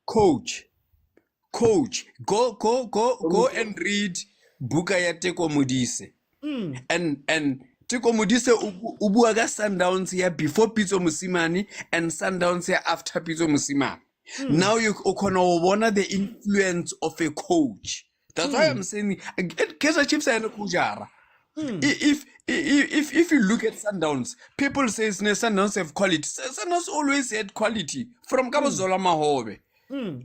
Coach, go and read Bukaya Teko Modise. And Teko Modise ubuaga Sundowns here before Pitso Mosimane and Sundowns here after Pitso Mosimane. Now you can the influence of a coach. That's why I'm saying Kaizer Chiefs are in a kujara. If you look at Sundowns, people say Sundowns have quality. Sundowns always had quality from Kabazola Mahobe.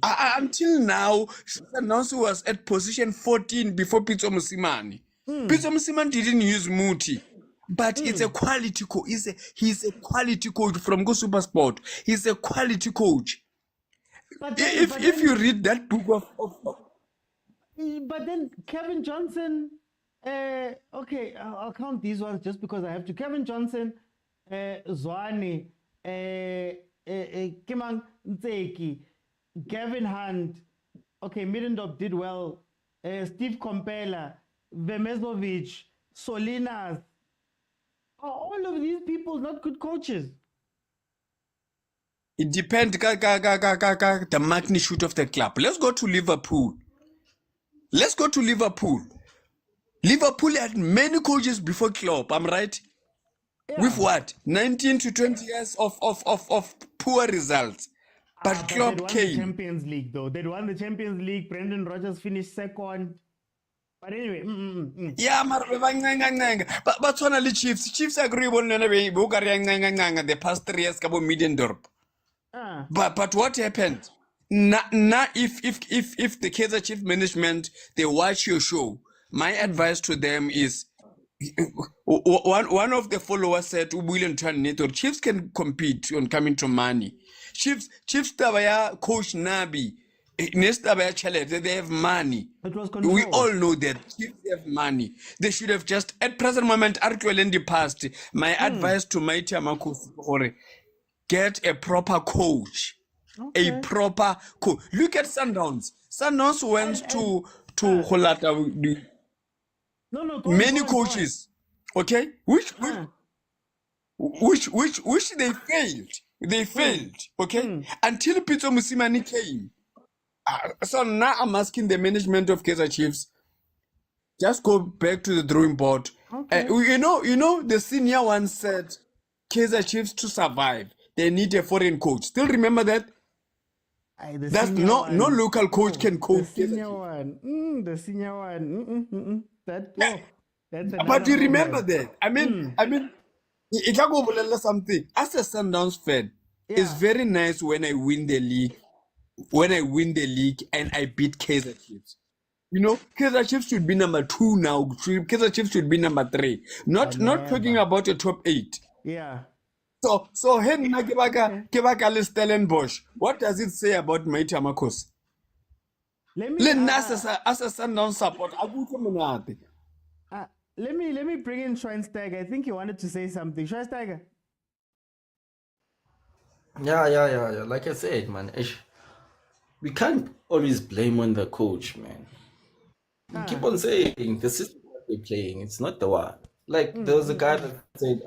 Until now, Sundowns was at position 14 before Pitso Mosimane. Pitso Mosimane didn't use Muti, but it's a quality coach. He's a quality coach from Go Super Sport. He's a quality coach. If you read that book but then Kevin Johnson, okay, I'll count these ones just because I have to. Kevin Johnson, Zwane, Kimang Ntseki, Gavin Hunt, okay, Middendorp did well, Steve Kompela, Vemezovic, Solinas. Are all of these people not good coaches? It depends the magnitude of the club. Let's go to Liverpool. Liverpool had many coaches before Klopp, I'm right? Yeah. With what? 19 to 20 years of poor results. But But Klopp they'd won the came. Champions League, though. They'd won the Champions League. Brendan Rodgers finished second. But anyway, Yeah, but only Chiefs agree on the past 3 years kabo Middendorp. But what happened? If the Kaizer Chiefs management they watch your show, my advice to them is one of the followers said William Trannator, Chiefs can compete on coming to money. Chiefs tabaya coach Nabi. Next they have money. We all know that Chiefs have money. They should have just at present moment actually in the past. My advice to my Tiamaku, get a proper coach. A proper coach. Look at Sundowns. Sundowns went to Holata. Many coaches. Okay? Which they failed. They failed. Okay? Until Pitso Mosimane came. So now I'm asking the management of Kaizer Chiefs, just go back to the drawing board. You know, the senior one said Kaizer Chiefs to survive, they need a foreign coach. Still remember that? That's no local coach can coach. The senior one. The senior one. That's but you remember that? I mean, if I go something, as a Sundowns fan, it's very nice when I win the league. When I win the league and I beat Kaizer Chiefs. You know, Kaizer Chiefs should be number 2 now. Kaizer Chiefs should be number 3. Not talking about a top 8. Yeah. So Kebaka Stellenbosch. What does it say about my Tamakos? Let me as a Sundown support. Let me bring in Schweinsteiger. I think you wanted to say something. Schweinsteiger. Yeah. Like I said, man, we can't always blame on the coach, man. We keep on saying the system that they're playing, it's not the one. Like there was a guy that said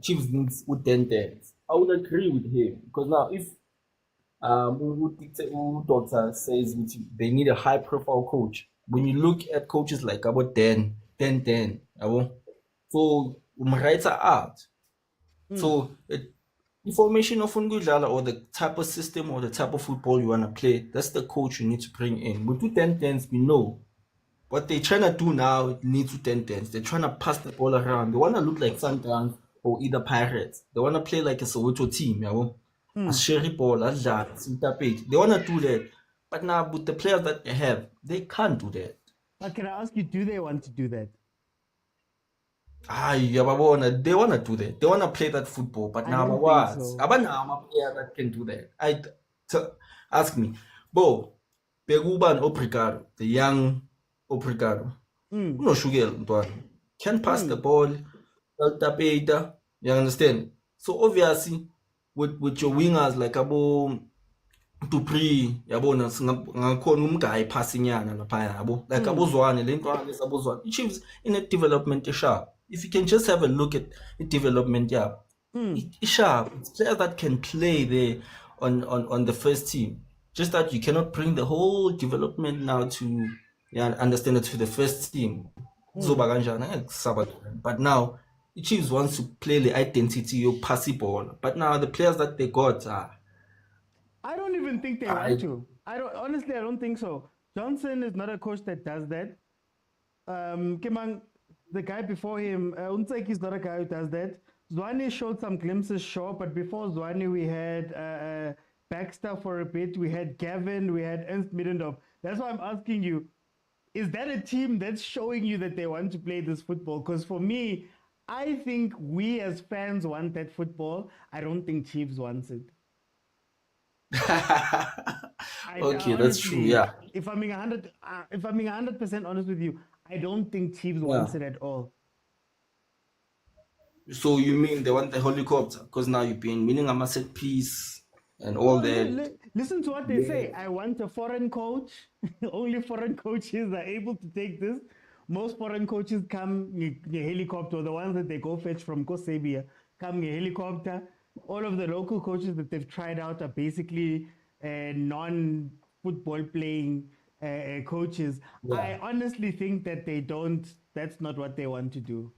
Chiefs needs 10 tens. I would agree with him because now if doctor says they need a high profile coach, when you look at coaches like about 10, so rights are out. So the formation of Ungudala or the type of system or the type of football you want to play, that's the coach you need to bring in. With 10-10s, we know. What they're trying to do now needs 10-10s. They're trying to pass the ball around. They want to look like Sundowns or either Pirates. They want to play like a Soweto team, a Sherry ball, a Jat, They want to do that. But now with the players that they have, they can't do that. But can I ask you, do they want to do that? They want to do that. They want to play that football, but now what? So. I'm a player that can do that. Ask me, Bo, Peguban Obrigado, the young Obrigado, no sugar, can pass the ball, you understand? So obviously, with your wingers like Abo Dupri, Yabona, guy passing yana, like Abo Zwane, Lentwan is Abo Zwane. Chiefs in a development is sharp. If you can just have a look at the development, it's sharp. It's players that can play there on the first team. Just that you cannot bring the whole development now to understand it to the first team. But now the Chiefs wants to play the identity of passing ball. But now the players that they got are. I don't even think they want to. I don't think so. Johnson is not a coach that does that. Kimang, the guy before him, Unsek is not a guy who does that. Zwane showed some glimpses, sure, but before Zwane we had Baxter for a bit, we had Gavin, we had Ernst Middendorf. That's why I'm asking you, is that a team that's showing you that they want to play this football? Because for me, I think we as fans want that football. I don't think Chiefs wants it. Okay, that's true, yeah. If I'm being 100% honest with you, I don't think Chiefs wants it at all. So you mean they want the helicopter? Because now you've been winning a set piece and all that. Listen to what they say. I want a foreign coach. Only foreign coaches are able to take this. Most foreign coaches come in a helicopter. The ones that they go fetch from Kosebia come in a helicopter. all of the local coaches that they've tried out are basically non-football playing coaches. Yeah. I honestly think that that's not what they want to do.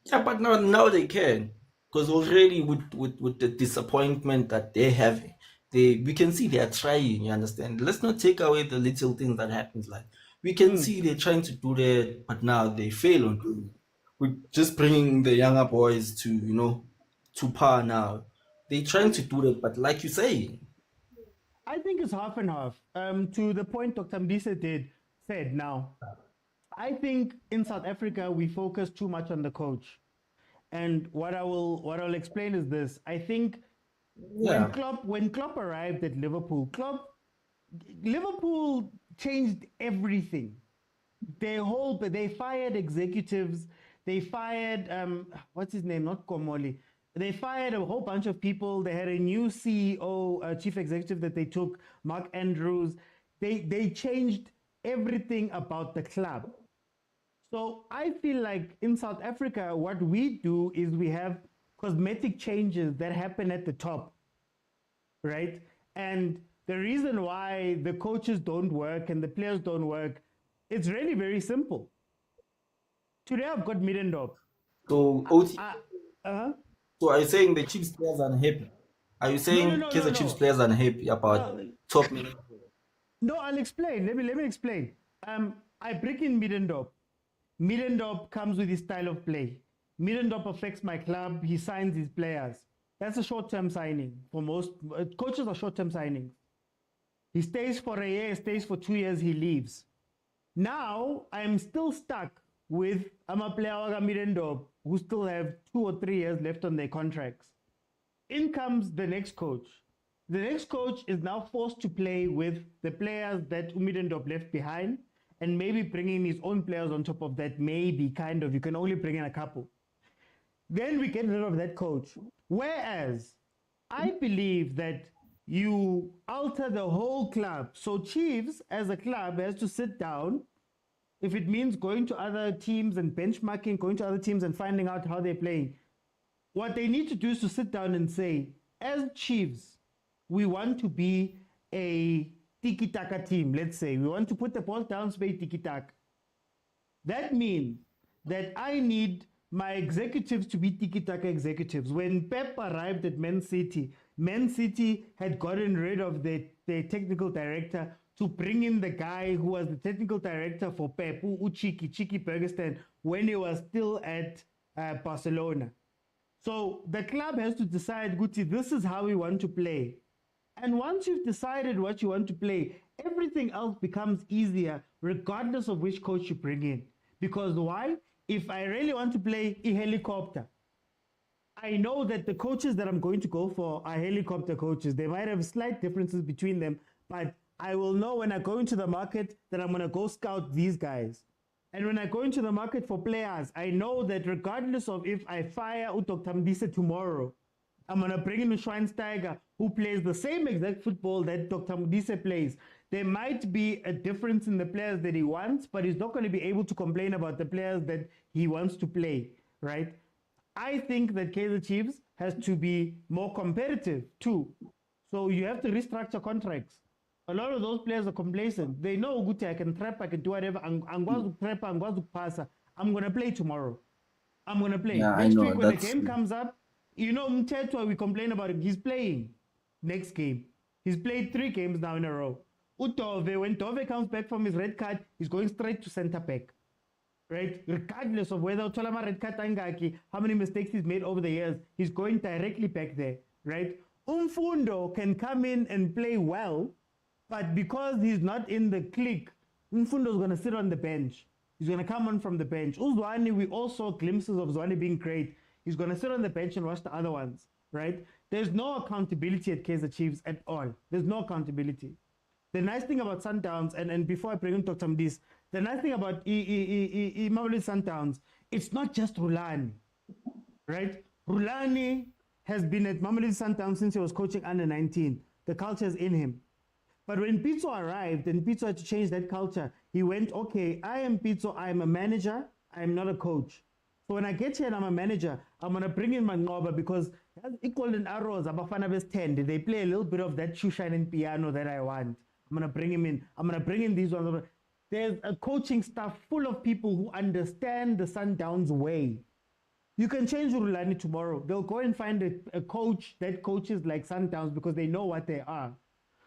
Yeah, but now they can, because already with the disappointment that they have, we can see they are trying. You understand? Let's not take away the little things that happens. Like we can see they're trying to do that, but now they fail on doing it. We're just bringing the younger boys to par now. They're trying to do that, but like you say, I think it's half and half. To the point Dr. Mdise said now, I think in South Africa we focus too much on the coach, and what I'll explain is this. I think when Klopp arrived at Liverpool, Liverpool changed everything. They fired executives. They fired what's his name? Not Komoli. They fired a whole bunch of people. They had a new CEO, chief executive that they took, Mark Andrews. They changed everything about the club. So I feel like in South Africa, what we do is we have cosmetic changes that happen at the top, right? And the reason why the coaches don't work and the players don't work, it's really very simple. Today I've got Middendorp. So OT. So are you saying the Chiefs players are unhappy? Are you saying Kaizer Chiefs players are unhappy about top management? No, I'll explain. Let me explain. I bring in Middendorp. Middendorp comes with his style of play. Middendorp affects my club. He signs his players. That's a short-term signing. For most coaches are short-term signings. He stays for a year, stays for 2 years, he leaves. Now I'm still stuck with a player like Middendorp who still have 2 or 3 years left on their contracts. In comes the next coach. The next coach is now forced to play with the players that Middendorp left behind, and maybe bringing his own players on top of that, maybe, kind of. You can only bring in a couple. Then we get rid of that coach. Whereas, I believe that you alter the whole club. So Chiefs, as a club, has to sit down. If it means going to other teams and benchmarking, going to other teams and finding out how they're playing, what they need to do is to sit down and say, as Chiefs, we want to be a tiki-taka team, let's say. We want to put the ball down, play tiki-taka. That means that I need my executives to be tiki-taka executives. When Pep arrived at Man City had gotten rid of their technical director to bring in the guy who was the technical director for Pep, Chiki Bergestan, when he was still at Barcelona. So the club has to decide, Guti, this is how we want to play. And once you've decided what you want to play, everything else becomes easier, regardless of which coach you bring in. Because why? If I really want to play a helicopter, I know that the coaches that I'm going to go for are helicopter coaches. They might have slight differences between them, but I will know when I go into the market that I'm going to go scout these guys. And when I go into the market for players, I know that regardless of if I fire Dr. Mdise tomorrow, I'm going to bring in Schweinsteiger, who plays the same exact football that Dr. Mdise plays. There might be a difference in the players that he wants, but he's not going to be able to complain about the players that he wants to play, right? I think that Kaizer Chiefs has to be more competitive too. So you have to restructure contracts. A lot of those players are complacent. They know, Guti, I can trap, I can do whatever. I'm going to play tomorrow. I'm going to play. Yeah, Next I know, week when the that's game true. comes up, you know, Mtetwa, we complain about it. He's playing next game. He's played 3 games now in a row. Utove, when Tove comes back from his red card, he's going straight to center back. Right? Regardless of whether Tolama red card Angaki, how many mistakes he's made over the years, he's going directly back there. Right? Umfundo can come in and play well, but because he's not in the clique, Umfundo's going to sit on the bench. He's going to come on from the bench. Uzwani, we all saw glimpses of Zwani being great. He's going to sit on the bench and watch the other ones, right? There's no accountability at Kaizer Chiefs at all. There's no accountability. The nice thing about Sundowns, and before I bring in Dr. Mdise, the nice thing about mamelodi Sundowns, it's not just Rulani, right? Rulani has been at mamelodi Sundowns since he was coaching under 19. The culture is in him. But when Pitso arrived and Pitso had to change that culture, he went, okay, I am Pitso, I am a manager, I am not a coach. So when I get here and I'm a manager, I'm gonna bring in Mangoba because Golden Arrows, Bafana Best 10, they play a little bit of that shoeshine and piano that I want. I'm gonna bring him in. I'm gonna bring in these ones. There's a coaching staff full of people who understand the Sundowns way. You can change Rulani tomorrow. They'll go and find a coach that coaches like Sundowns because they know what they are.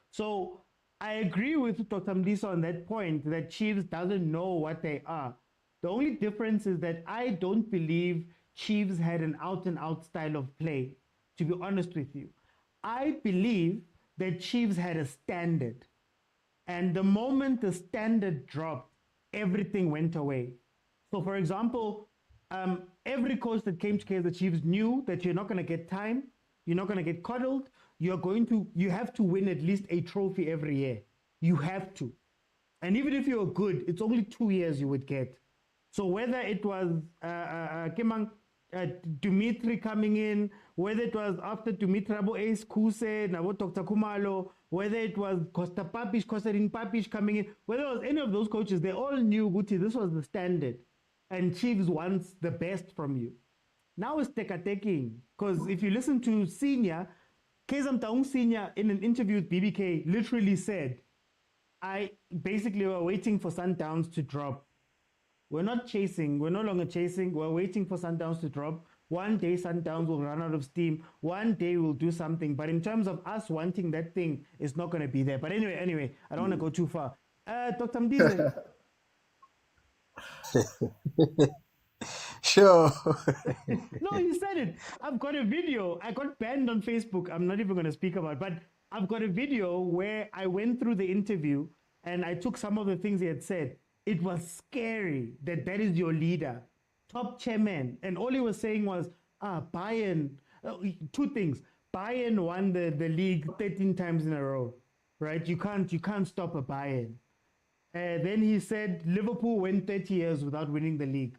So I agree with Dr. Mdiso on that point that Chiefs doesn't know what they are. The only difference is that I don't believe Chiefs had an out-and-out style of play, to be honest with you. I believe that Chiefs had a standard. And the moment the standard dropped, everything went away. So, for example, every coach that came to Kaizer Chiefs knew that you're not going to get time, you're not going to get coddled, you have to win at least a trophy every year. You have to. And even if you're good, it's only 2 years you would get. So whether it was Dimitri coming in, whether it was after Dimitri Rabo Ace Kuse, Nabo Dr. Kumalo, whether it was Costa Papish, Costarin Papish coming in, whether it was any of those coaches, they all knew, Guti, this was the standard. And Chiefs wants the best from you. Now it's teka-taking. Because if you listen to Senior, Kaizer Motaung Senior in an interview with BBK literally said, we're waiting for Sundowns to drop. We're not chasing. We're no longer chasing. We're waiting for Sundowns to drop. One day Sundowns will run out of steam. One day we'll do something. But in terms of us wanting that thing, it's not going to be there. But anyway, I don't want to go too far. Dr. Mdize. Sure. No, you said it. I've got a video. I got banned on Facebook. I'm not even going to speak about it. But I've got a video where I went through the interview and I took some of the things he had said. It was scary that is your leader, top chairman. And all he was saying was, Bayern, two things. Bayern won the league 13 times in a row, right? You can't stop a Bayern. Then he said Liverpool went 30 years without winning the league.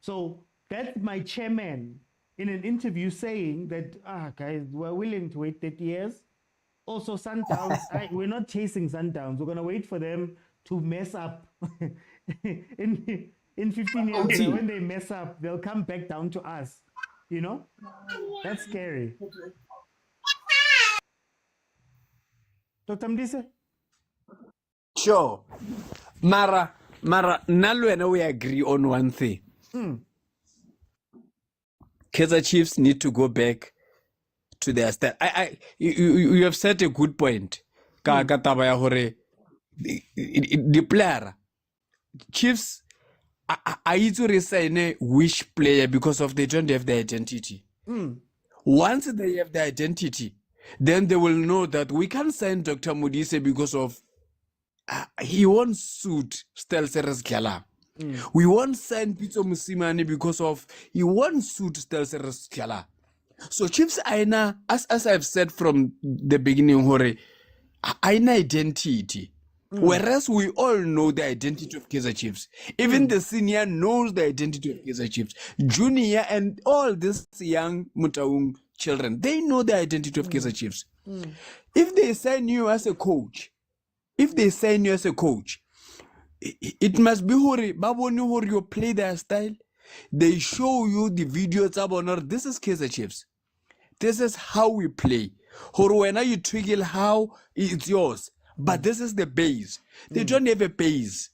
So that's my chairman in an interview saying that, guys, we're willing to wait 30 years. Also, Sundowns, we're not chasing Sundowns. We're going to wait for them to mess up. in 15 years, when they mess up, they'll come back down to us. You know? That's scary. Dr. Mdize? Sure. Mara, Nalo and we agree on one thing. Kaizer Chiefs need to go back to their style. You have said a good point. The player, Chiefs, I need to resign which player because of they don't have the identity. Once they have the identity, then they will know that we can't sign Dr. Modise because of he won't suit Stelseres Kala. We won't sign Pitso Mosimane because of he won't suit Stelseres Kala. So Chiefs aina, as I've said from the beginning, Hore, aina identity. Whereas we all know the identity of Kaizer Chiefs. Even the senior knows the identity of Kaizer Chiefs. Junior and all these young Motaung children, they know the identity of Kaizer Chiefs. If they sign you as a coach, it must be hore you play their style. They show you the videos about this is Kaizer Chiefs. This is how we play. Hore when you trigger how it's yours. But this is the base. They don't have a base.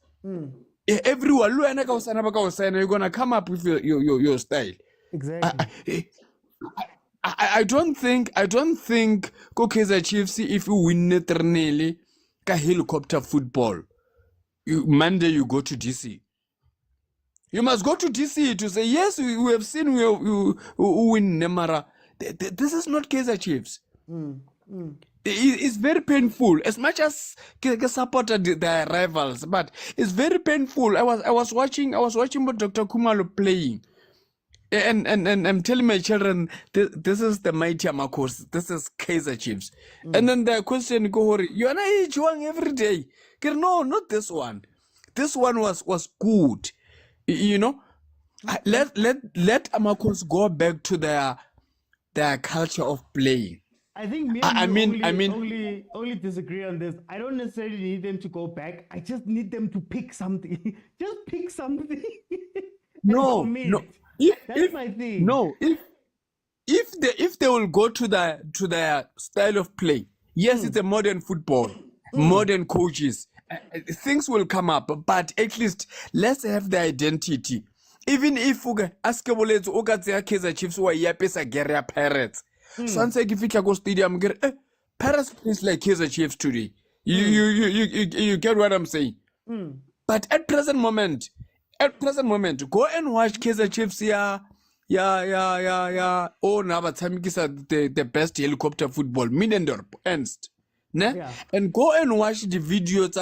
Everyone, you're gonna come up with your style. Exactly. I don't think Kaizer Chiefs, if you win it helicopter football, Monday you go to DC. You must go to DC to say, yes, we have seen we win Nemara. This is not Kaizer Chiefs. It's very painful. As much as supported their rivals, but it's very painful. I was watching Dr. Kumalo playing. And I'm telling my children, this is the mighty Amakos, this is Kaizer Chiefs. And then the question go, you are not Juang every day. No, not this one. This one was good. You know, let Amakos go back to their culture of playing. I think only disagree on this. I don't necessarily need them to go back. I just need them to pick something. Just pick something. No. That's my thing. No, if they will go to their style of play, yes, it's a modern football, modern coaches, things will come up, but at least let's have the identity. Even if ask Kaizer Chiefs who are Yapesa Guerra Pirates. Once I give it a go stadium, Pirates plays like Kaizer Chiefs today. You get what I'm saying? But at present moment, go and watch Kaizer Chiefs. Oh, now but the best helicopter football, Minendorp, Ernst. Ne? Yeah. And go and watch the videos.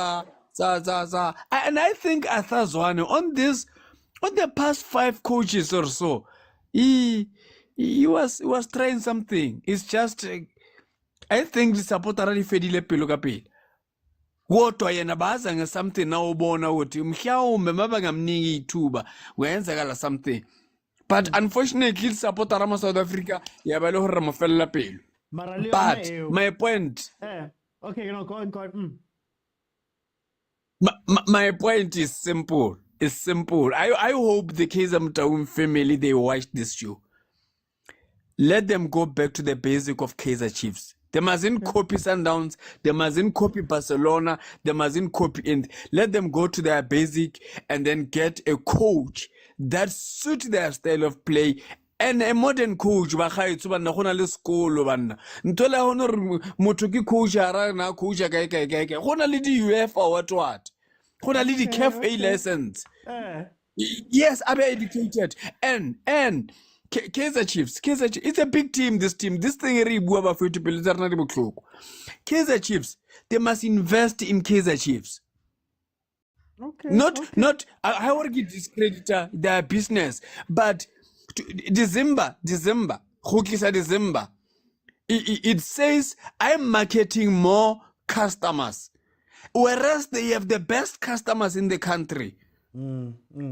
And I think Athazwane on the past 5 coaches or so, he was trying something. It's just I think the supporter already fedile pelo ka pele. Kodwa yena bazanga something now ubona ukuthi mhlawumbe mabangamniki ithuba kwenzakala something. But unfortunately, supporter ama South Africa yaba le hore mofella pelo. But my point, okay, go on. My point is simple. It's simple. I hope the Motaung family, they watch this show. Let them go back to the basic of Kaizer Chiefs. They mustn't copy Sundowns. They mustn't copy Barcelona. They mustn't copy. Let them go to their basic and then get a coach that suits their style of play. And a modern coach, bagaetso bana gona le sekolo bana. Ntola hono motho ke coach ara na coach ka gona le di UEFA what. Gona le di CAF A lessons. Yes, I'm educated. And Kaizer Chiefs, it's a big team. This thing re bua ba futhi pele tsa rena di botlhoko. Kaizer Chiefs, they must invest in Kaizer Chiefs. Okay. Not I want to discredit their business, but December, it says I'm marketing more customers, whereas they have the best customers in the country.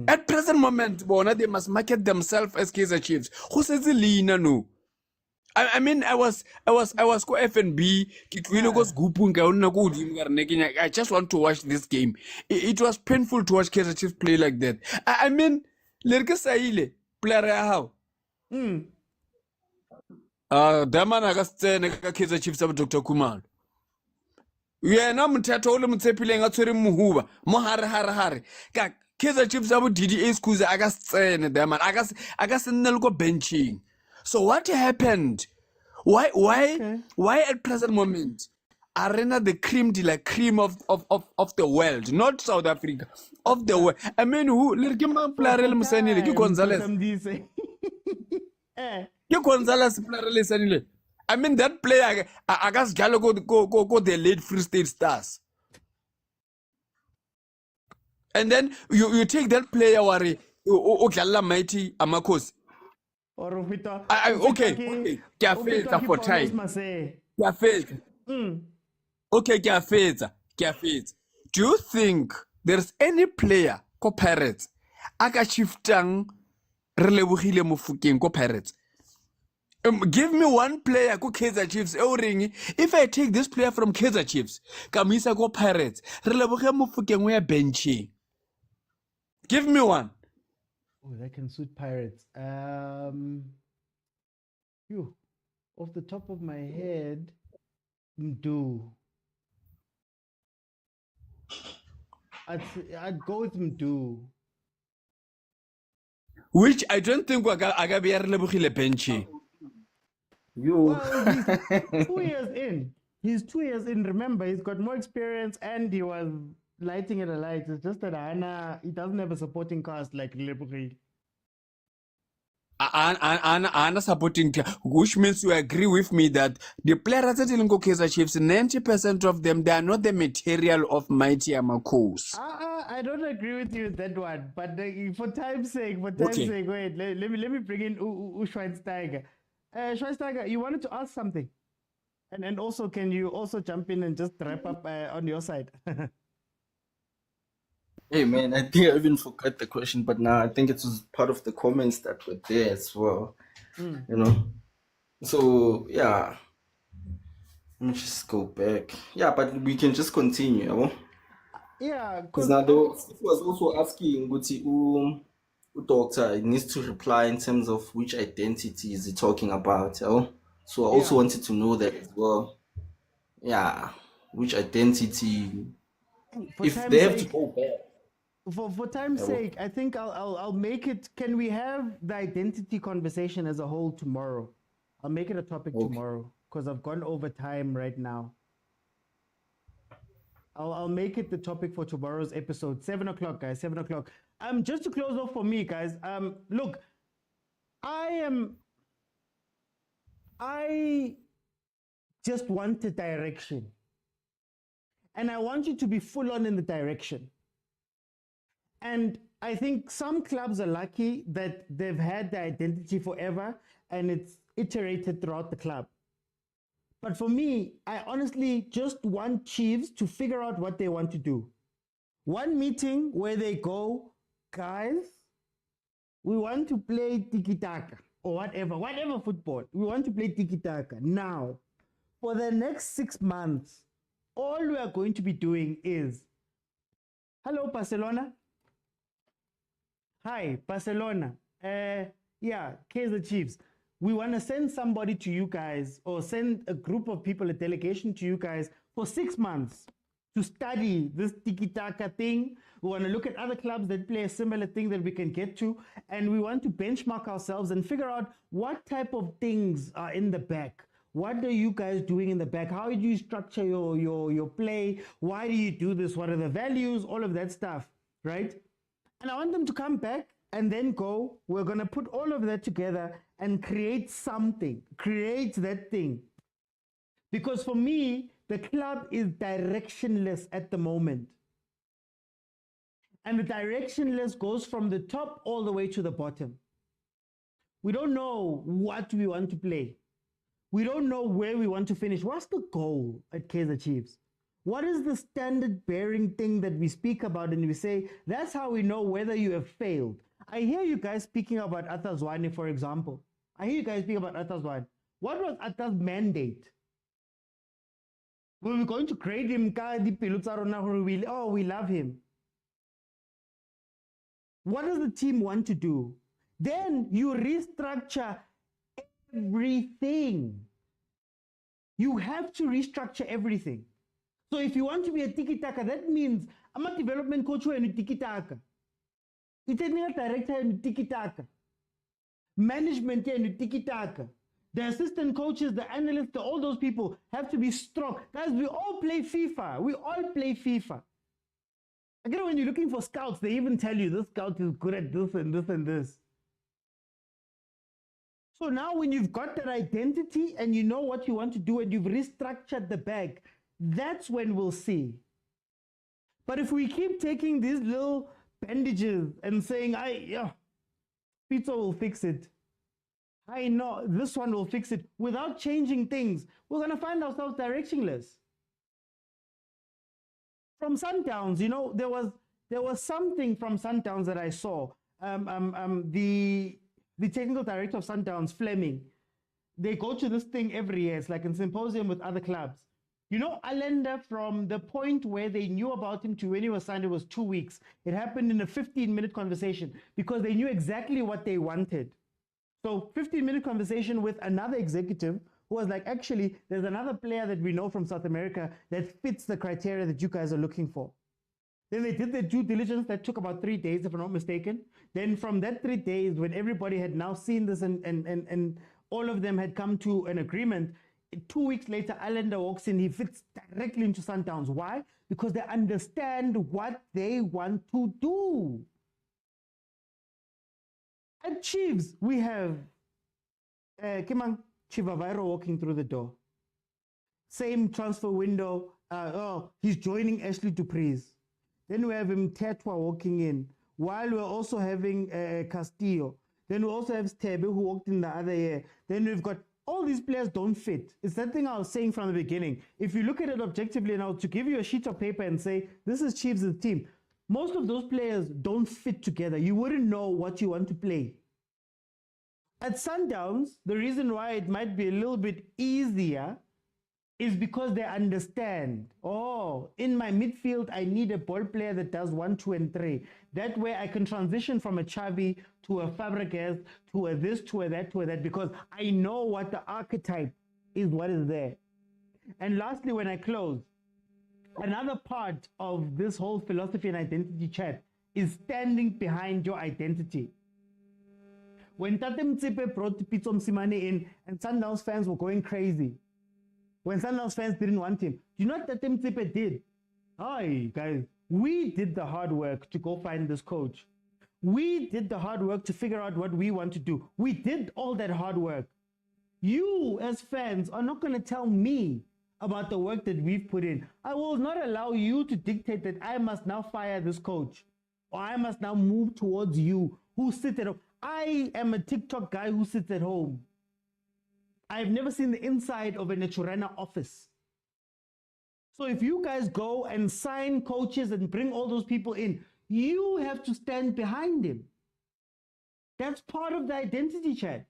At present moment, they must market themselves as Kaizer Chiefs. Who says Lina no? I mean, I was go F&B. I just want to watch this game. It was painful to watch Kaizer Chiefs play like that. I mean, Lerke Saile, player how? Daman Agastene Kaizer Chiefs of Dr. Kumal. We are now Mutato Motsepe Ngatsuri Muhuba, Mohar. Kaizer Chiefs of DDA schools Agastene, Daman Agasnelgo benching. So what happened? Why at present moment Arena the cream de la cream of the world, not South Africa, of the world. I mean, who Lirkiman player Gonzalez. Gonzalez player. I mean that player I guess Gallo go the late Free State Stars. And then you take that player worry Okala Mighty Amakos. Okay. Kiafetsa for time. Kiafetsa. Okay, Kiafetsa. Do you think there's any player ko Pirates aka shiftang re lebogile Mofokeng ko Pirates? Give me one player ko Kaizer Chiefs if I take this player from Kaizer Chiefs kamisa ko Pirates re leboge Mofokeng we benching. Give me one. Oh, that can suit Pirates. Off the top of my head, Mdu. I'd go with Mdu. Which I don't think Agabi Arlebukile benching. Well, he's 2 years in. He's 2 years in. Remember, he's got more experience and he was lighting at a light. It's just that he doesn't have a supporting cast like Lebukile. Anna supporting, which means you agree with me that the players that in Kaizer Chiefs, 90% of them, they are not the material of Mighty Amakos. I don't agree with you with that one, but for time's sake, go ahead. Let me bring in Schweinsteiger. Schweinsteiger, you wanted to ask something, and also can you also jump in and just wrap up on your side? Hey man, I think I even forgot the question, but now I think it was part of the comments that were there as well. You know, so yeah, let me just go back. Yeah, but we can just continue. Yeah, because now he was also asking, Doctor needs to reply in terms of which identity is he talking about. So I also wanted to know that as well. Yeah, which identity? For If time's they have to sake, go back. for time's sake, I think I'll make it. Can we have the identity conversation as a whole tomorrow? I'll make it a topic tomorrow because I've gone over time right now. I'll make it the topic for tomorrow's episode, 7 o'clock, guys. 7 o'clock. Just to close off for me, guys. Look, I just want a direction, and I want you to be full on in the direction. And I think some clubs are lucky that they've had the identity forever and it's iterated throughout the club. But for me, I honestly just want Chiefs to figure out what they want to do. One meeting where they go, guys, we want to play tiki-taka or whatever football. We want to play tiki-taka. Now, for the next 6 months, all we are going to be doing is, hello, Barcelona. Hi, Barcelona. Kaizer Chiefs. We want to send somebody to you guys or send a group of people, a delegation to you guys for 6 months to study this tiki-taka thing. We want to look at other clubs that play a similar thing that we can get to. And we want to benchmark ourselves and figure out what type of things are in the back. What are you guys doing in the back? How do you structure your play? Why do you do this? What are the values? All of that stuff, right? And I want them to come back and then go, we're going to put all of that together and create something, create that thing. Because for me, the club is directionless at the moment. And the directionless goes from the top all the way to the bottom. We don't know what we want to play. We don't know where we want to finish. What's the goal at Kaizer Chiefs? What is the standard bearing thing that we speak about and we say, that's how we know whether you have failed? I hear you guys speaking about Tshwane, for example. I hear you guys speaking about Tshwane. What was Ata's mandate? Were we going to grade him? We love him. What does the team want to do? Then you restructure everything. You have to restructure everything. So if you want to be a tiki-taka, that means I'm a development coach who is a tiki-taka. The technical director is a tiki-taka. Management is a tiki-taka. The assistant coaches, the analysts, all those people have to be strong. Guys, we all play FIFA. We all play FIFA. Again, when you're looking for scouts, they even tell you this scout is good at this and this and this. So now when you've got that identity and you know what you want to do and you've restructured the bag, that's when we'll see. But if we keep taking these little bandages and saying, Pitso will fix it. I know this one will fix it without changing things, we're going to find ourselves directionless. From Sundowns, there was something from Sundowns that I saw. The technical director of Sundowns, Fleming, they go to this thing every year. It's like a symposium with other clubs. Allende, from the point where they knew about him to when he was signed, it was 2 weeks. It happened in a 15-minute conversation because they knew exactly what they wanted. So 15-minute conversation with another executive who was like, actually, there's another player that we know from South America that fits the criteria that you guys are looking for. Then they did their due diligence. That took about 3 days, if I'm not mistaken. Then from that 3 days, when everybody had now seen this and all of them had come to an agreement, 2 weeks later, Allende walks in. He fits directly into Sundowns. Why? Because they understand what they want to do. At Chiefs, we have Kimang Chivaviro walking through the door. Same transfer window. He's joining Ashley Dupreez. Then we have him Tetwa walking in, while we're also having Castillo. Then we also have Stebe, who walked in the other year. Then we've got all these players don't fit. It's that thing I was saying from the beginning. If you look at it objectively now, to give you a sheet of paper and say, this is Chiefs' team, most of those players don't fit together. You wouldn't know what you want to play. At Sundowns, the reason why it might be a little bit easier is because they understand, oh, in my midfield, I need a ball player that does 1, 2, and 3. That way I can transition from a Xavi to a Fabregas, to a this, to a that, because I know what the archetype is, what is there. And lastly, when I close, another part of this whole philosophy and identity chat is standing behind your identity. When Tate Motsepe brought Pitso Mosimane in and Sundowns fans were going crazy, when Sundowns fans didn't want him, you know what Tate Motsepe did? Hi, guys, we did the hard work to go find this coach. We did the hard work to figure out what we want to do. We did all that hard work. You, as fans, are not going to tell me about the work that we've put in. I will not allow you to dictate that I must now fire this coach or I must now move towards you who sit at home. I am a TikTok guy who sits at home. I've never seen the inside of a Naturena office. So if you guys go and sign coaches and bring all those people in, you have to stand behind him. That's part of the identity chat.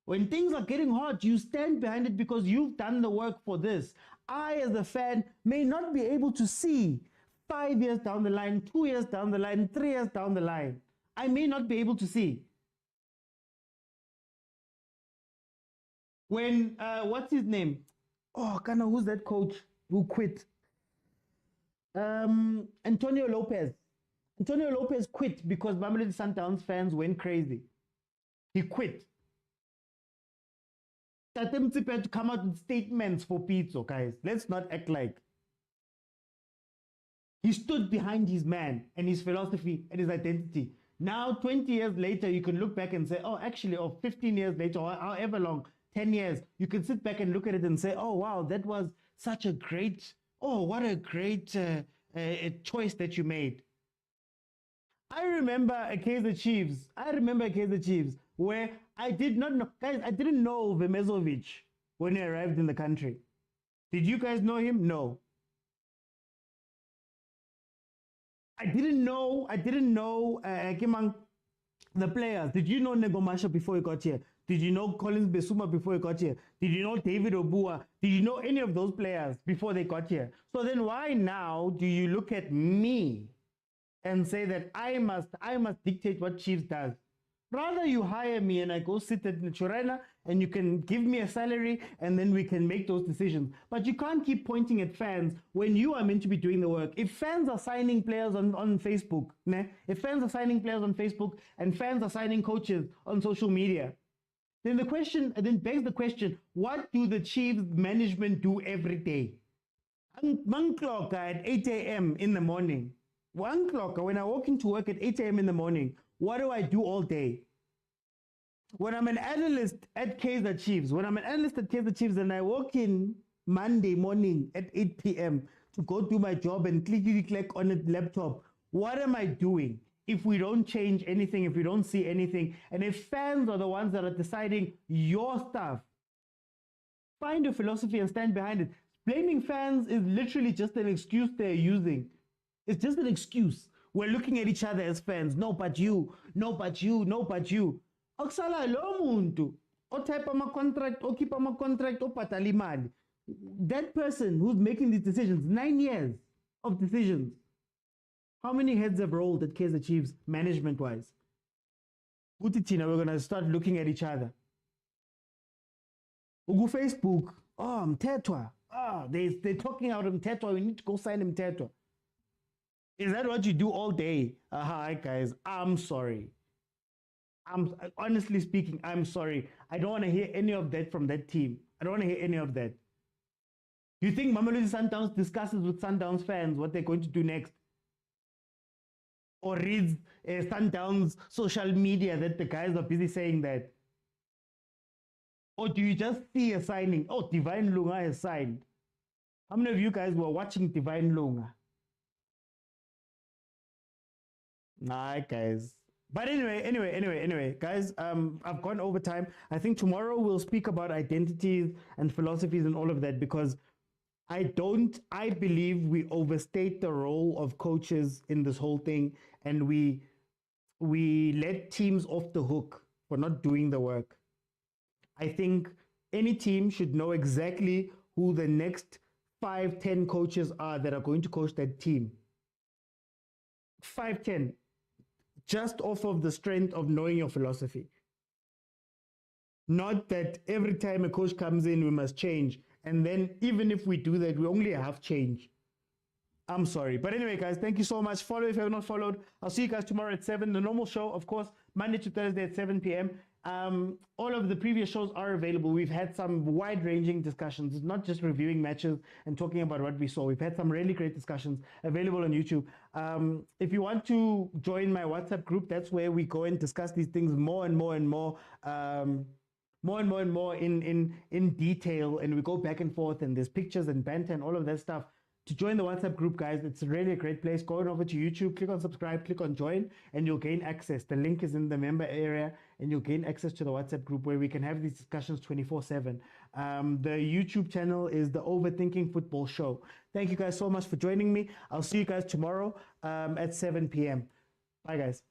When things are getting hot, you stand behind it because you've done the work for this. I, as a fan, may not be able to see 5 years down the line, 2 years down the line, 3 years down the line. I may not be able to see. When, what's his name? Oh, Kana, who's that coach who quit? Antonio Lopez. Antonio Lopez quit because Mamelodi Sundowns fans went crazy. He quit. Tate Motsepe had to come out with statements for Pitso, guys. Let's not act like. He stood behind his man and his philosophy and his identity. Now, 20 years later, you can look back and say, oh, actually, or 15 years later, or however long, 10 years, you can sit back and look at it and say, oh, wow, that was such a great, oh, what a great choice that you made. I remember a Kaizer Chiefs where I did not know, guys, I didn't know Vemezovic when he arrived in the country. Did you guys know him? No. I didn't know the players. Did you know Negomasha before he got here? Did you know Collins Besuma before he got here? Did you know David Obua? Did you know any of those players before they got here? So then why now do you look at me and say that I must dictate what Chiefs does? Rather you hire me and I go sit at Naturena and you can give me a salary and then we can make those decisions. But you can't keep pointing at fans when you are meant to be doing the work. If fans are signing players on Facebook, if fans are signing players on Facebook and fans are signing coaches on social media, then begs the question, what do the Chiefs management do every day? One clock at 8 a.m. in the morning. 1 o'clock, when I walk into work at 8 a.m. in the morning, what do I do all day? When I'm an analyst at Kaizer Chiefs, and I walk in Monday morning at 8 p.m. to go do my job and click on a laptop, what am I doing? If we don't change anything, if we don't see anything, and if fans are the ones that are deciding your stuff, find a philosophy and stand behind it. Blaming fans is literally just an excuse they're using. It's just an excuse. We're looking at each other as fans. No, but you. No, but you. No, but you. Okusala lo muntu otype ama-contract, okhipha ama-contract, ophatala imali. That person who's making these decisions, 9 years of decisions. How many heads have rolled at Kaizer Chiefs management-wise? Utitina, we're going to start looking at each other. Ugu Facebook, oh, Mtetwa. Oh, they're talking out of Mtetwa. We need to go sign Mtetwa. Is that what you do all day? Hi, guys. I'm sorry. Honestly speaking, I'm sorry. I don't want to hear any of that from that team. I don't want to hear any of that. You think Mamelodi Sundowns discusses with Sundowns fans what they're going to do next? Or reads Sundowns social media that the guys are busy saying that? Or do you just see a signing? Oh, Divine Lunga has signed. How many of you guys were watching Divine Lunga? Nah, guys. But anyway, guys, I've gone over time. I think tomorrow we'll speak about identities and philosophies and all of that, because I believe we overstate the role of coaches in this whole thing, and we let teams off the hook for not doing the work. I think any team should know exactly who the next 5-10 coaches are that are going to coach that team. 5-10, just off of the strength of knowing your philosophy. Not that every time a coach comes in, we must change. And then even if we do that, we only have change. I'm sorry. But anyway, guys, thank you so much. Follow if you have not followed. I'll see you guys tomorrow at 7. The normal show, of course, Monday to Thursday at 7 p.m. All of the previous shows are available. We've had some wide-ranging discussions. It's not just reviewing matches and talking about what we saw. We've had some really great discussions available on YouTube. If you want to join my WhatsApp group, that's where we go and discuss these things more and more and more. More and more in detail, and we go back and forth, and there's pictures and banter and all of that stuff. To join the WhatsApp group, guys, it's really a great place. Go on over to YouTube, click on subscribe, click on join, and you'll gain access. The link is in the member area, and you'll gain access to the WhatsApp group where we can have these discussions 24/7. The YouTube channel is the Overthinking Football Show. Thank you guys so much for joining me. I'll see you guys tomorrow at 7 p.m. Bye, guys.